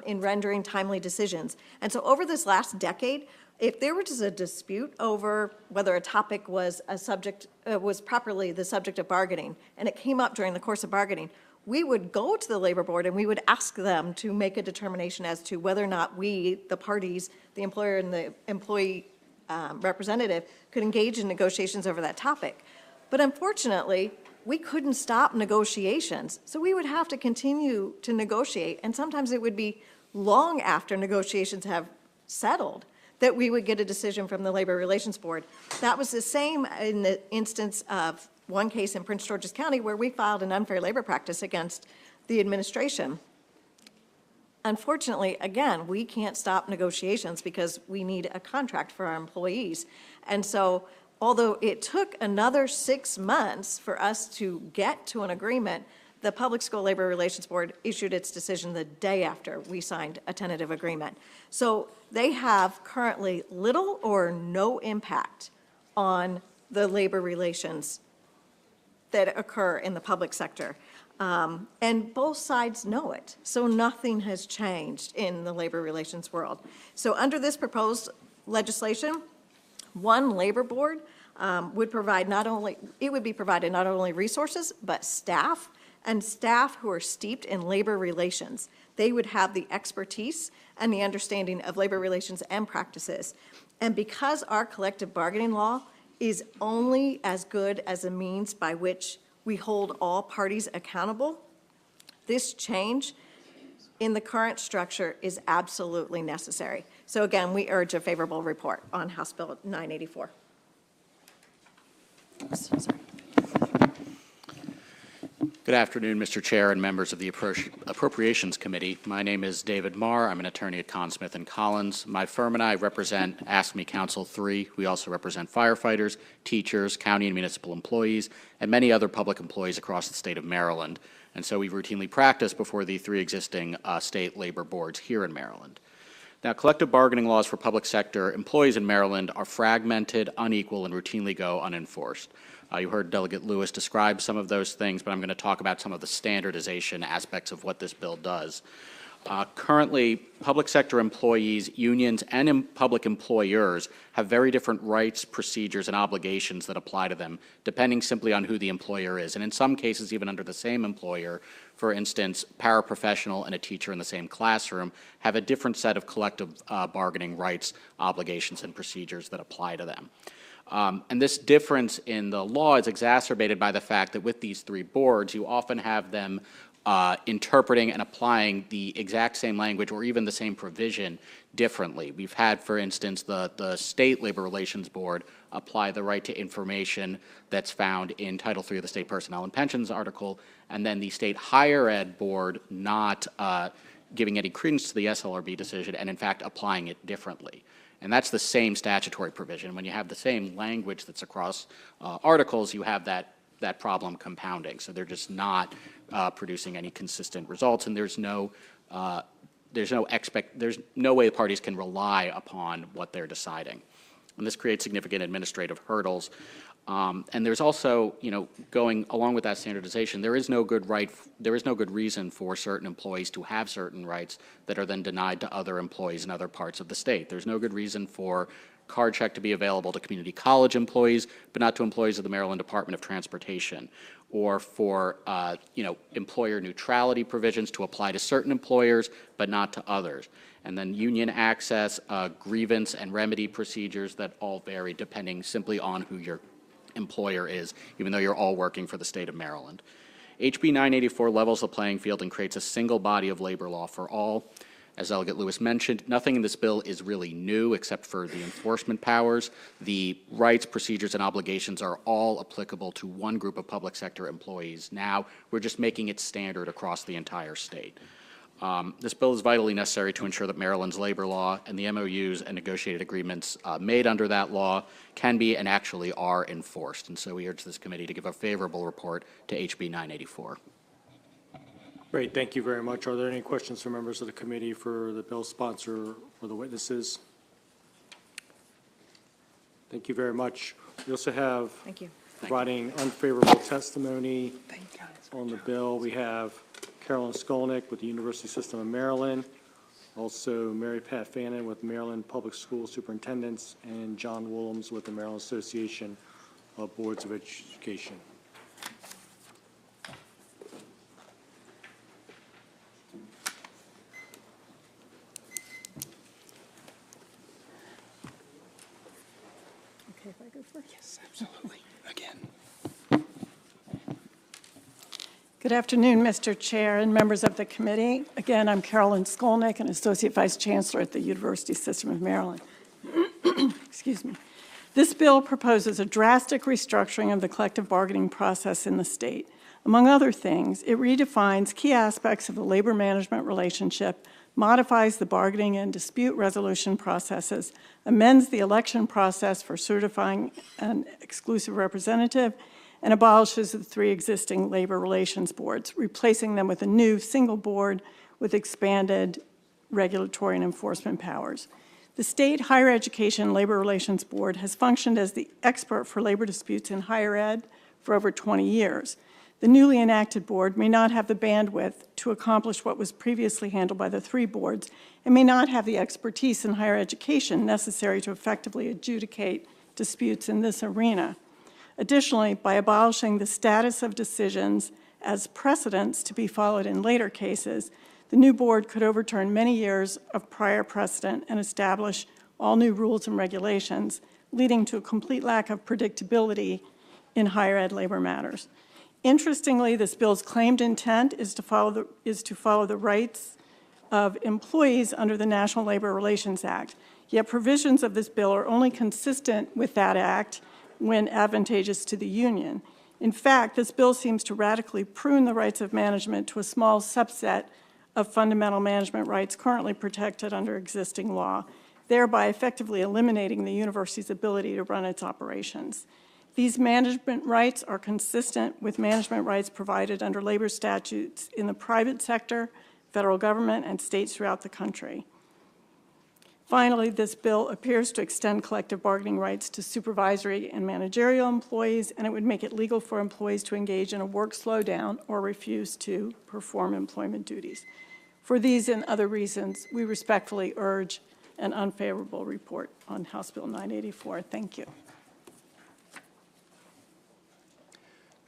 in rendering timely decisions. And so over this last decade, if there was a dispute over whether a topic was a subject, was properly the subject of bargaining, and it came up during the course of bargaining, we would go to the labor board and we would ask them to make a determination as to whether or not we, the parties, the employer and the employee representative, could engage in negotiations over that topic. But unfortunately, we couldn't stop negotiations, so we would have to continue to negotiate, and sometimes it would be long after negotiations have settled that we would get a decision from the Labor Relations Board. That was the same in the instance of one case in Prince George's County where we filed an unfair labor practice against the administration. Unfortunately, again, we can't stop negotiations because we need a contract for our employees. And so, although it took another 6 months for us to get to an agreement, the Public School Labor Relations Board issued its decision the day after we signed a tentative agreement. So they have currently little or no impact on the labor relations that occur in the public sector. And both sides know it. So nothing has changed in the labor relations world. So under this proposed legislation, one labor board would provide it would be provided not only resources, but staff, and staff who are steeped in labor relations. They would have the expertise and the understanding of labor relations and practices. And because our collective bargaining law is only as good as a means by which we hold all parties accountable, this change in the current structure is absolutely necessary. So again, we urge a favorable report on House Bill 984. Oops, sorry. Good afternoon, Mr. Chair and members of the Appropriations Committee. My name is David Marr. I'm an attorney at Conn Smith & Collins. My firm and I represent AFSCME Council 3. We also represent firefighters, teachers, county and municipal employees, and many other public employees across the state of Maryland. And so we routinely practice before the 3 existing state labor boards here in Maryland. Now, collective bargaining laws for public sector employees in Maryland are fragmented, unequal, and routinely go unenforced. You heard Delegate Lewis describe some of those things, but I'm going to talk about some of the standardization aspects of what this bill does. Currently, public sector employees, unions, and public employers have very different rights, procedures, and obligations that apply to them, depending simply on who the employer is. And in some cases, even under the same employer, for instance, paraprofessional and a teacher in the same classroom have a different set of collective bargaining rights, obligations, and procedures that apply to them. And this difference in the law is exacerbated by the fact that with these 3 boards, you often have them interpreting and applying the exact same language or even the same provision differently. We've had, for instance, the State Labor Relations Board apply the right to information that's found in Title III of the State Personnel and Pensions article, and then the State Higher Ed Board not giving any credence to the SLRB decision and, in fact, applying it differently. And that's the same statutory provision. When you have the same language that's across articles, you have that problem compounding. So they're just not producing any consistent results, and there's no way the parties can rely upon what they're deciding. And this creates significant administrative hurdles. And there's also, going along with that standardization, there is no good reason for certain employees to have certain rights that are then denied to other employees in other parts of the state. There's no good reason for card check to be available to community college employees, but not to employees of the Maryland Department of Transportation, or for employer neutrality provisions to apply to certain employers, but not to others. And then union access, grievance, and remedy procedures that all vary depending simply on who your employer is, even though you're all working for the state of Maryland. HB 984 levels the playing field and creates a single body of labor law for all. As Delegate Lewis mentioned, nothing in this bill is really new except for the enforcement powers. The rights, procedures, and obligations are all applicable to one group of public sector employees now. We're just making it standard across the entire state. This bill is vitally necessary to ensure that Maryland's labor law and the MOUs and negotiated agreements made under that law can be and actually are enforced. And so we urge this committee to give a favorable report to HB 984. Great, thank you very much. Are there any questions from members of the committee for the bill sponsor or the witnesses? Thank you very much. We also have Thank you. providing unfavorable testimony on the bill. We have Carolyn Skolnick with the University System of Maryland, also Mary Pat Fannin with Maryland Public School Superintendents, and John Willems with the Maryland Association of Boards of Education. Okay, if I go first? Yes, absolutely. Again. Good afternoon, Mr. Chair and members of the committee. Again, I'm Carolyn Skolnick, an Associate Vice Chancellor at the University System of Maryland. Excuse me. This bill proposes a drastic restructuring of the collective bargaining process in the state. Among other things, it redefines key aspects of the labor management relationship, modifies the bargaining and dispute resolution processes, amends the election process for certifying an exclusive representative, and abolishes the 3 existing labor relations boards, replacing them with a new single board with expanded regulatory and enforcement powers. The State Higher Education Labor Relations Board has functioned as the expert for labor disputes in higher ed for over 20 years. The newly enacted board may not have the bandwidth to accomplish what was previously handled by the 3 boards and may not have the expertise in higher education necessary to effectively adjudicate disputes in this arena. Additionally, by abolishing the status of decisions as precedents to be followed in later cases, the new board could overturn many years of prior precedent and establish all new rules and regulations, leading to a complete lack of predictability in higher ed labor matters. Interestingly, this bill's claimed intent is to follow the rights of employees under the National Labor Relations Act, yet provisions of this bill are only consistent with that act when advantageous to the union. In fact, this bill seems to radically prune the rights of management to a small subset of fundamental management rights currently protected under existing law, thereby effectively eliminating the university's ability to run its operations. These management rights are consistent with management rights provided under labor statutes in the private sector, federal government, and states throughout the country. Finally, this bill appears to extend collective bargaining rights to supervisory and managerial employees, and it would make it legal for employees to engage in a work slowdown or refuse to perform employment duties. For these and other reasons, we respectfully urge an unfavorable report on House Bill 984. Thank you.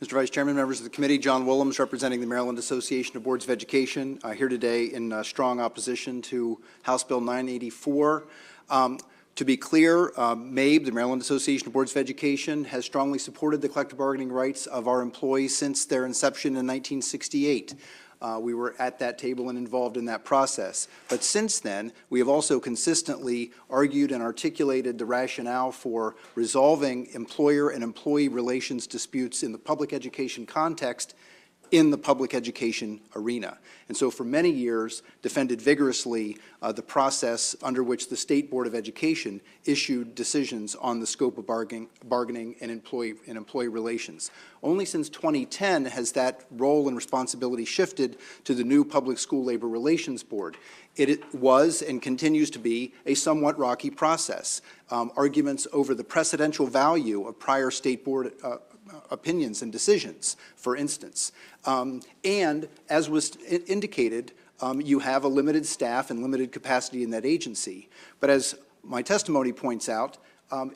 Mr. Vice Chairman, members of the committee, John Willems, representing the Maryland Association of Boards of Education, here today in strong opposition to House Bill 984. To be clear, MABE, the Maryland Association of Boards of Education, has strongly supported the collective bargaining rights of our employees since their inception in 1968. We were at that table and involved in that process. But since then, we have also consistently argued and articulated the rationale for resolving employer and employee relations disputes in the public education context in the public education arena. And so for many years, defended vigorously the process under which the State Board of Education issued decisions on the scope of bargaining and employee relations. Only since 2010 has that role and responsibility shifted to the new Public School Labor Relations Board. It was and continues to be a somewhat rocky process. Arguments over the precedential value of prior State Board opinions and decisions, for instance. And as was indicated, you have a limited staff and limited capacity in that agency. But as my testimony points out,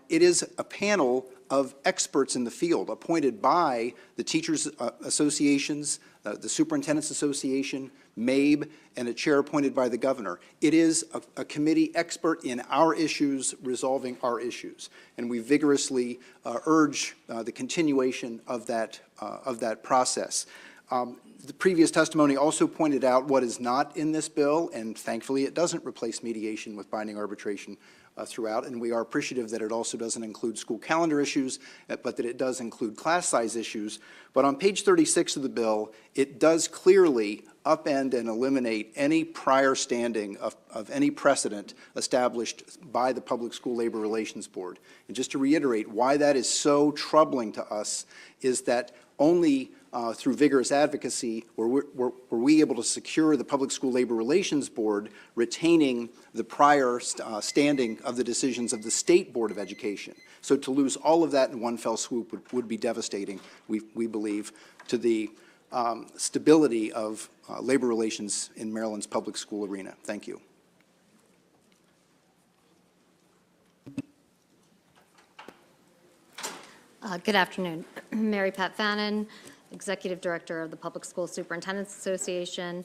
it is a panel of experts in the field appointed by the teachers' associations, the Superintendent's Association, MABE, and a chair appointed by the governor. It is a committee expert in our issues, resolving our issues. And we vigorously urge the continuation of that process. The previous testimony also pointed out what is not in this bill, and thankfully it doesn't replace mediation with binding arbitration throughout, and we are appreciative that it also doesn't include school calendar issues, but that it does include class size issues. But on page 36 of the bill, it does clearly upend and eliminate any prior standing of any precedent established by the Public School Labor Relations Board. And just to reiterate, why that is so troubling to us is that only through vigorous advocacy were we able to secure the Public School Labor Relations Board retaining the prior standing of the decisions of the State Board of Education. So to lose all of that in one fell swoop would be devastating, we believe, to the stability of labor relations in Maryland's public school arena. Thank you. Good afternoon. Mary Pat Fannin, Executive Director of the Public School Superintendents Association.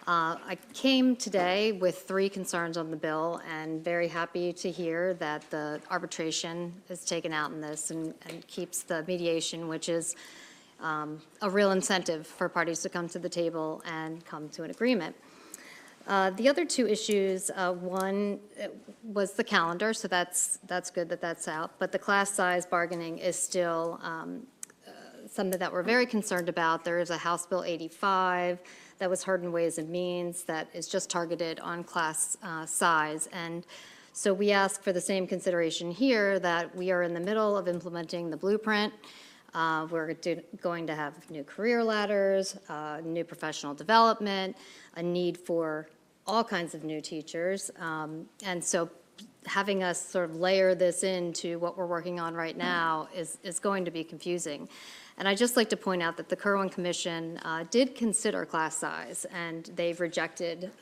I came today with 3 concerns on the bill, and very happy to hear that the arbitration is taken out in this and keeps the mediation, which is a real incentive for parties to come to the table and come to an agreement. The other 2 issues, one was the calendar, so that's good that that's out, but the class size bargaining is still something that we're very concerned about. There is a House Bill 85 that was heard in Ways and Means that is just targeted on class size, and so we ask for the same consideration here, that we are in the middle of implementing the blueprint. We're going to have new career ladders, new professional development, a need for all kinds of new teachers. And so having us sort of layer this into what we're working on right now is going to be confusing. And I'd just like to point out that the Kirwan Commission did consider class size, and they've rejected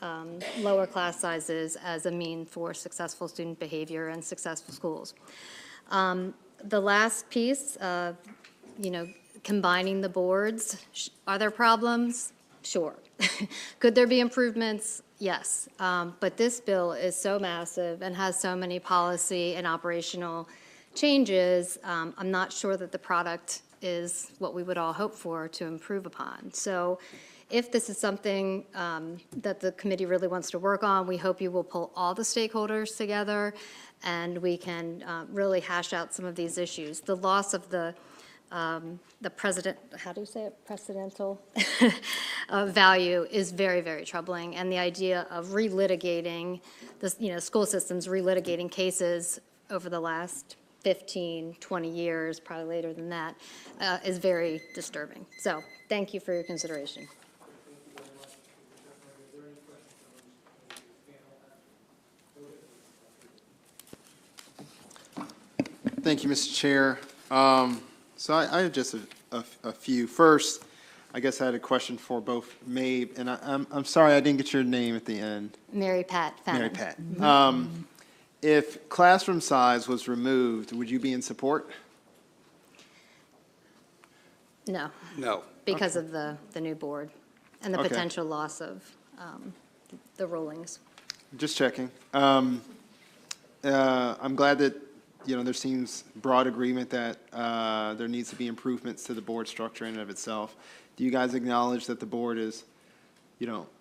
lower class sizes as a mean for successful student behavior and successful schools. The last piece, combining the boards, are there problems? Sure. Could there be improvements? Yes. But this bill is so massive and has so many policy and operational changes, I'm not sure that the product is what we would all hope for to improve upon. So if this is something that the committee really wants to work on, we hope you will pull all the stakeholders together and we can really hash out some of these issues. The loss of the president, how do you say it, precedental value is very, very troubling. And the idea of relitigating, this, school systems relitigating cases over the last 15, 20 years, probably later than that, is very disturbing. So thank you for your consideration. Thank you, Mr. Chair. So I have just a few. First, I guess I had a question for both Mabe, and I'm sorry I didn't get your name at the end. Mary Pat Fannin. Mary Pat. Mm-hmm. If classroom size was removed, would you be in support? No. No. Because of the new board and the Okay. potential loss of the rulings. Just checking. I'm glad that, there seems broad agreement that there needs to be improvements to the board structure in and of itself. Do you guys acknowledge that the board is,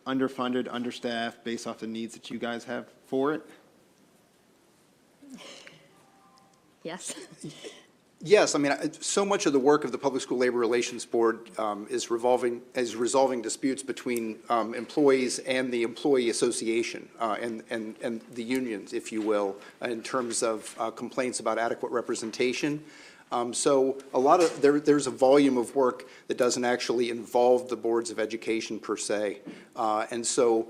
underfunded, understaffed, based off the needs that you guys have for it? Yes. Yes, I mean, so much of the work of the Public School Labor Relations Board is resolving disputes between employees and the employee association and the unions, if you will, in terms of complaints about adequate representation. So a lot of, there's a volume of work that doesn't actually involve the boards of education per se. And so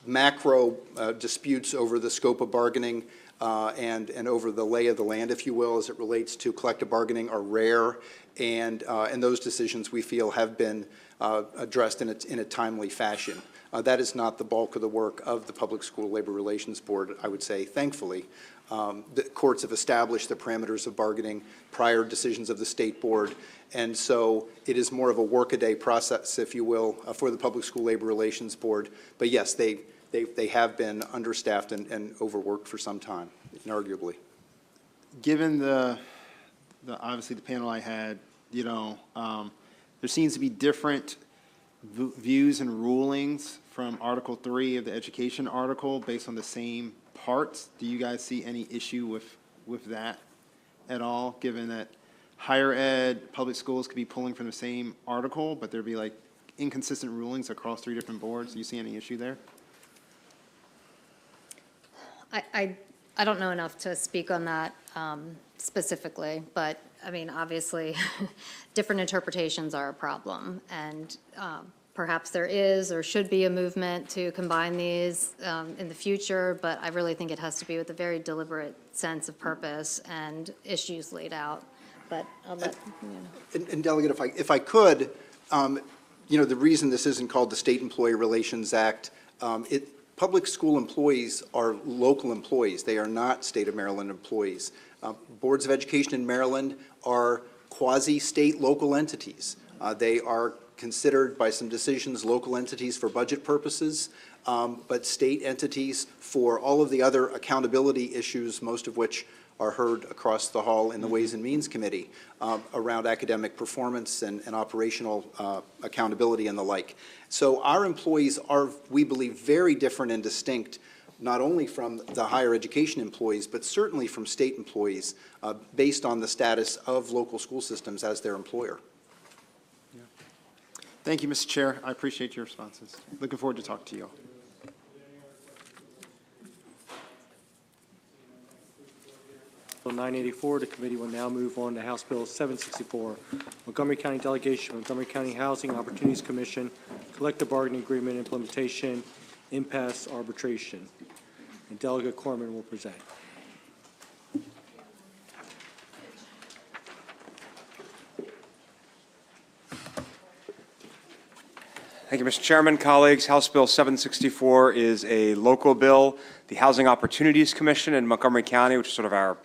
macro disputes over the scope of bargaining and over the lay of the land, if you will, as it relates to collective bargaining are rare, and those decisions we feel have been addressed in a timely fashion. That is not the bulk of the work of the Public School Labor Relations Board, I would say, thankfully. The courts have established the parameters of bargaining, prior decisions of the State Board, and so it is more of a workaday process, if you will, for the Public School Labor Relations Board. But yes, they have been understaffed and overworked for some time, inarguably. Given obviously the panel I had, there seems to be different views and rulings from Article 3 of the education article based on the same parts. Do you guys see any issue with that at all, given that higher ed, public schools could be pulling from the same article, but there'd be like inconsistent rulings across 3 different boards? Do you see any issue there? I don't know enough to speak on that specifically, but, I mean, obviously, different interpretations are a problem, and perhaps there is or should be a movement to combine these in the future, but I really think it has to be with a very deliberate sense of purpose and issues laid out. But I'll let, you know. And Delegate, if I could, you know, the reason this isn't called the State Employee Relations Act, public school employees are local employees. They are not State of Maryland employees. Boards of Education in Maryland are quasi-state local entities. They are considered by some decisions local entities for budget purposes, but state entities for all of the other accountability issues, most of which are heard across the hall in the Ways and Means Committee around academic performance and operational accountability and the like. So our employees are, we believe, very different and distinct, not only from the higher education employees, but certainly from state employees based on the status of local school systems as their employer. Thank you, Mr. Chair. I appreciate your responses. Looking forward to talking to you all. Bill 984, the committee will now move on to House Bill 764, Montgomery County Delegation, Montgomery County Housing Opportunities Commission, Collective Bargaining Agreement Implementation, Impasse Arbitration. And Delegate Corman will present. Thank you, Mr. Chairman, colleagues. House Bill 764 is a local bill. The Housing Opportunities Commission in Montgomery County, which is sort of our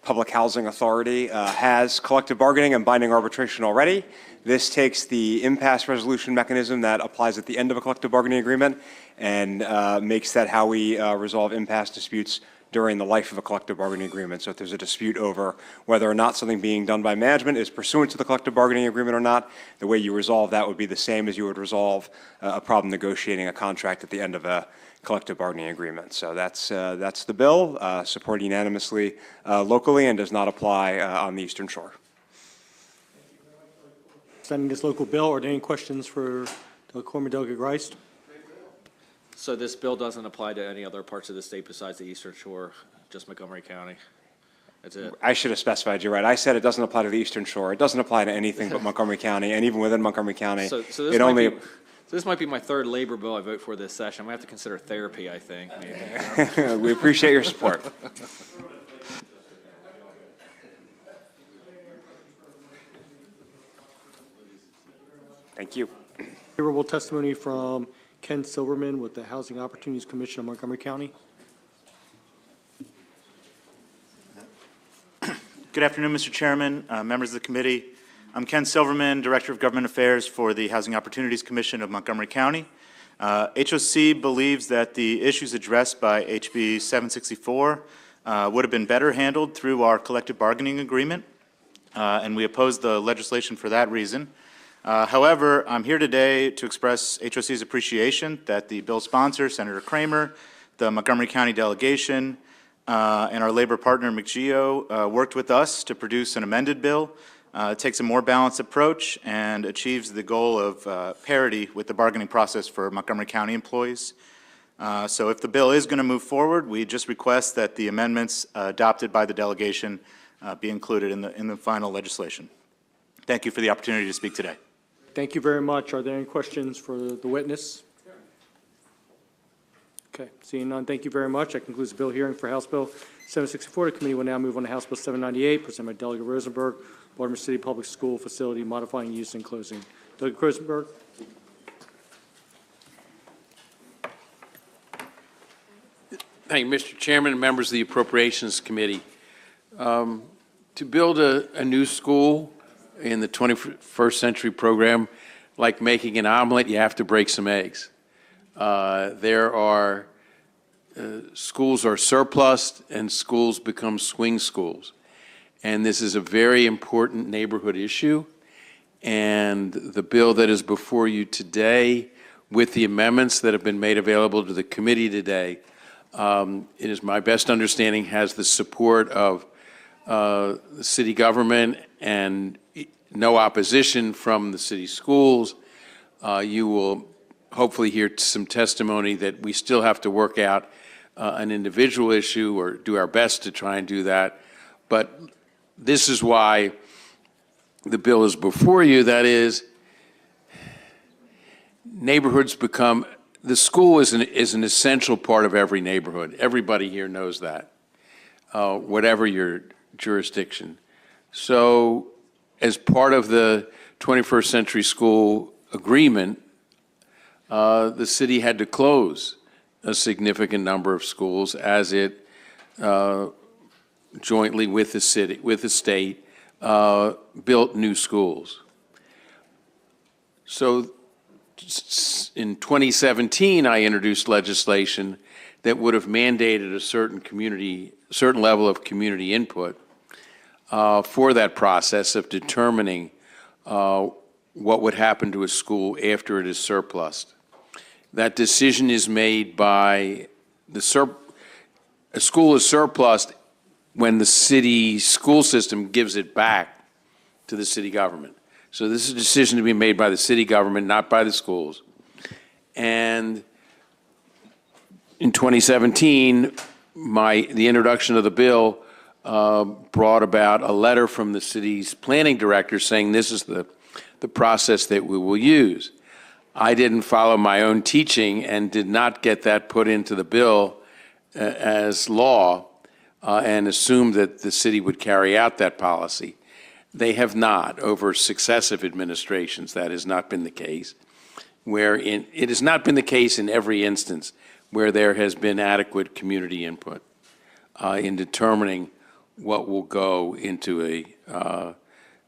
public housing authority, has collective bargaining and binding arbitration already. This takes the impasse resolution mechanism that applies at the end of a collective bargaining agreement and makes that how we resolve impasse disputes during the life of a collective bargaining agreement. So if there's a dispute over whether or not something being done by management is pursuant to the collective bargaining agreement or not, the way you resolve that would be the same as you would resolve a problem negotiating a contract at the end of a collective bargaining agreement. So that's the bill, supported unanimously locally and does not apply on the Eastern Shore. Sending this local bill, are there any questions for Delegate Corman, Delegate Grice? So this bill doesn't apply to any other parts of the state besides the Eastern Shore, just Montgomery County? That's it? I should have specified, you're right. I said it doesn't apply to the Eastern Shore. It doesn't apply to anything but Montgomery County, and even within Montgomery County, So this might be my third labor bill I vote for this session. I'm going to have to consider therapy, I think. We appreciate your support. Thank you. Favorable testimony from Ken Silverman with the Housing Opportunities Commission of Montgomery County. Good afternoon, Mr. Chairman, members of the committee. I'm Ken Silverman, Director of Government Affairs for the Housing Opportunities Commission of Montgomery County. HOC believes that the issues addressed by HB 764 would have been better handled through our collective bargaining agreement, and we oppose the legislation for that reason. However, I'm here today to express HOC's appreciation that the bill sponsor, Senator Kramer, the Montgomery County delegation, and our labor partner, McGeo, worked with us to produce an amended bill. It takes a more balanced approach and achieves the goal of parity with the bargaining process for Montgomery County employees. So if the bill is going to move forward, we just request that the amendments adopted by the delegation be included in the final legislation. Thank you for the opportunity to speak today. Thank you very much. Are there any questions for the witness? Okay, seeing none, thank you very much. That concludes the bill hearing for House Bill 764. The committee will now move on to House Bill 798, presented by Delegate Rosenberg, Baltimore City Public School Facility Modifying Use and Closing. Delegate Rosenberg. Thank you, Mr. Chairman and members of the Appropriations Committee. To build a new school in the 21st century program, like making an omelet, you have to break some eggs. There are schools are surplused and schools become swing schools. And this is a very important neighborhood issue. And the bill that is before you today, with the amendments that have been made available to the committee today, it is my best understanding has the support of the city government and no opposition from the city schools. You will hopefully hear some testimony that we still have to work out an individual issue or do our best to try and do that. But this is why the bill is before you. That is, neighborhoods become, the school is an essential part of every neighborhood. Everybody here knows that, whatever your jurisdiction. So as part of the 21st Century School Agreement, the city had to close a significant number of schools as it jointly with the city, with the state, built new schools. So in 2017, I introduced legislation that would have mandated a certain level of community input for that process of determining what would happen to a school after it is surplused. That decision is made by a school is surplused when the city school system gives it back to the city government. So this is a decision to be made by the city government, not by the schools. And in 2017, the introduction of the bill brought about a letter from the city's planning director saying this is the process that we will use. I didn't follow my own teaching and did not get that put into the bill as law and assumed that the city would carry out that policy. They have not. Over successive administrations, that has not been the case. It has not been the case in every instance where there has been adequate community input in determining what will go into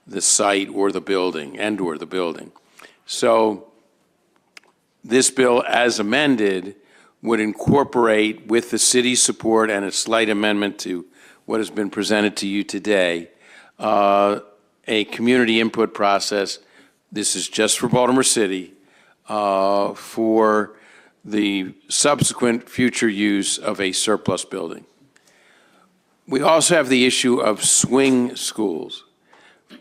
the site or the building or the building. So this bill, as amended, would incorporate, with the city's support and a slight amendment to what has been presented to you today, a community input process. This is just for Baltimore City, for the subsequent future use of a surplus building. We also have the issue of swing schools.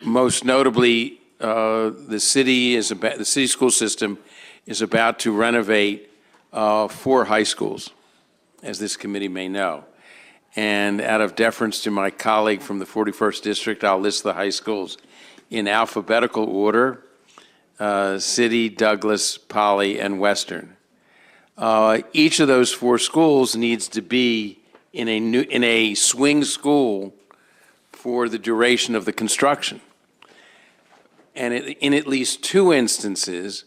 Most notably, the city school system is about to renovate 4 high schools, as this committee may know. And out of deference to my colleague from the 41st District, I'll list the high schools in alphabetical order: City, Douglas, Poly, and Western. Each of those 4 schools needs to be in a swing school for the duration of the construction. And in at least 2 instances,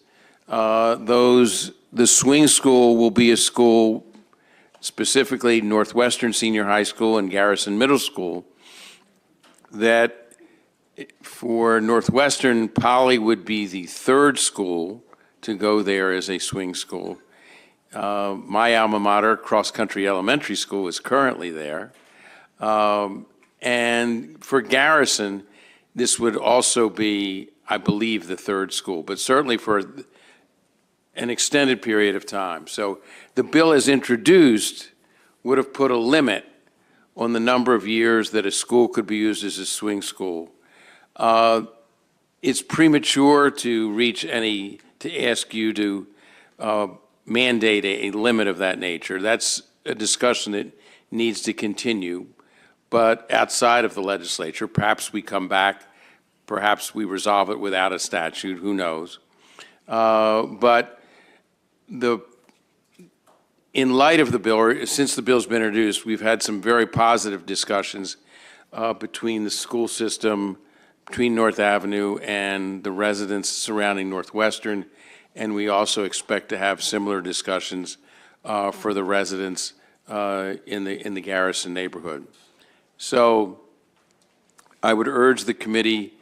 the swing school will be a school, specifically Northwestern Senior High School and Garrison Middle School, that for Northwestern, Poly would be the 3rd school to go there as a swing school. My alma mater, Cross Country Elementary School, is currently there. And for Garrison, this would also be, I believe, the 3rd school, but certainly for an extended period of time. So the bill as introduced would have put a limit on the number of years that a school could be used as a swing school. It's premature to ask you to mandate a limit of that nature. That's a discussion that needs to continue. But outside of the legislature, perhaps we come back, perhaps we resolve it without a statute, who knows. But in light of the bill, or since the bill's been introduced, we've had some very positive discussions between the school system, between North Avenue and the residents surrounding Northwestern, and we also expect to have similar discussions for the residents in the Garrison neighborhood. So I would urge the committee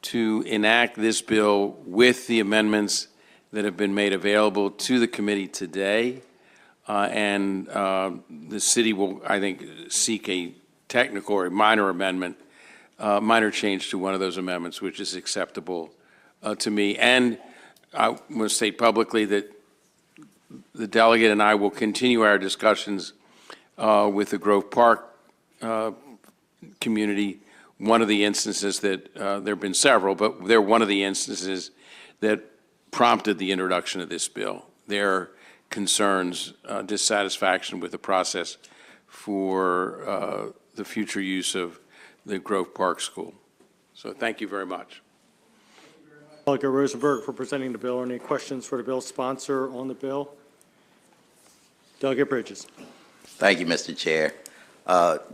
to enact this bill with the amendments that have been made available to the committee today, and the city will, I think, seek a technical or minor amendment, minor change to one of those amendments, which is acceptable to me. And I want to state publicly that the delegate and I will continue our discussions with the Grove Park community. One of the instances that, there have been several, but they're one of the instances that prompted the introduction of this bill. Their concerns, dissatisfaction with the process for the future use of the Grove Park School. So thank you very much. Delegate Rosenberg for presenting the bill. Any questions for the bill sponsor on the bill? Delegate Bridges. Thank you, Mr. Chair.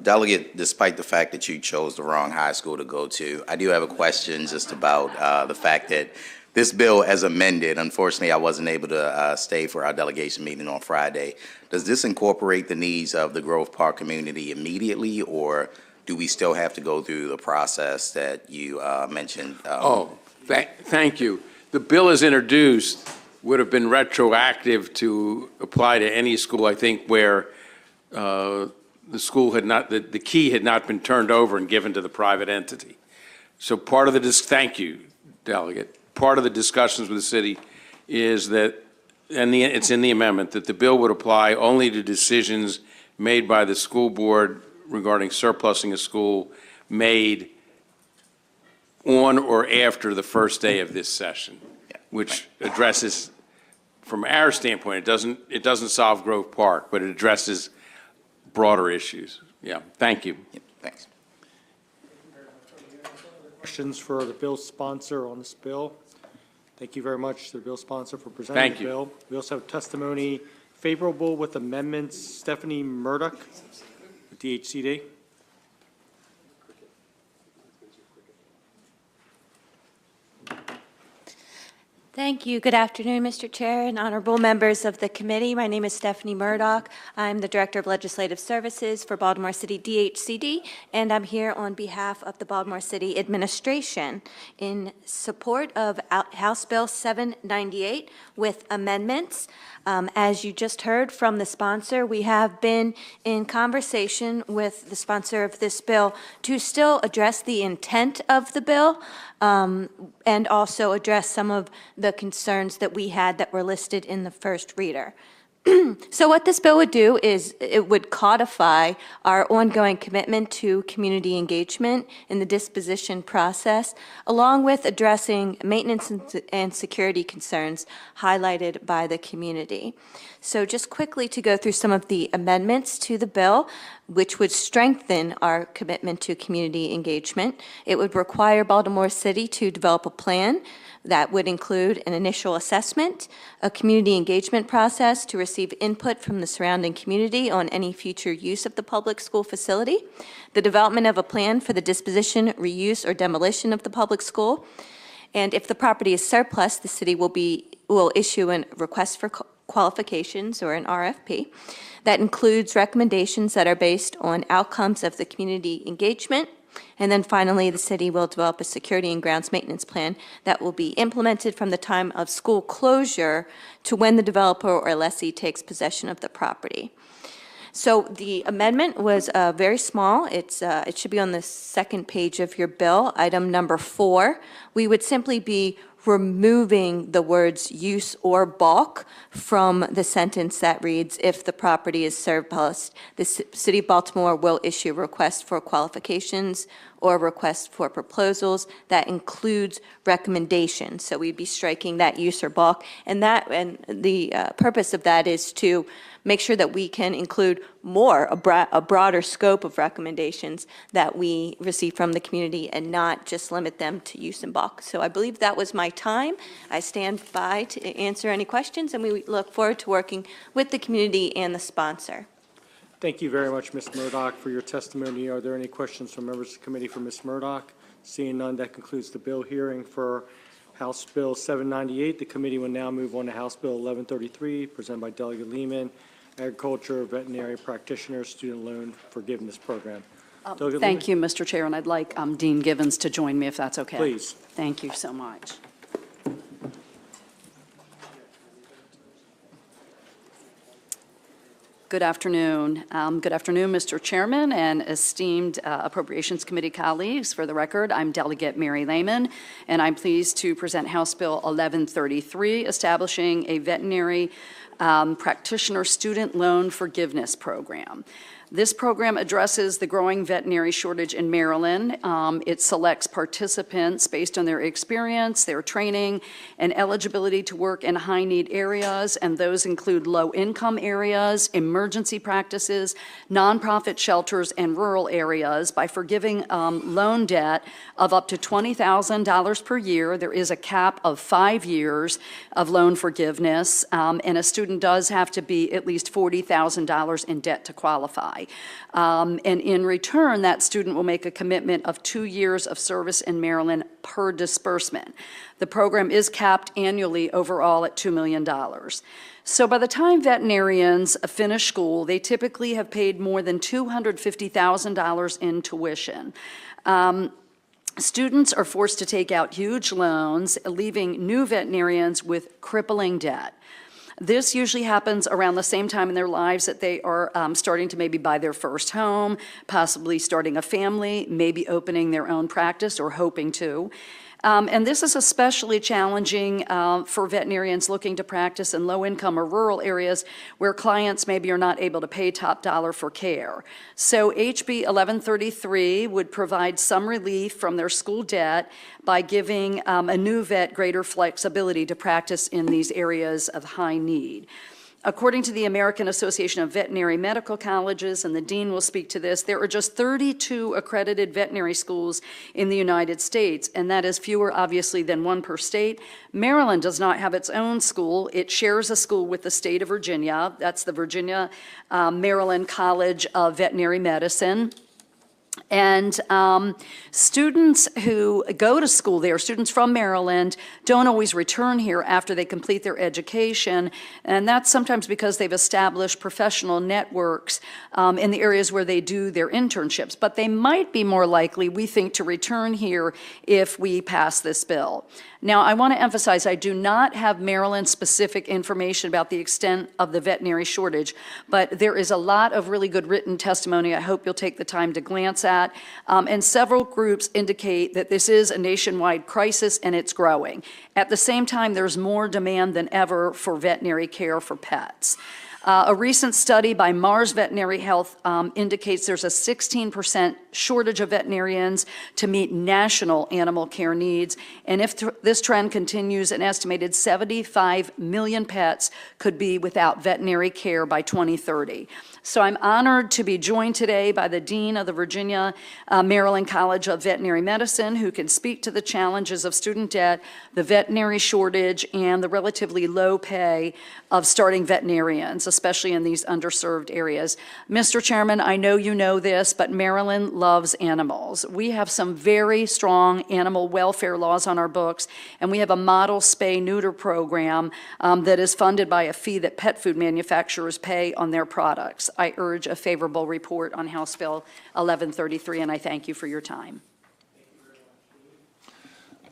Delegate, despite the fact that you chose the wrong high school to go to, I do have a question just about the fact that this bill as amended, unfortunately, I wasn't able to stay for our delegation meeting on Friday. Does this incorporate the needs of the Grove Park community immediately, or do we still have to go through the process that you mentioned? Thank you. The bill as introduced would have been retroactive to apply to any school, I think, where the school had not, the key had not been turned over and given to the private entity. So part of the, thank you, Delegate. Part of the discussions with the city is that, and it's in the amendment, that the bill would apply only to decisions made by the school board regarding surplusing a school made on or after the first day of this session, which addresses, from our standpoint, it doesn't solve Grove Park, but it addresses broader issues. Yeah, thank you. Thanks. Questions for the bill sponsor on this bill? Thank you very much to the bill sponsor for presenting the bill. We also have testimony favorable with amendments. Stephanie Murdoch, DHCD. Thank you. Good afternoon, Mr. Chair and honorable members of the committee. My name is Stephanie Murdoch. I'm the Director of Legislative Services for Baltimore City DHCD, and I'm here on behalf of the Baltimore City Administration in support of House Bill 798 with amendments. As you just heard from the sponsor, we have been in conversation with the sponsor of this bill to still address the intent of the bill, and also address some of the concerns that we had that were listed in the first reader. So what this bill would do is it would codify our ongoing commitment to community engagement in the disposition process, along with addressing maintenance and security concerns highlighted by the community. So just quickly to go through some of the amendments to the bill, which would strengthen our commitment to community engagement. It would require Baltimore City to develop a plan that would include an initial assessment, a community engagement process to receive input from the surrounding community on any future use of the public school facility, the development of a plan for the disposition, reuse, or demolition of the public school, and if the property is surplus, the city will issue a request for qualifications, or an RFP, that includes recommendations that are based on outcomes of the community engagement. And then finally, the city will develop a security and grounds maintenance plan that will be implemented from the time of school closure to when the developer or lessee takes possession of the property. So the amendment was very small. It should be on the second page of your bill, item number 4. We would simply be removing the words use or bulk from the sentence that reads, if the property is surplus, the City of Baltimore will issue a request for qualifications or a request for proposals that includes recommendations. So we'd be striking that use or bulk. And the purpose of that is to make sure that we can include more, a broader scope of recommendations that we receive from the community and not just limit them to use and bulk. So I believe that was my time. I stand by to answer any questions, and we look forward to working with the community and the sponsor. Thank you very much, Ms. Murdoch, for your testimony. Are there any questions from members of the committee for Ms. Murdoch? Seeing none, that concludes the bill hearing for House Bill 798. The committee will now move on to House Bill 1133, presented by Delegate Lehman, Agriculture, Veterinary Practitioner, Student Loan Forgiveness Program. Thank you, Mr. Chair, and I'd like Dean Givens to join me if that's okay. Please. Thank you so much. Good afternoon. Good afternoon, Mr. Chairman and esteemed Appropriations Committee colleagues. For the record, I'm Delegate Mary Lehman, and I'm pleased to present House Bill 1133, establishing a veterinary practitioner student loan forgiveness program. This program addresses the growing veterinary shortage in Maryland. It selects participants based on their experience, their training, and eligibility to work in high-need areas, and those include low-income areas, emergency practices, nonprofit shelters, and rural areas by forgiving loan debt of up to $20,000 per year. There is a cap of 5 years of loan forgiveness, and a student does have to be at least $40,000 in debt to qualify. And in return, that student will make a commitment of 2 years of service in Maryland per disbursement. The program is capped annually overall at $2 million. So by the time veterinarians finish school, they typically have paid more than $250,000 in tuition. Students are forced to take out huge loans, leaving new veterinarians with crippling debt. This usually happens around the same time in their lives that they are starting to maybe buy their first home, possibly starting a family, maybe opening their own practice or hoping to. And this is especially challenging for veterinarians looking to practice in low-income or rural areas where clients maybe are not able to pay top dollar for care. So HB 1133 would provide some relief from their school debt by giving a new vet greater flexibility to practice in these areas of high need. According to the American Association of Veterinary Medical Colleges, and the dean will speak to this, there are just 32 accredited veterinary schools in the United States, and that is fewer, obviously, than one per state. Maryland does not have its own school. It shares a school with the state of Virginia. That's the Virginia Maryland College of Veterinary Medicine. And students who go to school there, students from Maryland, don't always return here after they complete their education, and that's sometimes because they've established professional networks in the areas where they do their internships. But they might be more likely, we think, to return here if we pass this bill. Now, I want to emphasize, I do not have Maryland-specific information about the extent of the veterinary shortage, but there is a lot of really good written testimony I hope you'll take the time to glance at. And several groups indicate that this is a nationwide crisis and it's growing. At the same time, there's more demand than ever for veterinary care for pets. A recent study by Mars Veterinary Health indicates there's a 16% shortage of veterinarians to meet national animal care needs. And if this trend continues, an estimated 75 million pets could be without veterinary care by 2030. So I'm honored to be joined today by the Dean of the Virginia Maryland College of Veterinary Medicine, who can speak to the challenges of student debt, the veterinary shortage, and the relatively low pay of starting veterinarians, especially in these underserved areas. Mr. Chairman, I know you know this, but Maryland loves animals. We have some very strong animal welfare laws on our books, and we have a model spay-neuter program that is funded by a fee that pet food manufacturers pay on their products. I urge a favorable report on House Bill 1133, and I thank you for your time.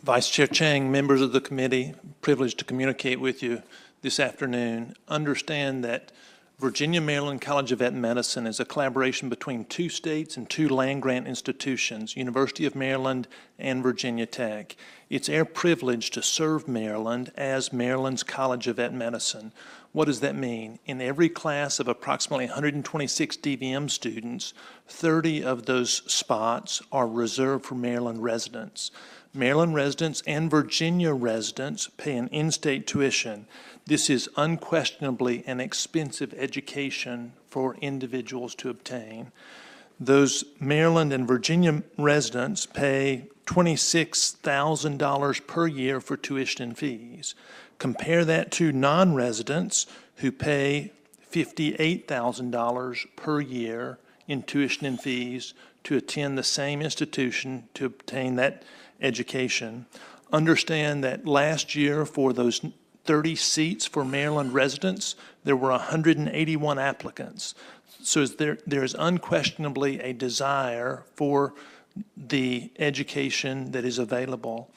Vice Chair Chang, members of the committee, privileged to communicate with you this afternoon. Understand that Virginia-Maryland College of Vet Medicine is a collaboration between 2 states and 2 land-grant institutions, University of Maryland and Virginia Tech. It's our privilege to serve Maryland as Maryland's College of Vet Medicine. What does that mean? In every class of approximately 126 DVM students, 30 of those spots are reserved for Maryland residents. Maryland residents and Virginia residents pay an in-state tuition. This is unquestionably an expensive education for individuals to obtain. Those Maryland and Virginia residents pay $26,000 per year for tuition and fees. Compare that to non-residents who pay $58,000 per year in tuition and fees to attend the same institution to obtain that education. Understand that last year, for those 30 seats for Maryland residents, there were 181 applicants. So there is unquestionably a desire for the education that is available.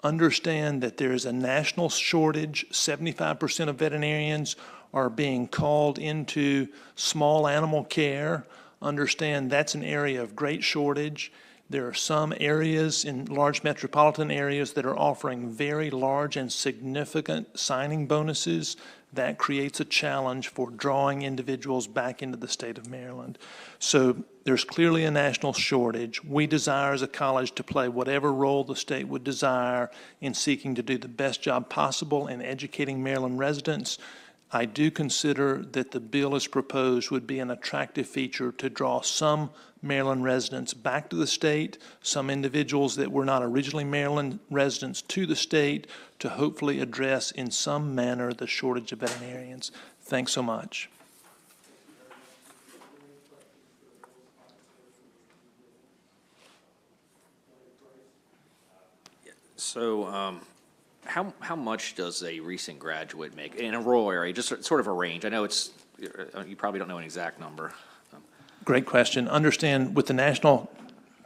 Understand that there is a national shortage. 75% of veterinarians are being called into small animal care, understand that's an area of great shortage. There are some areas in large metropolitan areas that are offering very large and significant signing bonuses. That creates a challenge for drawing individuals back into the state of Maryland. So there's clearly a national shortage. We desire as a college to play whatever role the state would desire in seeking to do the best job possible in educating Maryland residents. I do consider that the bill as proposed would be an attractive feature to draw some Maryland residents back to the state, some individuals that were not originally Maryland residents to the state, to hopefully address in some manner the shortage of veterinarians. Thanks so much. So, how much does a recent graduate make in a rural area? Just sort of a range. I know it's, you probably don't know an exact number. Great question. Understand with the national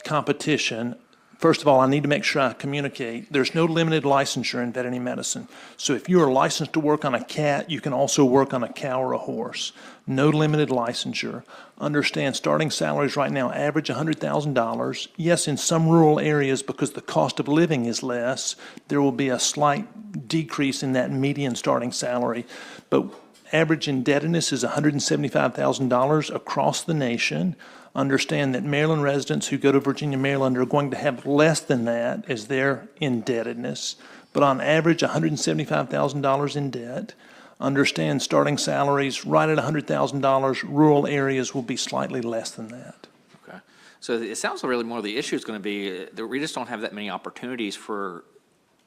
competition, first of all, I need to make sure I communicate. There's no limited licensure in veterinary medicine. So if you are licensed to work on a cat, you can also work on a cow or a horse. No limited licensure. Understand starting salaries right now average $100,000. Yes, in some rural areas, because the cost of living is less, there will be a slight decrease in that median starting salary. But average indebtedness is $175,000 across the nation. Understand that Maryland residents who go to Virginia, Maryland are going to have less than that as their indebtedness, but on average, $175,000 in debt. Understand starting salaries right at $100,000. Rural areas will be slightly less than that. Okay. So it sounds like really more of the issue is going to be that we just don't have that many opportunities for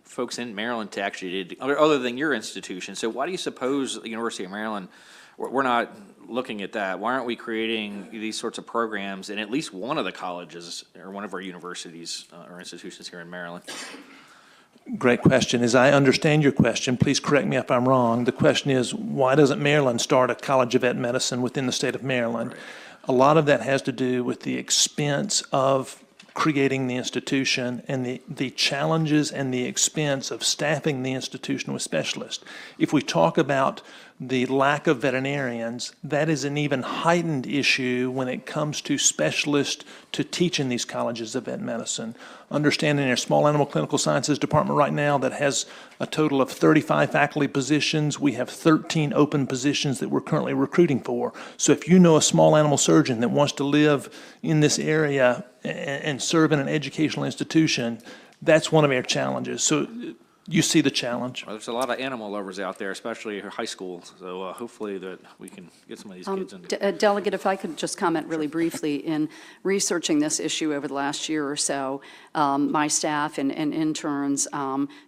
folks in Maryland to actually, other than your institution. So why do you suppose the University of Maryland, we're not looking at that? Why aren't we creating these sorts of programs in at least one of the colleges or one of our universities or institutions here in Maryland? Great question. As I understand your question, please correct me if I'm wrong. The question is, why doesn't Maryland start a College of Vet Medicine within the state of Maryland? Right. A lot of that has to do with the expense of creating the institution and the challenges and the expense of staffing the institution with specialists. If we talk about the lack of veterinarians, that is an even heightened issue when it comes to specialists to teach in these colleges of vet medicine. Understanding our small animal clinical sciences department right now that has a total of 35 faculty positions, we have 13 open positions that we're currently recruiting for. So if you know a small animal surgeon that wants to live in this area and serve in an educational institution, that's one of our challenges. So you see the challenge. Well, there's a lot of animal lovers out there, especially high school, so hopefully that we can get some of these kids into. Delegate, if I could just comment really briefly, in researching this issue over the last year or so, my staff and interns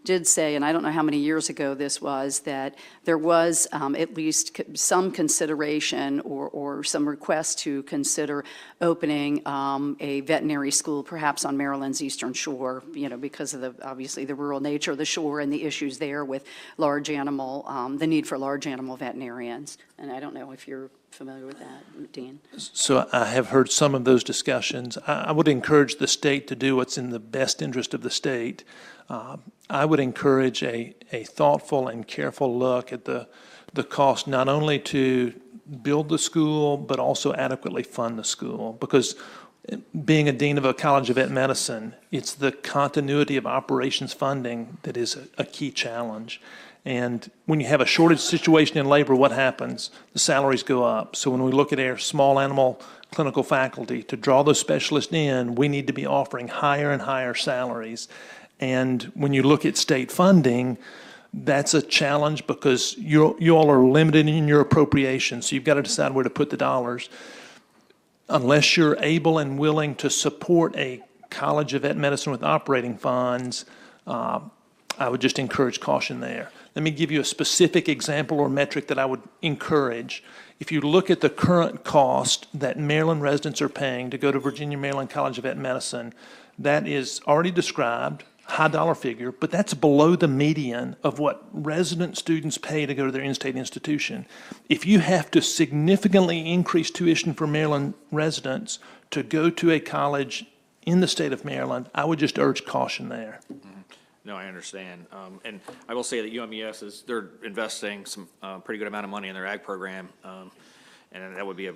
did say, and I don't know how many years ago this was, that there was at least some consideration or some request to consider opening a veterinary school perhaps on Maryland's eastern shore, because of obviously the rural nature of the shore and the issues there with large animal, the need for large animal veterinarians. And I don't know if you're familiar with that, Dean. So I have heard some of those discussions. I would encourage the state to do what's in the best interest of the state. I would encourage a thoughtful and careful look at the cost, not only to build the school, but also adequately fund the school. Because being a dean of a college of vet medicine, it's the continuity of operations funding that is a key challenge. And when you have a shortage situation in labor, what happens? The salaries go up. So when we look at our small animal clinical faculty, to draw those specialists in, we need to be offering higher and higher salaries. And when you look at state funding, that's a challenge because you all are limited in your appropriations. So you've got to decide where to put the dollars. Unless you're able and willing to support a college of vet medicine with operating funds, I would just encourage caution there. Let me give you a specific example or metric that I would encourage. If you look at the current cost that Maryland residents are paying to go to Virginia Maryland College of Vet Medicine, that is already described, high dollar figure, but that's below the median of what resident students pay to go to their in-state institution. If you have to significantly increase tuition for Maryland residents to go to a college in the state of Maryland, I would just urge caution there. No, I understand. And I will say that UMES they're investing some pretty good amount of money in their ag program. And that would be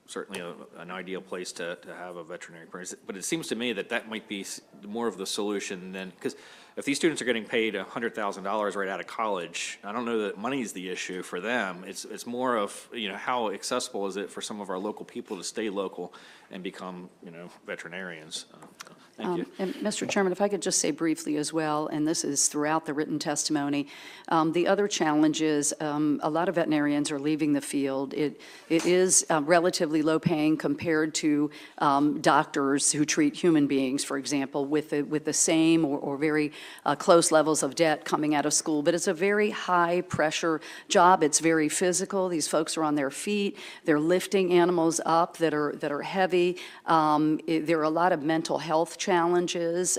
certainly an ideal place to have a veterinary person. But it seems to me that that might be more of the solution than, because if these students are getting paid $100,000 right out of college, I don't know that money is the issue for them. It's more of, how accessible is it for some of our local people to stay local and become, veterinarians. Thank you. And Mr. Chairman, if I could just say briefly as well, and this is throughout the written testimony, the other challenge is a lot of veterinarians are leaving the field. It is relatively low paying compared to doctors who treat human beings, for example, with the same or very close levels of debt coming out of school. But it's a very high pressure job. It's very physical. These folks are on their feet. They're lifting animals up that are heavy. There are a lot of mental health challenges.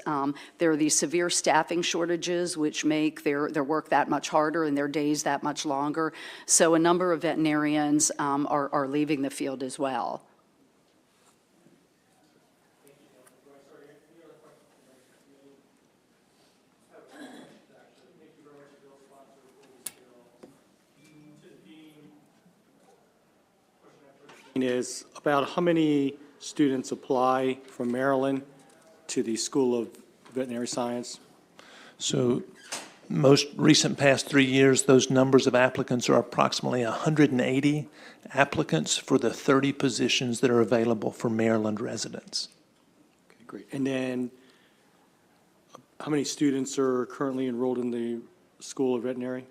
There are these severe staffing shortages, which make their work that much harder and their days that much longer. So a number of veterinarians are leaving the field as well. Is about how many students apply from Maryland to the School of Veterinary Science? So most recent past 3 years, those numbers of applicants are approximately 180 applicants for the 30 positions that are available for Maryland residents. Okay, great. And then how many students are currently enrolled in the School of Veterinary?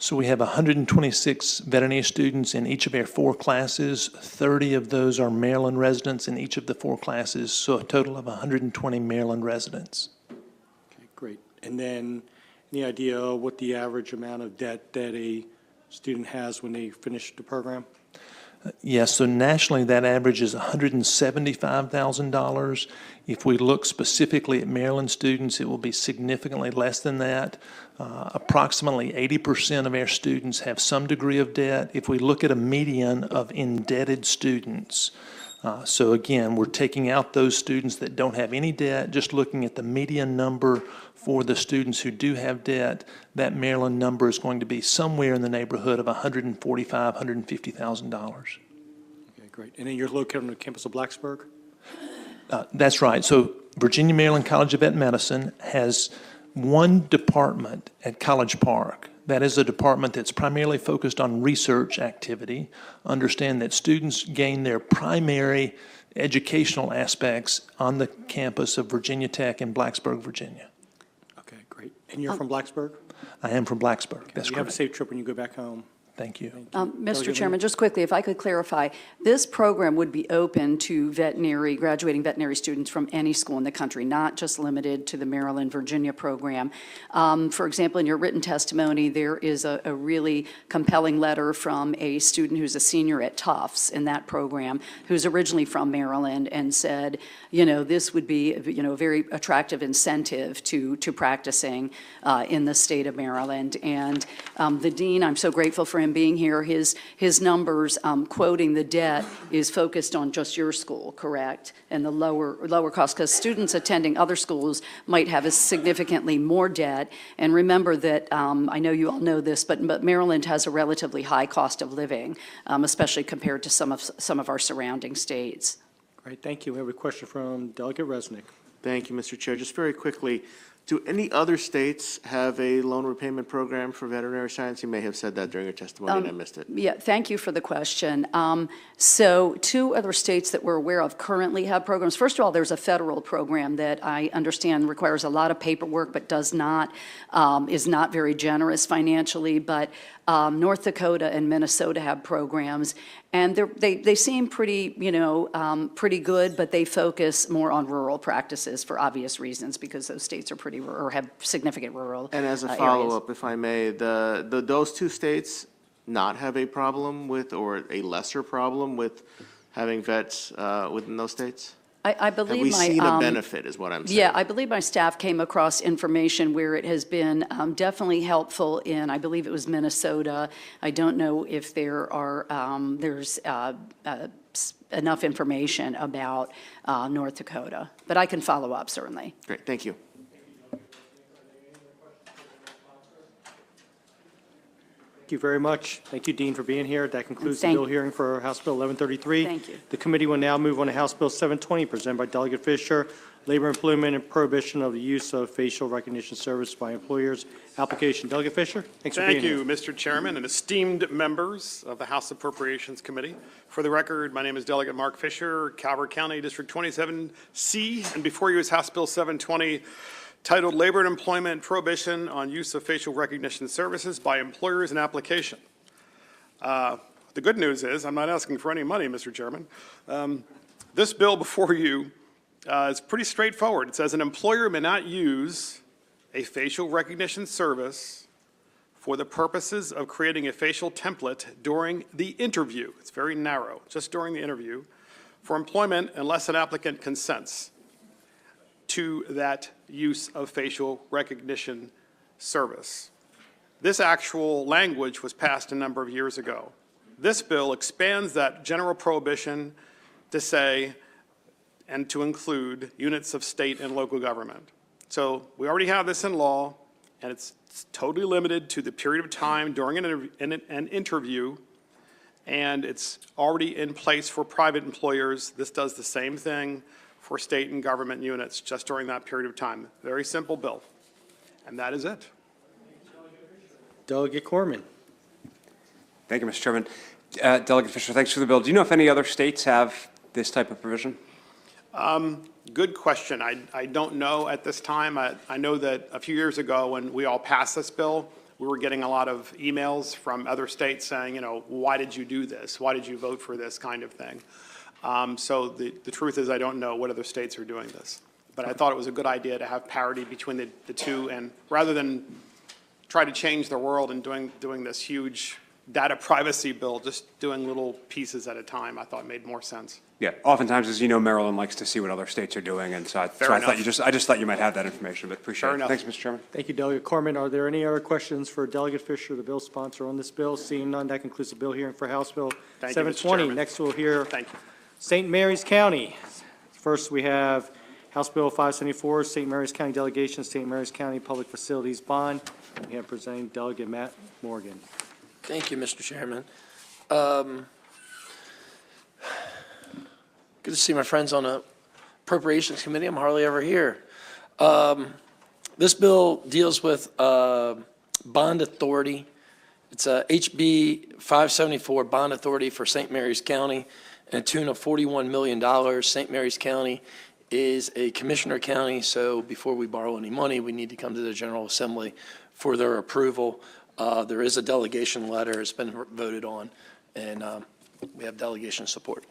So we have 126 veterinary students in each of our 4 classes. 30 of those are Maryland residents in each of the 4 classes, so a total of 120 Maryland residents. Okay, great. And then any idea what the average amount of debt that a student has when they finish the program? Yes, so nationally, that average is $175,000. If we look specifically at Maryland students, it will be significantly less than that. Approximately 80% of our students have some degree of debt. If we look at a median of indebted students, so again, we're taking out those students that don't have any debt, just looking at the median number for the students who do have debt, that Maryland number is going to be somewhere in the neighborhood of $145,000, $150,000. Okay, great. And then you're located on the campus of Blacksburg? That's right. So Virginia Maryland College of Vet Medicine has one department at College Park. That is a department that's primarily focused on research activity. Understand that students gain their primary educational aspects on the campus of Virginia Tech in Blacksburg, Virginia. Okay, great. And you're from Blacksburg? I am from Blacksburg. Okay, That's you correct. have a safe trip when you go back home. Thank you. Mr. Chairman, just quickly, if I could clarify, this program would be open to graduating veterinary students from any school in the country, not just limited to the Maryland, Virginia program. For example, in your written testimony, there is a really compelling letter from a student who's a senior at Tufts in that program, who's originally from Maryland, and said, this would be, a very attractive incentive to practicing in the state of Maryland. And the dean, I'm so grateful for him being here. His numbers, quoting the debt, is focused on just your school, correct? And the lower cost, because students attending other schools might have a significantly more debt. And remember that, I know you all know this, but Maryland has a relatively high cost of living, especially compared to some of our surrounding states. Great, thank you. We have a question from Delegate Resnick. Thank you, Mr. Chair. Just very quickly, do any other states have a loan repayment program for veterinary science? You may have said that during your testimony and I missed it. Yeah, thank you for the question. So 2 other states that we're aware of currently have programs. First of all, there's a federal program that I understand requires a lot of paperwork, but is not very generous financially. But North Dakota and Minnesota have programs, and they seem pretty, pretty good, but they focus more on rural practices for obvious reasons, because those states are pretty or have significant rural And as a areas. follow-up, if I may, those 2 states not have a problem with, or a lesser problem with having vets within those states? I believe Have we seen a benefit, is what I'm saying? Yeah, I believe my staff came across information where it has been definitely helpful in, I believe it was Minnesota. I don't know if there's enough information about North Dakota, but I can follow up, certainly. Great, thank you. Thank you very much. Thank you, Dean, for being here. That concludes the Thank- bill hearing for House Bill 1133. Thank you. The committee will now move on to House Bill 720, presented by Delegate Fisher, Labor Employment and Prohibition of the Use of Facial Recognition Service by Employers. Application. Delegate Fisher, thanks for being here. Thank you, Mr. Chairman, and esteemed members of the House Appropriations Committee. For the record, my name is Delegate Mark Fisher, Calvert County, District 27C, and before you is House Bill 720, titled Labor and Employment Prohibition on Use of Facial Recognition Services by Employers and Application. The good news is, I'm not asking for any money, Mr. Chairman. This bill before you is pretty straightforward. It says an employer may not use a facial recognition service for the purposes of creating a facial template during the interview. It's very narrow, just during the interview, for employment unless an applicant consents to that use of facial recognition service. This actual language was passed a number of years ago. This bill expands that general prohibition to say, and to include units of state and local government. So we already have this in law, and it's totally limited to the period of time during an interview, and it's already in place for private employers. This does the same thing for state and government units just during that period of time. Very simple bill, and that is it. Delegate Corman. Thank you, Mr. Chairman. Delegate Fisher, thanks for the bill. Do you know if any other states have this type of provision? Good question. I don't know at this time. I know that a few years ago when we all passed this bill, we were getting a lot of emails from other states saying, you know, why did you do this? Why did you vote for this kind of thing? So the truth is I don't know what other states are doing this. But I thought it was a good idea to have parity between the two, and rather than try to change the world and doing this huge data privacy bill, just doing little pieces at a time, I thought made more sense. Yeah, oftentimes, as you know, Maryland likes to see what other states are doing, and so I just thought you might have that information, but appreciate it. Thanks, Mr. Chairman. Thank you, Delegate Corman. Are there any other questions for Delegate Fisher, the bill sponsor on this bill? Seeing none, that concludes the bill hearing for House Bill Thank you, Mr. 720. Chairman. Next, we'll hear Thank you. St. Mary's County. First, we have House Bill 574, St. Mary's County Delegation, St. Mary's County Public Facilities Bond. We have presenting Delegate Matt Morgan. Thank you, Mr. Chairman. Good to see my friends on the Appropriations Committee. I'm hardly ever here. This bill deals with bond authority. It's a HB 574 bond authority for St. Mary's County and a tune of $41 million. St. Mary's County is a commissioner county, so before we borrow any money, we need to come to the General Assembly for their approval. There is a delegation letter. It's been voted on, and we have delegation support.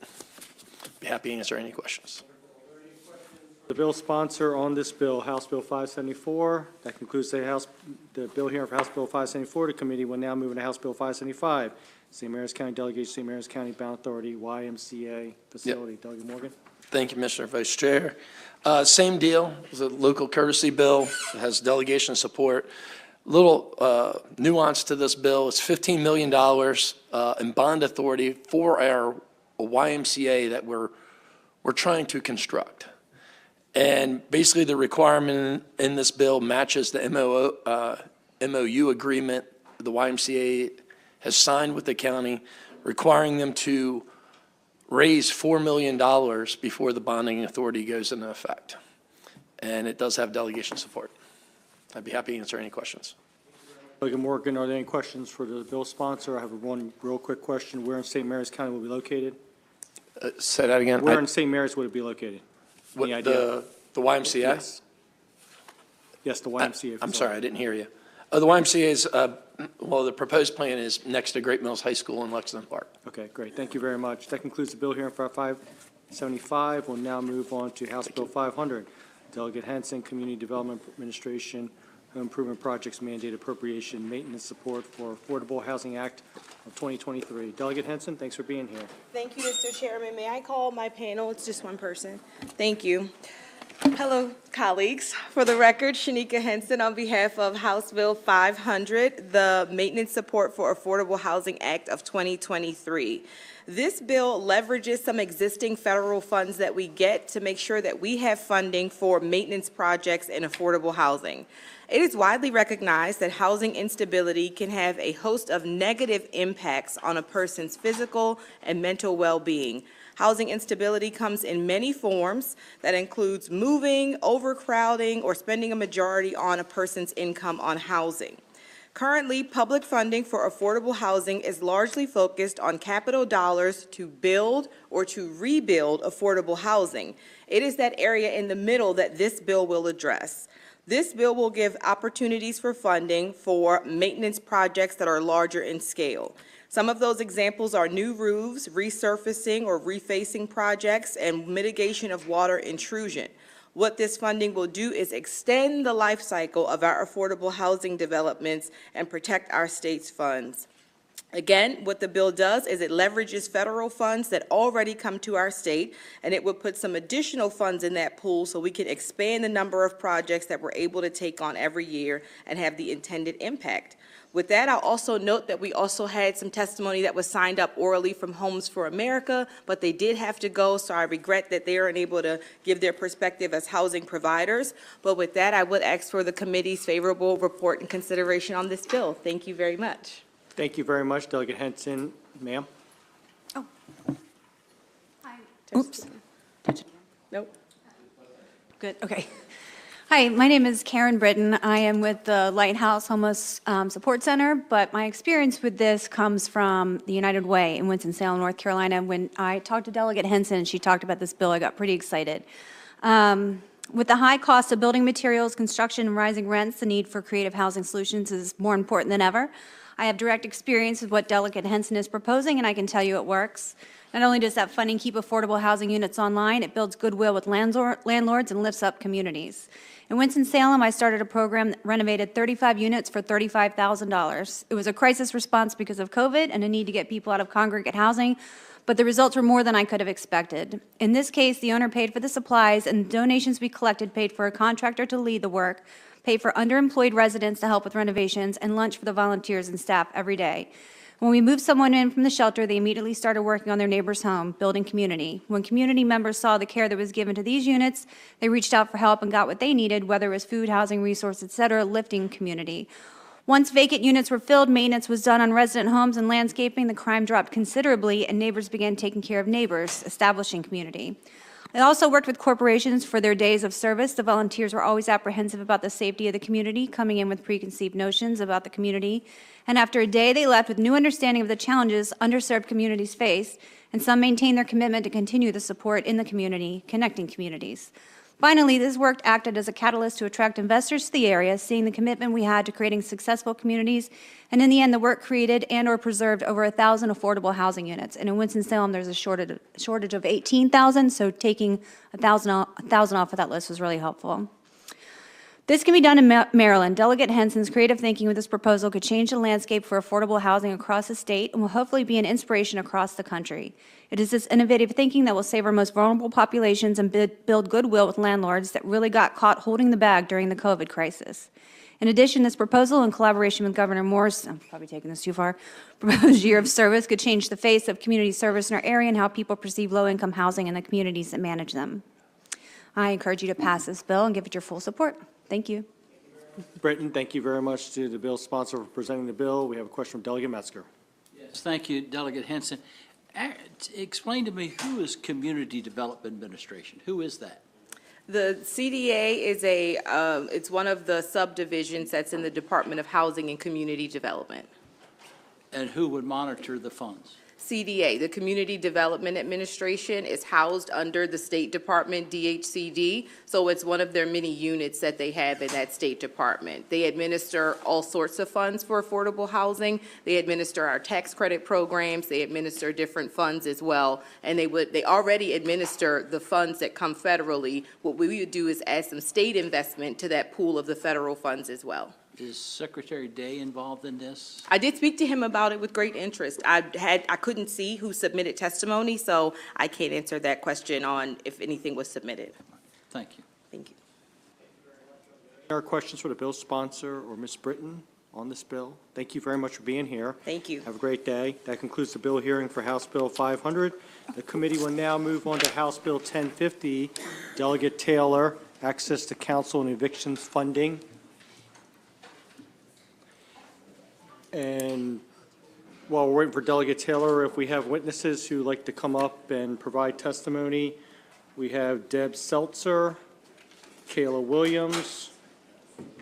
Be happy to answer any questions. The bill sponsor on this bill, House Bill 574. That concludes the bill hearing for House Bill 574. The committee will now move into House Bill 575. St. Mary's County Delegation, St. Mary's County Bound Authority, YMCA facility. Yep. Delegate Morgan. Thank you, Mr. Vice Chair. Same deal. It's a local courtesy bill. It has delegation support. Little nuance to this bill. It's $15 million in bond authority for our YMCA that we're trying to construct. And basically the requirement in this bill matches the MOU agreement the YMCA has signed with the county, requiring them to raise $4 million before the bonding authority goes into effect. And it does have delegation support. I'd be happy to answer any questions. Delegate Morgan, are there any questions for the bill sponsor? I have one real quick question. Where in St. Mary's County will it be located? Say that again. Where in St. Mary's would it be located? Any idea? The YMCA? Yes. Yes, the YMCA. I'm facility. sorry, I didn't hear you. The YMCA is, well, the proposed plan is next to Great Mills High School in Lexington Park. Okay, great. Thank you very much. That concludes the bill hearing for 575. We'll now move on to House Bill 500. Delegate Henson, Community Development Administration, Home Improvement Projects Mandate Appropriation Maintenance Support for Affordable Housing Act of 2023. Delegate Henson, thanks for being here. Thank you, Mr. Chairman. May I call my panel? It's just one person. Thank you. Hello, colleagues. For the record, Shanika Henson on behalf of House Bill 500, the Maintenance Support for Affordable Housing Act of 2023. This bill leverages some existing federal funds that we get to make sure that we have funding for maintenance projects in affordable housing. It is widely recognized that housing instability can have a host of negative impacts on a person's physical and mental well-being. Housing instability comes in many forms that includes moving, overcrowding, or spending a majority on a person's income on housing. Currently, public funding for affordable housing is largely focused on capital dollars to build or to rebuild affordable housing. It is that area in the middle that this bill will address. This bill will give opportunities for funding for maintenance projects that are larger in scale. Some of those examples are new roofs, resurfacing or refacing projects, and mitigation of water intrusion. What this funding will do is extend the life cycle of our affordable housing developments and protect our state's funds. Again, what the bill does is it leverages federal funds that already come to our state, and it would put some additional funds in that pool so we can expand the number of projects that we're able to take on every year and have the intended impact. With that, I'll also note that we also had some testimony that was signed up orally from Homes for America, but they did have to go, so I regret that they aren't able to give their perspective as housing providers. But with that, I would ask for the committee's favorable report and consideration on this bill. Thank you very much. Thank you very much, Delegate Henson. Ma'am? Oops. Nope. Good, okay. Hi, my name is Karen Britton. I am with the Lighthouse Homeless Support Center, but my experience with this comes from the United Way in Winston-Salem, North Carolina. When I talked to Delegate Henson and she talked about this bill, I got pretty excited. With the high cost of building materials, construction, and rising rents, the need for creative housing solutions is more important than ever. I have direct experience with what Delegate Henson is proposing, and I can tell you it works. Not only does that funding keep affordable housing units online, it builds goodwill with landlords and lifts up communities. In Winston-Salem, I started a program that renovated 35 units for $35,000. It was a crisis response because of COVID and a need to get people out of congregate housing, but the results were more than I could have expected. In this case, the owner paid for the supplies, and donations we collected paid for a contractor to lead the work, paid for underemployed residents to help with renovations, and lunch for the volunteers and staff every day. When we moved someone in from the shelter, they immediately started working on their neighbor's home, building community. When community members saw the care that was given to these units, they reached out for help and got what they needed, whether it was food, housing, resources, et cetera, lifting community. Once vacant units were filled, maintenance was done on resident homes and landscaping, the crime dropped considerably, and neighbors began taking care of neighbors, establishing community. I also worked with corporations for their days of service. The volunteers were always apprehensive about the safety of the community, coming in with preconceived notions about the community. And after a day, they left with new understanding of the challenges underserved communities face, and some maintained their commitment to continue the support in the community, connecting communities. Finally, this work acted as a catalyst to attract investors to the area, seeing the commitment we had to creating successful communities, and in the end, the work created and or preserved over 1,000 affordable housing units. And in Winston-Salem, there's a shortage of 18,000, so taking 1,000 off of that list was really helpful. This can be done in Maryland. Delegate Henson's creative thinking with this proposal could change the landscape for affordable housing across the state and will hopefully be an inspiration across the country. It is this innovative thinking that will save our most vulnerable populations and build goodwill with landlords that really got caught holding the bag during the COVID crisis. In addition, this proposal, in collaboration with Governor Moore's, I'm probably taking this too far, proposed year of service could change the face of community service in our area and how people perceive low-income housing in the communities that manage them. I encourage you to pass this bill and give it your full support. Thank you. Britton, thank you very much to the bill's sponsor for presenting the bill. We have a question from Delegate Metzger. Yes, thank you, Delegate Henson. Explain to me, who is Community Development Administration? Who is that? The CDA is it's one of the subdivisions that's in the Department of Housing and Community Development. And who would monitor the funds? CDA, the Community Development Administration, is housed under the State Department, DHCD, so it's one of their many units that they have in that State Department. They administer all sorts of funds for affordable housing. They administer our tax credit programs. They administer different funds as well, and they already administer the funds that come federally. What we would do is add some state investment to that pool of the federal funds as well. Is Secretary Day involved in this? I did speak to him about it with great interest. I couldn't see who submitted testimony, so I can't answer that question on if anything was submitted. Thank you. Thank you. There are questions for the bill sponsor or Ms. Britton on this bill. Thank you very much for being here. Thank you. Have a great day. That concludes the bill hearing for House Bill 500. The committee will now move on to House Bill 1050. Delegate Taylor, access to council and evictions funding. And while we're waiting for Delegate Taylor, if we have witnesses who'd like to come up and provide testimony, we have Deb Seltzer, Kayla Williams,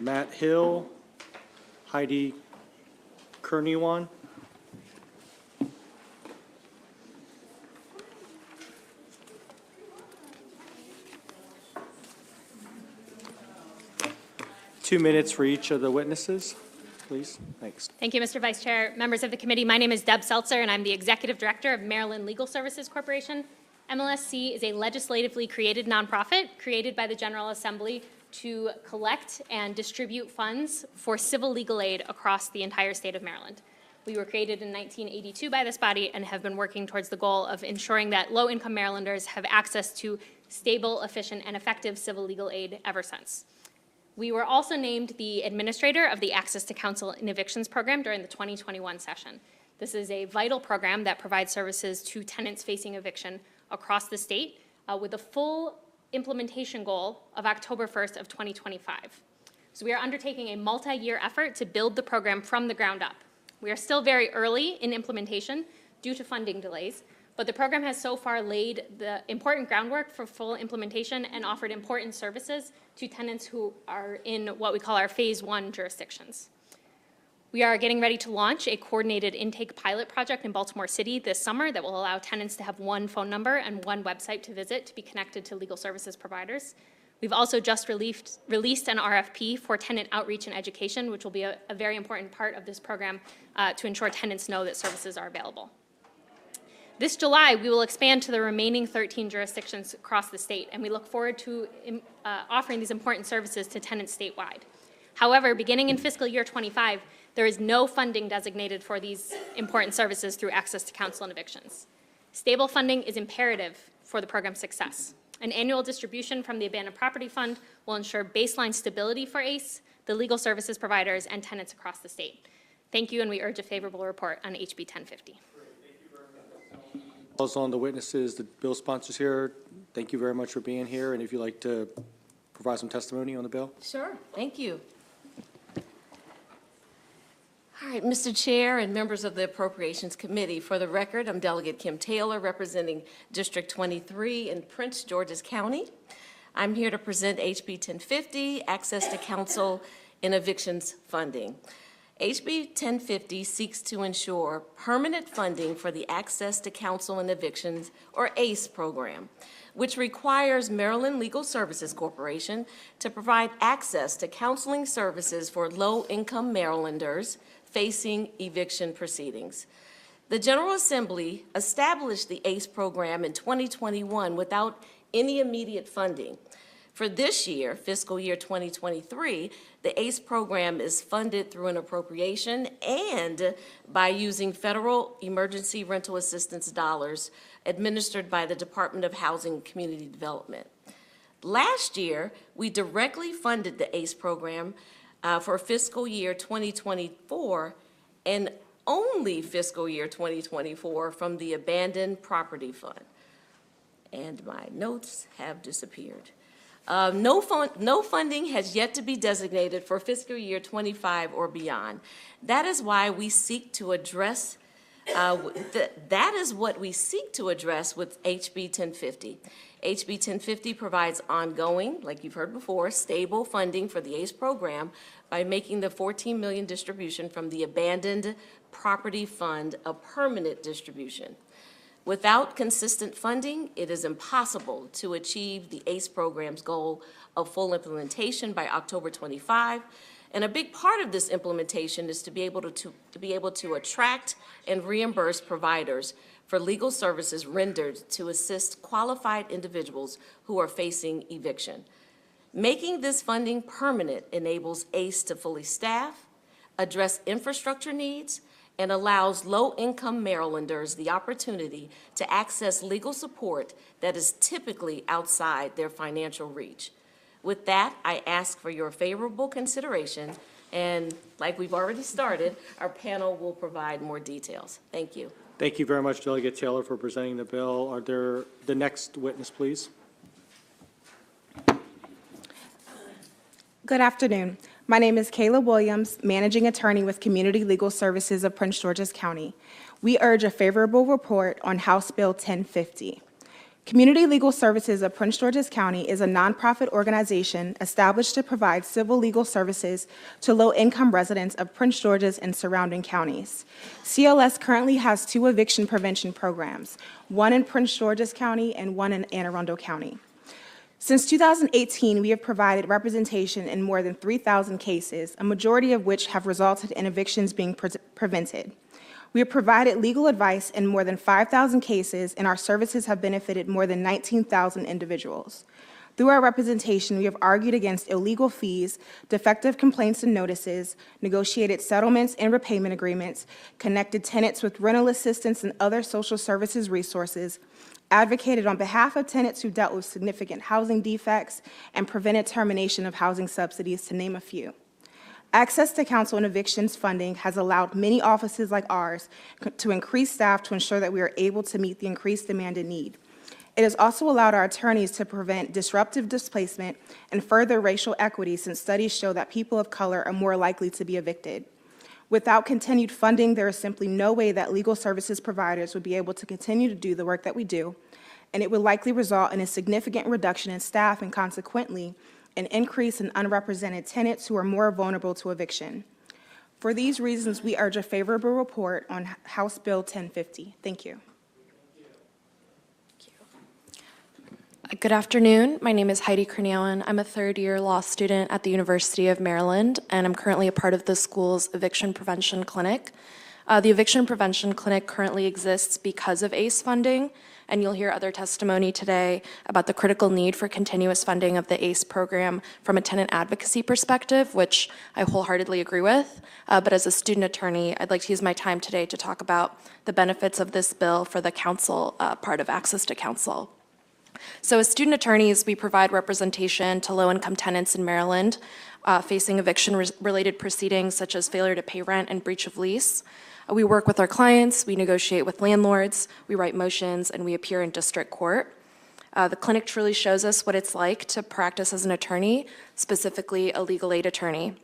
Matt Hill, Heidi Kernewan. Two minutes for each of the witnesses, please. Thanks. Thank you, Mr. Vice Chair. Members of the committee, my name is Deb Seltzer, and I'm the Executive Director of Maryland Legal Services Corporation. MLSC is a legislatively created nonprofit created by the General Assembly to collect and distribute funds for civil legal aid across the entire state of Maryland. We were created in 1982 by this body and have been working towards the goal of ensuring that low-income Marylanders have access to stable, efficient, and effective civil legal aid ever since. We were also named the administrator of the Access to Counsel and Evictions program during the 2021 session. This is a vital program that provides services to tenants facing eviction across the state with a full implementation goal of October 1st of 2025. So we are undertaking a multi-year effort to build the program from the ground up. We are still very early in implementation due to funding delays, but the program has so far laid the important groundwork for full implementation and offered important services to tenants who are in what we call our Phase 1 jurisdictions. We are getting ready to launch a coordinated intake pilot project in Baltimore City this summer that will allow tenants to have one phone number and one website to visit to be connected to legal services providers. We've also just released an RFP for tenant outreach and education, which will be a very important part of this program to ensure tenants know that services are available. This July, we will expand to the remaining 13 jurisdictions across the state, and we look forward to offering these important services to tenants statewide. However, beginning in fiscal year 25, there is no funding designated for these important services through access to counsel and evictions. Stable funding is imperative for the program's success. An annual distribution from the Abandoned Property Fund will ensure baseline stability for ACE, the legal services providers, and tenants across the state. Thank you, and we urge a favorable report on HB 1050. Also on the witnesses, the bill sponsors here, thank you very much for being here, and if you'd like to provide some testimony on the bill. Sure, thank you. All right, Mr. Chair and members of the Appropriations Committee, for the record, I'm Delegate Kim Taylor, representing District 23 in Prince George's County. I'm here to present HB 1050, Access to Counsel in Evictions Funding. HB 1050 seeks to ensure permanent funding for the Access to Counsel and Evictions, or ACE program, which requires Maryland Legal Services Corporation to provide access to counseling services for low-income Marylanders facing eviction proceedings. The General Assembly established the ACE program in 2021 without any immediate funding. For this year, fiscal year 2023, the ACE program is funded through an appropriation and by using federal emergency rental assistance dollars administered by the Department of Housing and Community Development. Last year, we directly funded the ACE program for fiscal year 2024 and only fiscal year 2024 from the Abandoned Property Fund. And my notes have disappeared. No funding has yet to be designated for fiscal year 25 or beyond. That is why we seek to address, that is what we seek to address with HB 1050. HB 1050 provides ongoing, like you've heard before, stable funding for the ACE program by making the $14 million distribution from the Abandoned Property Fund a permanent distribution. Without consistent funding, it is impossible to achieve the ACE program's goal of full implementation by October 25. And a big part of this implementation is to be able to attract and reimburse providers for legal services rendered to assist qualified individuals who are facing eviction. Making this funding permanent enables ACE to fully staff, address infrastructure needs, and allows low-income Marylanders the opportunity to access legal support that is typically outside their financial reach. With that, I ask for your favorable consideration, and like we've already started, our panel will provide more details. Thank you. Thank you very much, Delegate Taylor, for presenting the bill. Are there the next witness, please? Good afternoon. My name is Kayla Williams, Managing Attorney with Community Legal Services of Prince George's County. We urge a favorable report on House Bill 1050. Community Legal Services of Prince George's County is a nonprofit organization established to provide civil legal services to low-income residents of Prince George's and surrounding counties. CLS currently has 2 eviction prevention programs, one in Prince George's County and one in Anne Arundel County. Since 2018, we have provided representation in more than 3,000 cases, a majority of which have resulted in evictions being prevented. We have provided legal advice in more than 5,000 cases, and our services have benefited more than 19,000 individuals. Through our representation, we have argued against illegal fees, defective complaints and notices, negotiated settlements and repayment agreements, connected tenants with rental assistance and other social services resources, advocated on behalf of tenants who dealt with significant housing defects, and prevented termination of housing subsidies, to name a few. Access to counsel and evictions funding has allowed many offices like ours to increase staff to ensure that we are able to meet the increased demand and need. It has also allowed our attorneys to prevent disruptive displacement and further racial equity, since studies show that people of color are more likely to be evicted. Without continued funding, there is simply no way that legal services providers would be able to continue to do the work that we do, and it would likely result in a significant reduction in staff and consequently an increase in unrepresented tenants who are more vulnerable to eviction. For these reasons, we urge a favorable report on House Bill 1050. Thank you. Good afternoon. My name is Heidi Cornelian. I'm a third-year law student at the University of Maryland, and I'm currently a part of the school's Eviction Prevention Clinic. The Eviction Prevention Clinic currently exists because of ACE funding, and you'll hear other testimony today about the critical need for continuous funding of the ACE program from a tenant advocacy perspective, which I wholeheartedly agree with. But as a student attorney, I'd like to use my time today to talk about the benefits of this bill for the counsel part of access to counsel. So as student attorneys, we provide representation to low-income tenants in Maryland facing eviction-related proceedings such as failure to pay rent and breach of lease. We work with our clients, we negotiate with landlords, we write motions, and we appear in district court. The clinic truly shows us what it's like to practice as an attorney, specifically a legal aid attorney.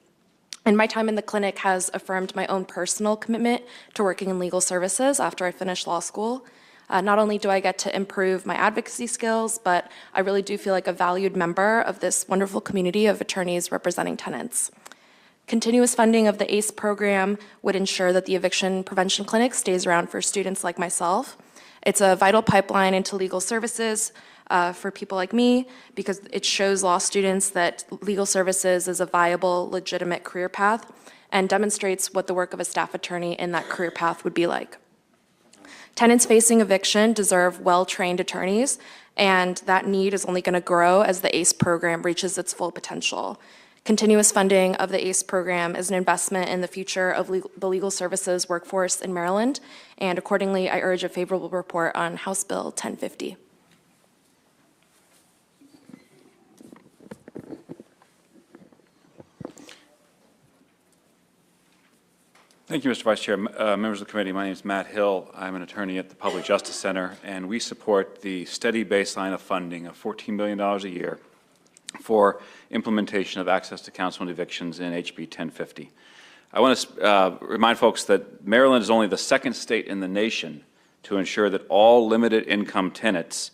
And my time in the clinic has affirmed my own personal commitment to working in legal services after I finished law school. Not only do I get to improve my advocacy skills, but I really do feel like a valued member of this wonderful community of attorneys representing tenants. Continuous funding of the ACE program would ensure that the Eviction Prevention Clinic stays around for students like myself. It's a vital pipeline into legal services for people like me, because it shows law students that legal services is a viable, legitimate career path and demonstrates what the work of a staff attorney in that career path would be like. Tenants facing eviction deserve well-trained attorneys, and that need is only going to grow as the ACE program reaches its full potential. Continuous funding of the ACE program is an investment in the future of the legal services workforce in Maryland, and accordingly, I urge a favorable report on House Bill 1050. Thank you, Mr. Vice Chair. Members of the committee, my name is Matt Hill. I'm an attorney at the Public Justice Center, and we support the steady baseline of funding of $14 billion a year for implementation of access to counsel and evictions in HB 1050. I want to remind folks that Maryland is only the second state in the nation to ensure that all limited income tenants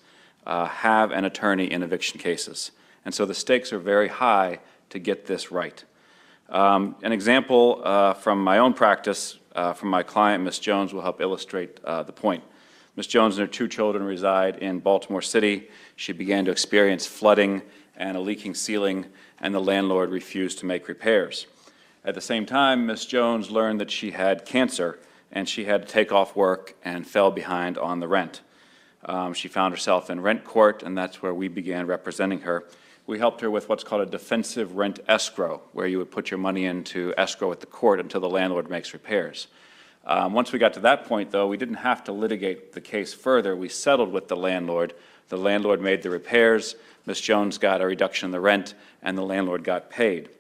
have an attorney in eviction cases. And so the stakes are very high to get this right. An example from my own practice, from my client, Ms. Jones, will help illustrate the point. Ms. Jones and her 2 children reside in Baltimore City. She began to experience flooding and a leaking ceiling, and the landlord refused to make repairs. At the same time, Ms. Jones learned that she had cancer, and she had to take off work and fell behind on the rent. She found herself in rent court, and that's where we began representing her. We helped her with what's called a defensive rent escrow, where you would put your money into escrow at the court until the landlord makes repairs. Once we got to that point, though, we didn't have to litigate the case further. We settled with the landlord. The landlord made the repairs, Ms. Jones got a reduction in the rent, and the landlord got paid.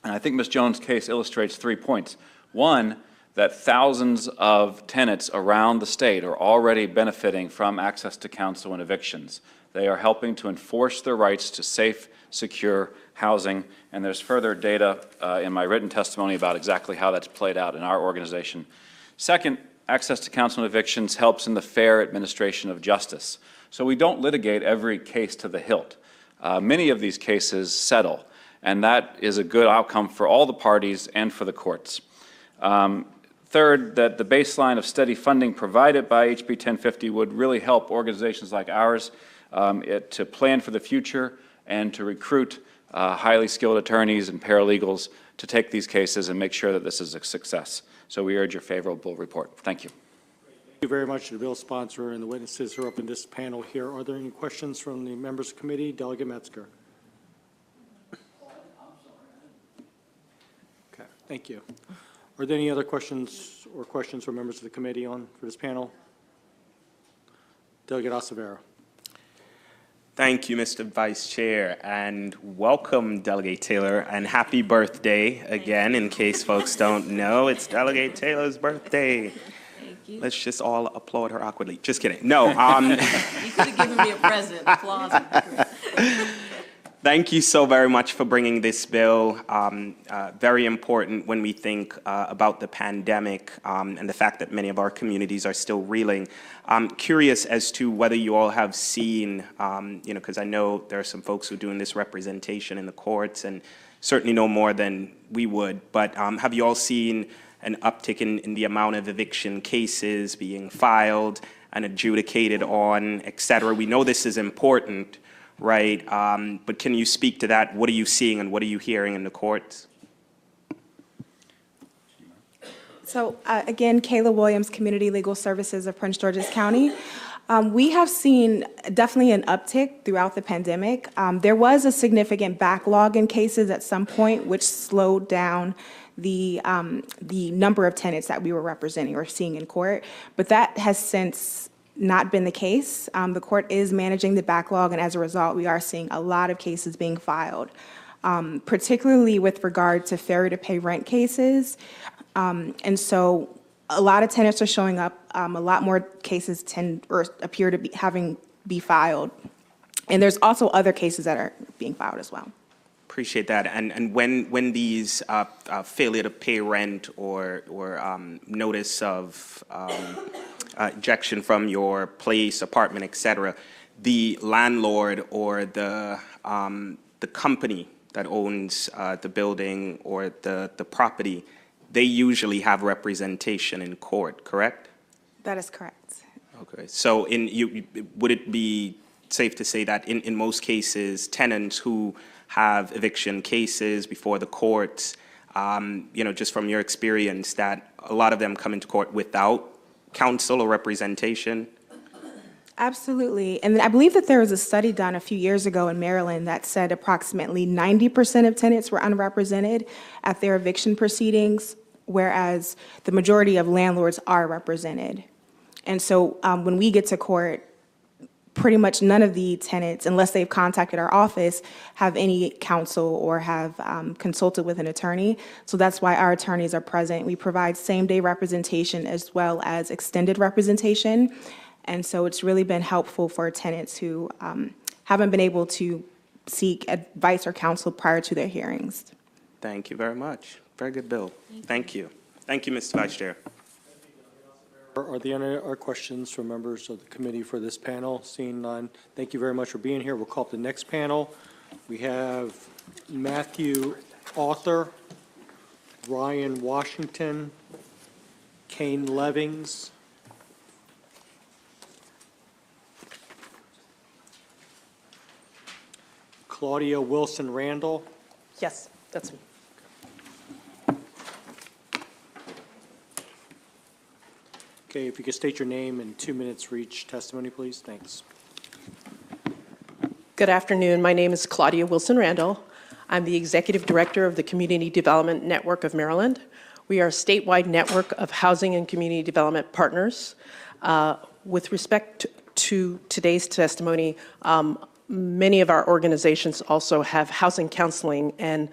And I think Ms. Jones' case illustrates 3 points. One, that thousands of tenants around the state are already benefiting from access to counsel and evictions. They are helping to enforce their rights to safe, secure housing, and there's further data in my written testimony about exactly how that's played out in our organization. Second, access to counsel and evictions helps in the fair administration of justice. So we don't litigate every case to the hilt. Many of these cases settle, and that is a good outcome for all the parties and for the courts. Third, that the baseline of steady funding provided by HB 1050 would really help organizations like ours to plan for the future and to recruit highly skilled attorneys and paralegals to take these cases and make sure that this is a success. So we urge your favorable report. Thank you. Thank you very much to the bill sponsor and the witnesses who are up in this panel here. Are there any questions from the members of the committee? Delegate Metzger. Okay, thank you. Are there any other questions from members of the committee for this panel? Delegate Acevedo. Thank you, Mr. Vice Chair, and welcome, Delegate Taylor, and happy birthday again, in case folks don't know. It's Delegate Taylor's birthday. Thank you. Let's just all applaud her awkwardly. Just kidding. No. You could have given me a present. Applause. Thank you so very much for bringing this bill. Very important when we think about the pandemic and the fact that many of our communities are still reeling. I'm curious as to whether you all have seen, because I know there are some folks who are doing this representation in the courts and certainly know more than we would, but have you all seen an uptick in the amount of eviction cases being filed and adjudicated on, et cetera? We know this is important, right? But can you speak to that? What are you seeing and what are you hearing in the courts? So again, Kayla Williams, Community Legal Services of Prince George's County. We have seen definitely an uptick throughout the pandemic. There was a significant backlog in cases at some point, which slowed down the number of tenants that we were representing or seeing in court. But that has since not been the case. The court is managing the backlog, and as a result, we are seeing a lot of cases being filed, particularly with regard to failure to pay rent cases. And so a lot of tenants are showing up. A lot more cases appear to be filed. And there's also other cases that are being filed as well. Appreciate that. And when these failure to pay rent or notice of ejection from your place, apartment, et cetera, the landlord or the company that owns the building or the property, they usually have representation in court, correct? That is correct. Okay. So would it be safe to say that in most cases, tenants who have eviction cases before the courts, just from your experience, that a lot of them come into court without counsel or representation? Absolutely. And I believe that there was a study done a few years ago in Maryland that said approximately 90% of tenants were unrepresented at their eviction proceedings, whereas the majority of landlords are represented. And so when we get to court, pretty much none of the tenants, unless they've contacted our office, have any counsel or have consulted with an attorney. So that's why our attorneys are present. We provide same-day representation as well as extended representation. And so it's really been helpful for tenants who haven't been able to seek advice or counsel prior to their hearings. Thank you very much. Very good bill. Thank you. Thank you, Mr. Vice Chair. Are there any other questions from members of the committee for this panel? Seeing none, thank you very much for being here. We'll call up the next panel. We have Matthew Author, Ryan Washington, Kane Levings, Claudia Wilson Randall. Yes, that's me. Okay, if you could state your name and 2 minutes for each testimony, please. Thanks. Good afternoon. My name is Claudia Wilson Randall. I'm the Executive Director of the Community Development Network of Maryland. We are a statewide network of housing and community development partners. With respect to today's testimony, many of our organizations also have housing counseling and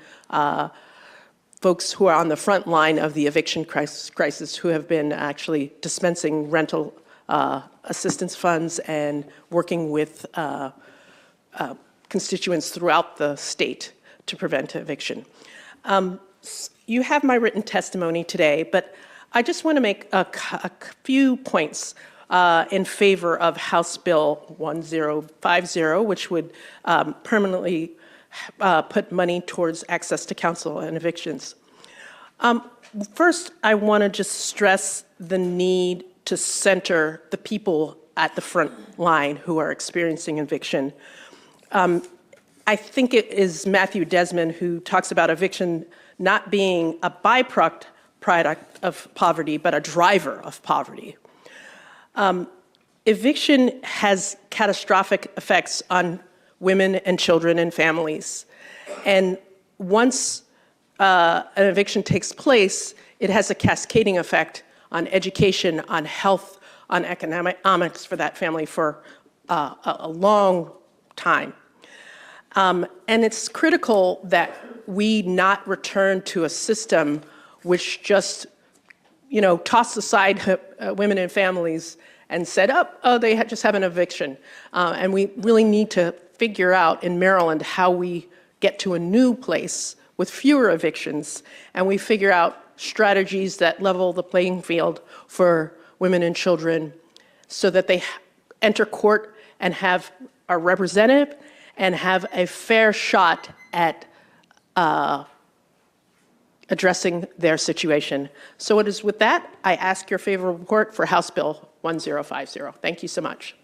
folks who are on the front line of the eviction crisis who have been actually dispensing rental assistance funds and working with constituents throughout the state to prevent eviction. You have my written testimony today, but I just want to make a few points in favor of House Bill 1050, which would permanently put money towards access to counsel and evictions. First, I want to just stress the need to center the people at the front line who are experiencing eviction. I think it is Matthew Desmond who talks about eviction not being a byproduct of poverty, but a driver of poverty. Eviction has catastrophic effects on women and children and families. And once an eviction takes place, it has a cascading effect on education, on health, on economics for that family for a long time. And it's critical that we not return to a system which just, tossed aside women and families and said, they just have an eviction. And we really need to figure out in Maryland how we get to a new place with fewer evictions, and we figure out strategies that level the playing field for women and children so that they enter court and are represented and have a fair shot at addressing their situation. So it is with that, I ask your favorable report for House Bill 1050. Thank you so much.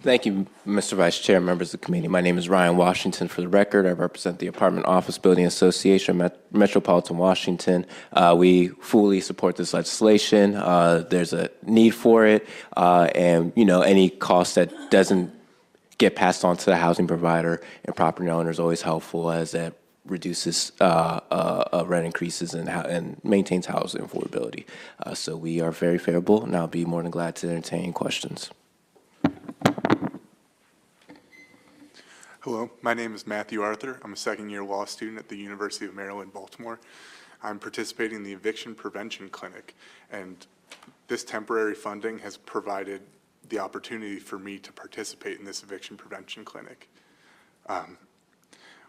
Thank you, Mr. Vice Chair, members of the committee. My name is Ryan Washington. For the record, I represent the Apartment Office Building Association of Metropolitan Washington. We fully support this legislation. There's a need for it, and any cost that doesn't get passed on to the housing provider and property owner is always helpful, as that reduces rent increases and maintains housing affordability. So we are very favorable, and I'll be more than glad to entertain questions. Hello, my name is Matthew Arthur. I'm a second-year law student at the University of Maryland, Baltimore. I'm participating in the Eviction Prevention Clinic, and this temporary funding has provided the opportunity for me to participate in this eviction prevention clinic.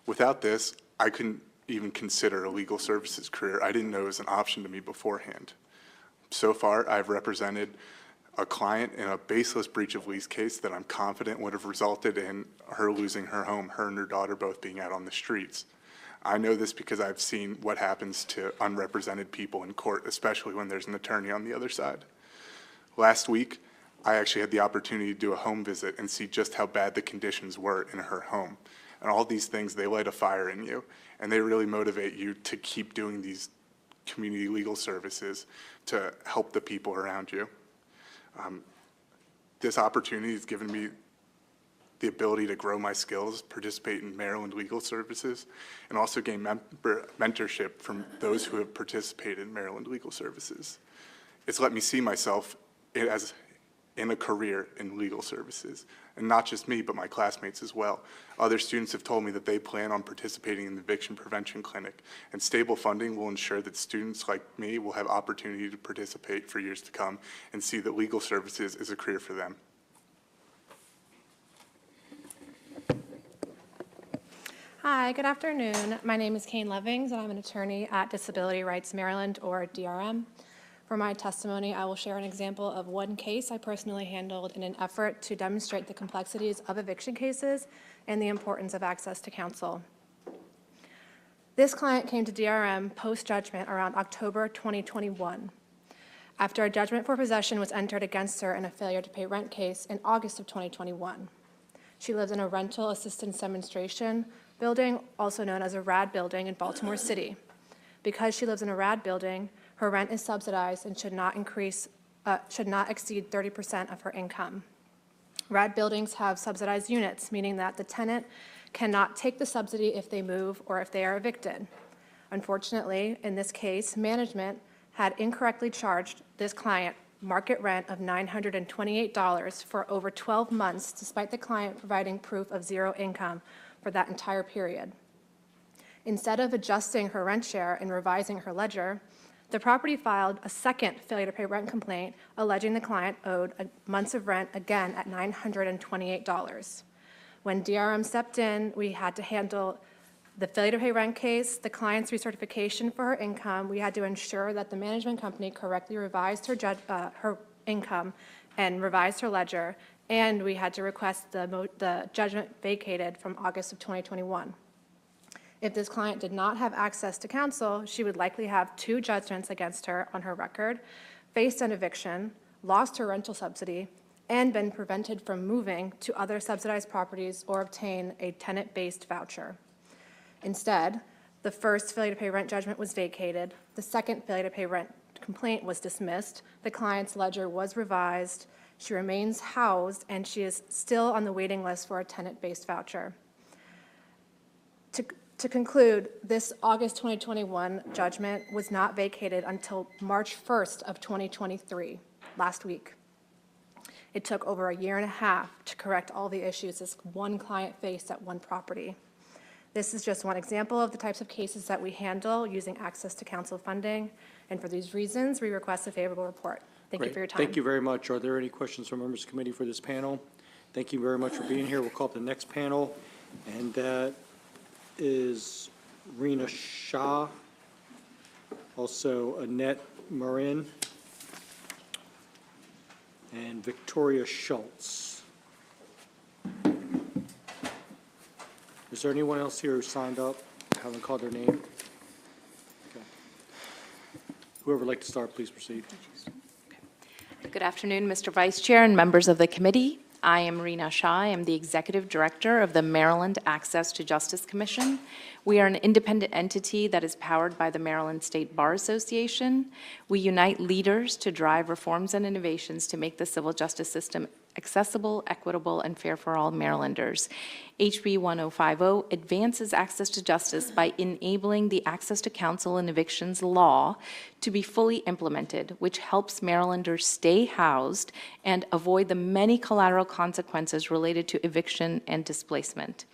Without this, I couldn't even consider a legal services career. I didn't know it was an option to me beforehand. So far, I've represented a client in a baseless breach of lease case that I'm confident would have resulted in her losing her home, her and her daughter both being out on the streets. I know this because I've seen what happens to unrepresented people in court, especially when there's an attorney on the other side. Last week, I actually had the opportunity to do a home visit and see just how bad the conditions were in her home. And all these things, they light a fire in you, and they really motivate you to keep doing these community legal services to help the people around you. This opportunity has given me the ability to grow my skills, participate in Maryland legal services, and also gain mentorship from those who have participated in Maryland legal services. It's let me see myself as in a career in legal services, and not just me, but my classmates as well. Other students have told me that they plan on participating in the Eviction Prevention Clinic, and stable funding will ensure that students like me will have opportunity to participate for years to come and see that legal services is a career for them. Hi, good afternoon. My name is Kane Levings, and I'm an attorney at Disability Rights Maryland, or DRM. For my testimony, I will share an example of one case I personally handled in an effort to demonstrate the complexities of eviction cases and the importance of access to counsel. This client came to DRM post-judgment around October 2021, after a judgment for possession was entered against her in a failure to pay rent case in August of 2021. She lives in a rental assistance demonstration building, also known as a RAD building in Baltimore City. Because she lives in a RAD building, her rent is subsidized and should not exceed 30% of her income. RAD buildings have subsidized units, meaning that the tenant cannot take the subsidy if they move or if they are evicted. Unfortunately, in this case, management had incorrectly charged this client market rent of $928 for over 12 months, despite the client providing proof of zero income for that entire period. Instead of adjusting her rent share and revising her ledger, the property filed a second failure to pay rent complaint, alleging the client owed months of rent again at $928. When DRM stepped in, we had to handle the failure to pay rent case, the client's recertification for her income. We had to ensure that the management company correctly revised her income and revised her ledger, and we had to request the judgment vacated from August of 2021. If this client did not have access to counsel, she would likely have 2 judgments against her on her record, faced an eviction, lost her rental subsidy, and been prevented from moving to other subsidized properties or obtain a tenant-based voucher. Instead, the first failure to pay rent judgment was vacated, the second failure to pay rent complaint was dismissed, the client's ledger was revised, she remains housed, and she is still on the waiting list for a tenant-based voucher. To conclude, this August 2021 judgment was not vacated until March 1st of 2023, last week. It took over a year and a half to correct all the issues this one client faced at one property. This is just one example of the types of cases that we handle using access to counsel funding, and for these reasons, we request a favorable report. Thank you for your time. Thank you very much. Are there any questions from members of the committee for this panel? Thank you very much for being here. We'll call up the next panel, and that is Rena Shah, also Annette Marin, and Victoria Schultz. Is there anyone else here who signed up, haven't called their name? Okay. Whoever would like to start, please proceed. Good afternoon, Mr. Vice Chair and members of the committee. I am Rena Shah. I am the Executive Director of the Maryland Access to Justice Commission. We are an independent entity that is powered by the Maryland State Bar Association. We unite leaders to drive reforms and innovations to make the civil justice system accessible, equitable, and fair for all Marylanders. HB 1050 advances access to justice by enabling the Access to Counsel and Evictions law to be fully implemented, which helps Marylanders stay housed and avoid the many collateral consequences related to eviction and displacement.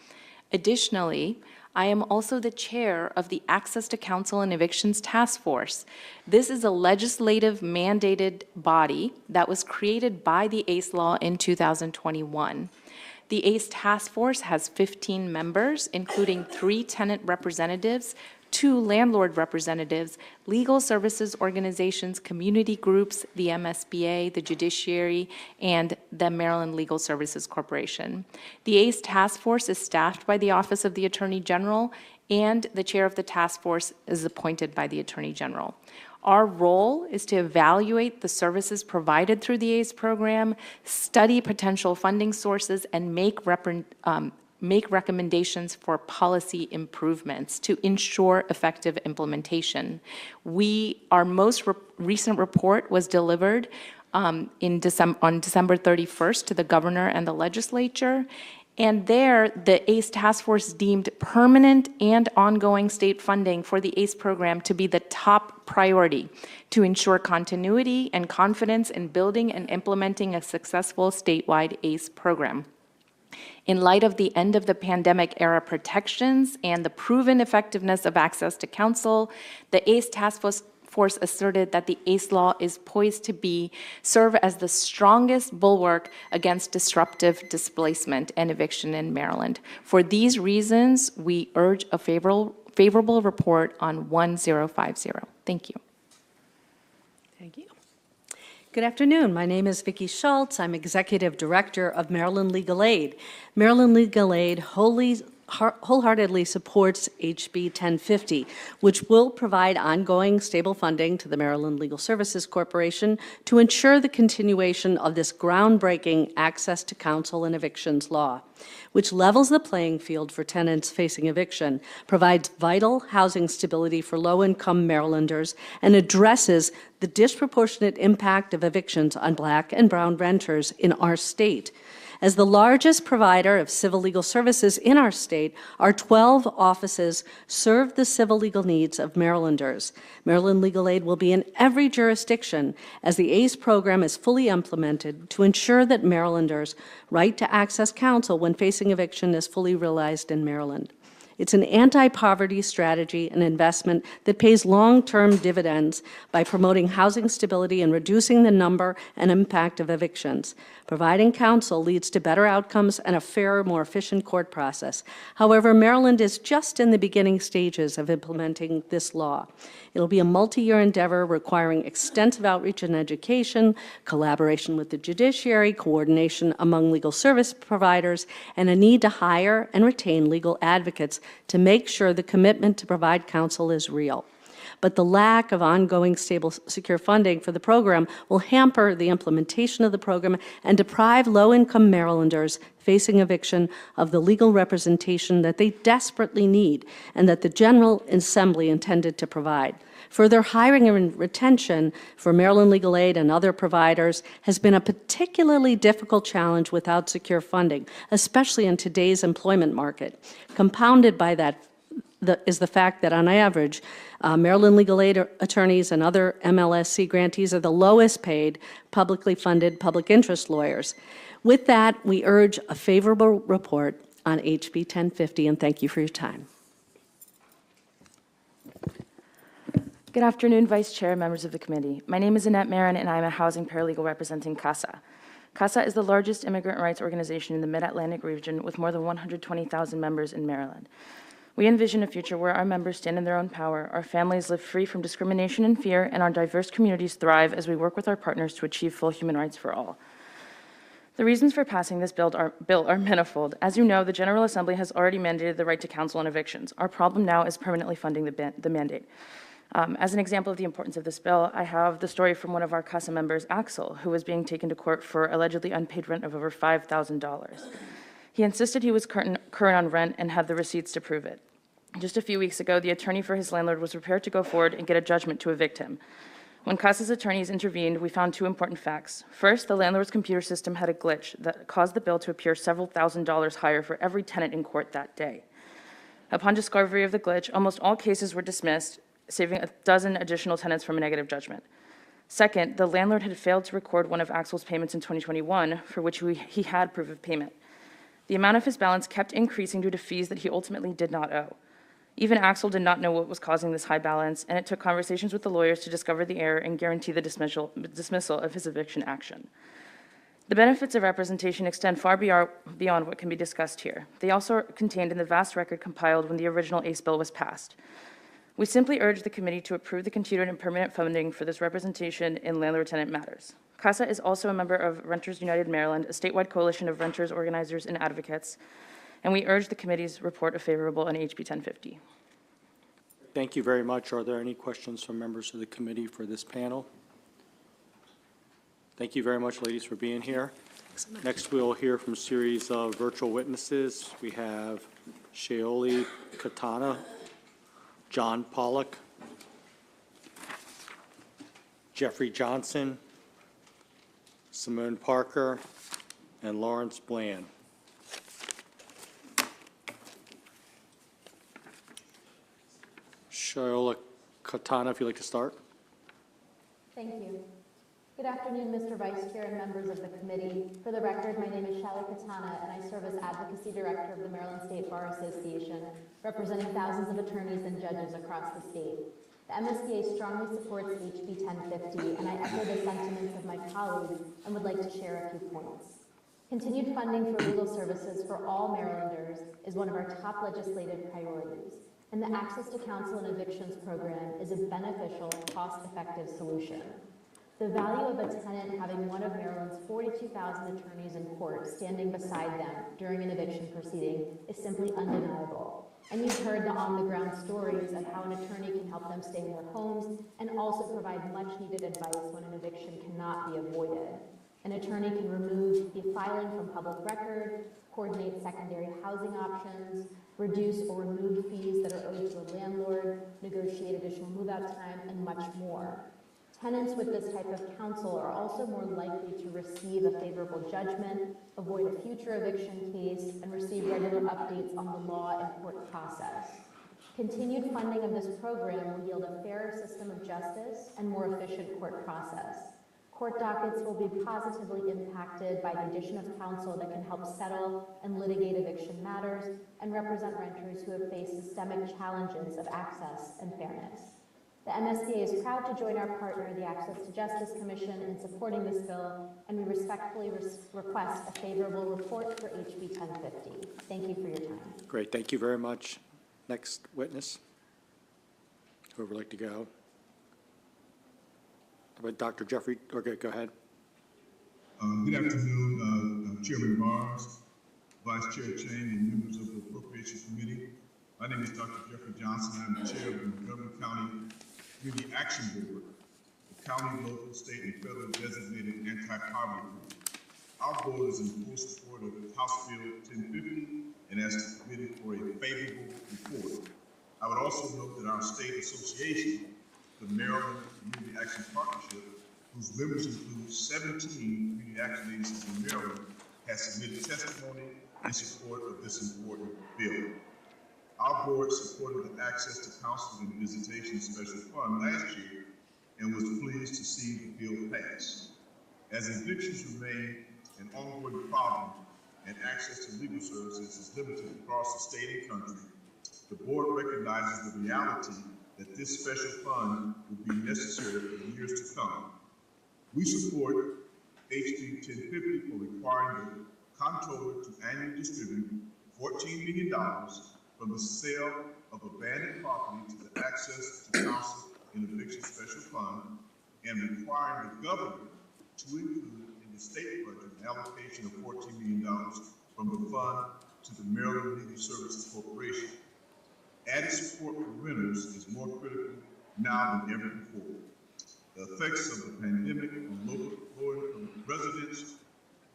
Additionally, I am also the chair of the Access to Counsel and Evictions Task Force. This is a legislative mandated body that was created by the ACE law in 2021. The ACE Task Force has 15 members, including 3 tenant representatives, 2 landlord representatives, legal services organizations, community groups, the MSBA, the judiciary, and the Maryland Legal Services Corporation. The ACE Task Force is staffed by the Office of the Attorney General, and the chair of the task force is appointed by the Attorney General. Our role is to evaluate the services provided through the ACE program, study potential funding sources, and make recommendations for policy improvements to ensure effective implementation. Our most recent report was delivered on December 31st to the governor and the legislature. And there, the ACE Task Force deemed permanent and ongoing state funding for the ACE program to be the top priority to ensure continuity and confidence in building and implementing a successful statewide ACE program. In light of the end of the pandemic era protections and the proven effectiveness of access to counsel, the ACE Task Force asserted that the ACE law is poised to serve as the strongest bulwark against disruptive displacement and eviction in Maryland. For these reasons, we urge a favorable report on 1050. Thank you. Thank you. Good afternoon. My name is Vicki Schultz. I'm Executive Director of Maryland Legal Aid. Maryland Legal Aid wholeheartedly supports HB 1050, which will provide ongoing stable funding to the Maryland Legal Services Corporation to ensure the continuation of this groundbreaking access to counsel and evictions law, which levels the playing field for tenants facing eviction, provides vital housing stability for low-income Marylanders, and addresses the disproportionate impact of evictions on Black and brown renters in our state. As the largest provider of civil legal services in our state, our 12 offices serve the civil legal needs of Marylanders. Maryland Legal Aid will be in every jurisdiction as the ACE program is fully implemented to ensure that Marylanders' right to access counsel when facing eviction is fully realized in Maryland. It's an anti-poverty strategy and investment that pays long-term dividends by promoting housing stability and reducing the number and impact of evictions. Providing counsel leads to better outcomes and a fairer, more efficient court process. However, Maryland is just in the beginning stages of implementing this law. It'll be a multi-year endeavor requiring extensive outreach and education, collaboration with the judiciary, coordination among legal service providers, and a need to hire and retain legal advocates to make sure the commitment to provide counsel is real. But the lack of ongoing, stable, secure funding for the program will hamper the implementation of the program and deprive low-income Marylanders facing eviction of the legal representation that they desperately need and that the General Assembly intended to provide. Further, hiring and retention for Maryland Legal Aid and other providers has been a particularly difficult challenge without secure funding, especially in today's employment market. Compounded by that is the fact that, on average, Maryland Legal Aid attorneys and other MLSC grantees are the lowest paid publicly funded public interest lawyers. With that, we urge a favorable report on HB 1050, and thank you for your time. Good afternoon, Vice Chair, members of the committee. My name is Annette Marin, and I am a housing paralegal representing CASA. CASA is the largest immigrant rights organization in the Mid-Atlantic region with more than 120,000 members in Maryland. We envision a future where our members stand in their own power, our families live free from discrimination and fear, and our diverse communities thrive as we work with our partners to achieve full human rights for all. The reasons for passing this bill are manifold. As you know, the General Assembly has already mandated the right to counsel on evictions. Our problem now is permanently funding the mandate. As an example of the importance of this bill, I have the story from one of our CASA members, Axel, who was being taken to court for allegedly unpaid rent of over $5,000. He insisted he was current on rent and had the receipts to prove it. Just a few weeks ago, the attorney for his landlord was prepared to go forward and get a judgment to evict him. When CASA's attorneys intervened, we found two important facts. First, the landlord's computer system had a glitch that caused the bill to appear several $1,000s higher for every tenant in court that day. Upon discovery of the glitch, almost all cases were dismissed, saving a dozen additional tenants from a negative judgment. Second, the landlord had failed to record one of Axel's payments in 2021, for which he had proof of payment. The amount of his balance kept increasing due to fees that he ultimately did not owe. Even Axel did not know what was causing this high balance, and it took conversations with the lawyers to discover the error and guarantee the dismissal of his eviction action. The benefits of representation extend far beyond what can be discussed here. They also are contained in the vast record compiled when the original ACE bill was passed. We simply urge the committee to approve the continued and permanent funding for this representation in landlord-tenant matters. CASA is also a member of Renters United Maryland, a statewide coalition of renters, organizers, and advocates, and we urge the committee's report of favorable on HB 1050. Thank you very much. Are there any questions from members of the committee for this panel? Thank you very much, ladies, for being here. Next, we'll hear from a series of virtual witnesses. We have Shaoli Katana, John Pollock, Jeffrey Johnson, Simone Parker, and Lawrence Bland. Shaoli Katana, if you'd like to start. Thank you. Good afternoon, Mr. Vice Chair and members of the committee. For the record, my name is Shaoli Katana, and I serve as Advocacy Director of the Maryland State Bar Association, representing thousands of attorneys and judges across the state. The MSBA strongly supports HB 1050, and I echo the sentiments of my colleagues and would like to share a few points. Continued funding for legal services for all Marylanders is one of our top legislative priorities, and the Access to Counsel and Evictions program is a beneficial, cost-effective solution. The value of a tenant having one of Maryland's 42,000 attorneys in court standing beside them during an eviction proceeding is simply undeniable. And you've heard the on-the-ground stories of how an attorney can help them stay in their homes and also provide much-needed advice when an eviction cannot be avoided. An attorney can remove the filing from public record, coordinate secondary housing options, reduce or remove fees that are owed to a landlord, negotiate additional move-out time, and much more. Tenants with this type of counsel are also more likely to receive a favorable judgment, avoid a future eviction case, and receive regular updates on the law and court process. Continued funding of this program will yield a fairer system of justice and more efficient court process. Court dockets will be positively impacted by the addition of counsel that can help settle and litigate eviction matters and represent renters who have faced systemic challenges of access and fairness. The MSBA is proud to join our partner, the Access to Justice Commission, in supporting this bill, and we respectfully request a favorable report for HB 1050. Thank you for your time. Great, thank you very much. Next witness. Whoever would like to go. How about Dr. Jeffrey? Okay, go ahead. Good afternoon, Chairman Barnes, Vice Chair Chang, and members of the Appropriations Committee. My name is Dr. Jeffrey Johnson. I'm the chair of the Montgomery County Community Action Board, the county, local, state, and federal designated anti-poverty group. Our board is in full support of House Bill 1050 and asks the committee for a favorable report. I would also note that our state association, the Maryland Community Action Partnership, whose members include 17 community action agencies in Maryland, has submitted testimony in support of this important bill. Our board supported the Access to Counsel and Visitation Special Fund last year and was pleased to see the bill pass. As evictions remain an ongoing problem and access to legal services is limited across the state and country, the board recognizes the reality that this special fund will be necessary for years to come. We support HB 1050 for requiring the comptroller to annually distribute $14 million from the sale of abandoned property to the Access to Counsel and Eviction Special Fund, and requiring the governor to include in the state budget an allocation of $14 million from the fund to the Maryland Legal Services Corporation. Added support for renters is more critical now than ever before. The effects of the pandemic on low-income residents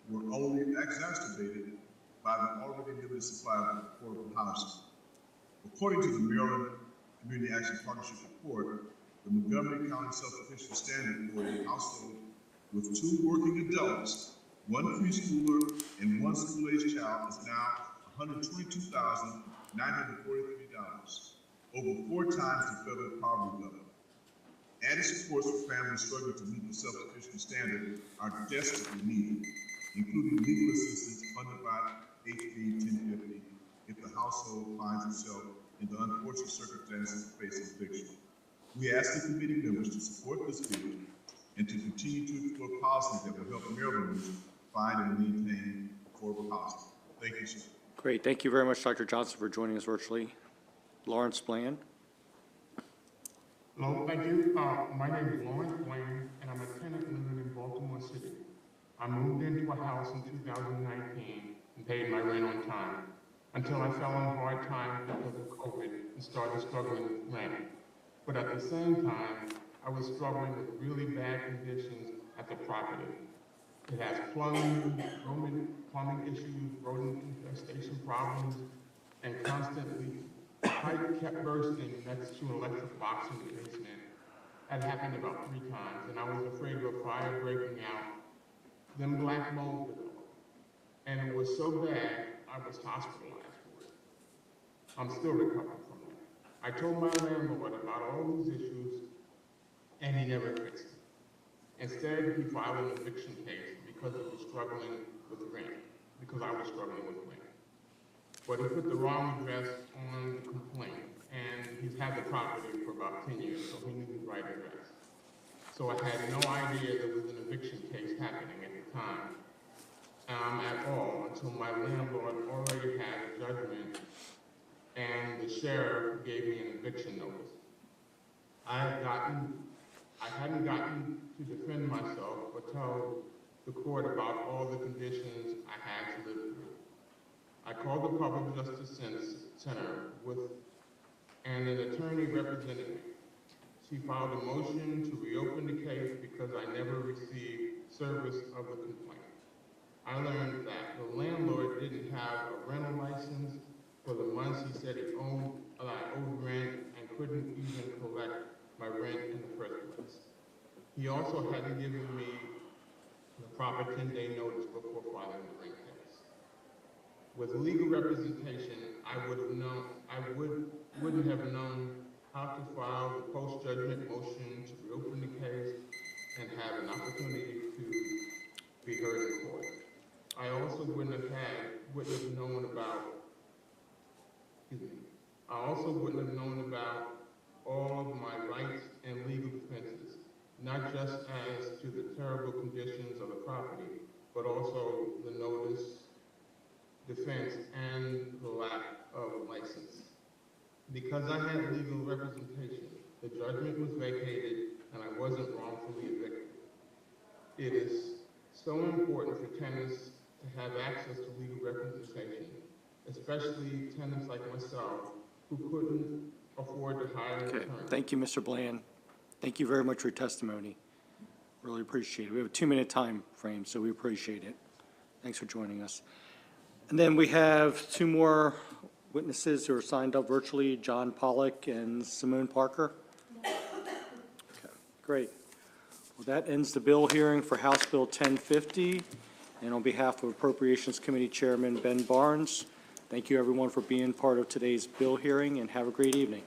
were only exacerbated by the already limited supply of affordable housing. According to the Maryland Community Action Partnership report, the Montgomery County Self-Sufficiency Standard for a household with 2 working adults, 1 preschooler, and 1 school-age child is now $122,943, over 4 times the federal poverty level. Added supports for families struggling to meet the self-sufficiency standard are desperately needed, including legal assistance funded by HB 1050 if the household finds itself in the unfortunate circumstances of facing eviction. We ask the committee members to support this bill and to continue to explore policies that will help Marylanders find and maintain affordable housing. Thank you, sir. Great, thank you very much, Dr. Johnson, for joining us virtually. Lawrence Bland. Hello, thank you. My name is Lawrence Bland, and I'm a tenant living in Baltimore City. I moved into a house in 2019 and paid my rent on time until I fell on hard times because of COVID and started struggling with rent. But at the same time, I was struggling with really bad conditions at the property. It has plumbing issues, rodent infestation problems, and constantly pipe kept bursting next to an electric box in the basement. That happened about 3 times, and I was afraid of a fire breaking out. Then black mold developed, and it was so bad I was hospitalized for it. I'm still recovering from it. I told my landlord about all these issues, and he never fixed it. Instead, he filed an eviction case because he was struggling with rent, because I was struggling with rent. But he put the wrong address on the complaint, and he's had the property for about 10 years, so he knew the right address. So I had no idea there was an eviction case happening at the time at all, until my landlord already had a judgment and the sheriff gave me an eviction notice. I hadn't gotten to defend myself or tell the court about all the conditions I had to live through. I called the Public Justice Center and an attorney represented me. She filed a motion to reopen the case because I never received service of the complaint. I learned that the landlord didn't have a rental license for the months he said I owed rent, and couldn't even collect my rent in the first place. He also hadn't given me the proper 10-day notice before filing the rent case. With legal representation, I wouldn't have known how to file the post-judgment motion to reopen the case and have an opportunity to be heard in court. I also wouldn't have known about all of my rights and legal defenses, not just as to the terrible conditions of the property, but also the notice, defense, and the lack of license. Because I had legal representation, the judgment was vacated and I wasn't wrongfully evicted. It is so important for tenants to have access to legal representation, especially tenants like myself who couldn't afford to hire an Okay, attorney. thank you, Mr. Bland. Thank you very much for your testimony. Really appreciate it. We have a 2-minute time frame, so we appreciate it. Thanks for joining us. And then we have 2 more witnesses who are signed up virtually, John Pollock and Simone Parker. Okay, great. Well, that ends the bill hearing for House Bill 1050. And on behalf of Appropriations Committee Chairman Ben Barnes, thank you everyone for being part of today's bill hearing, and have a great evening.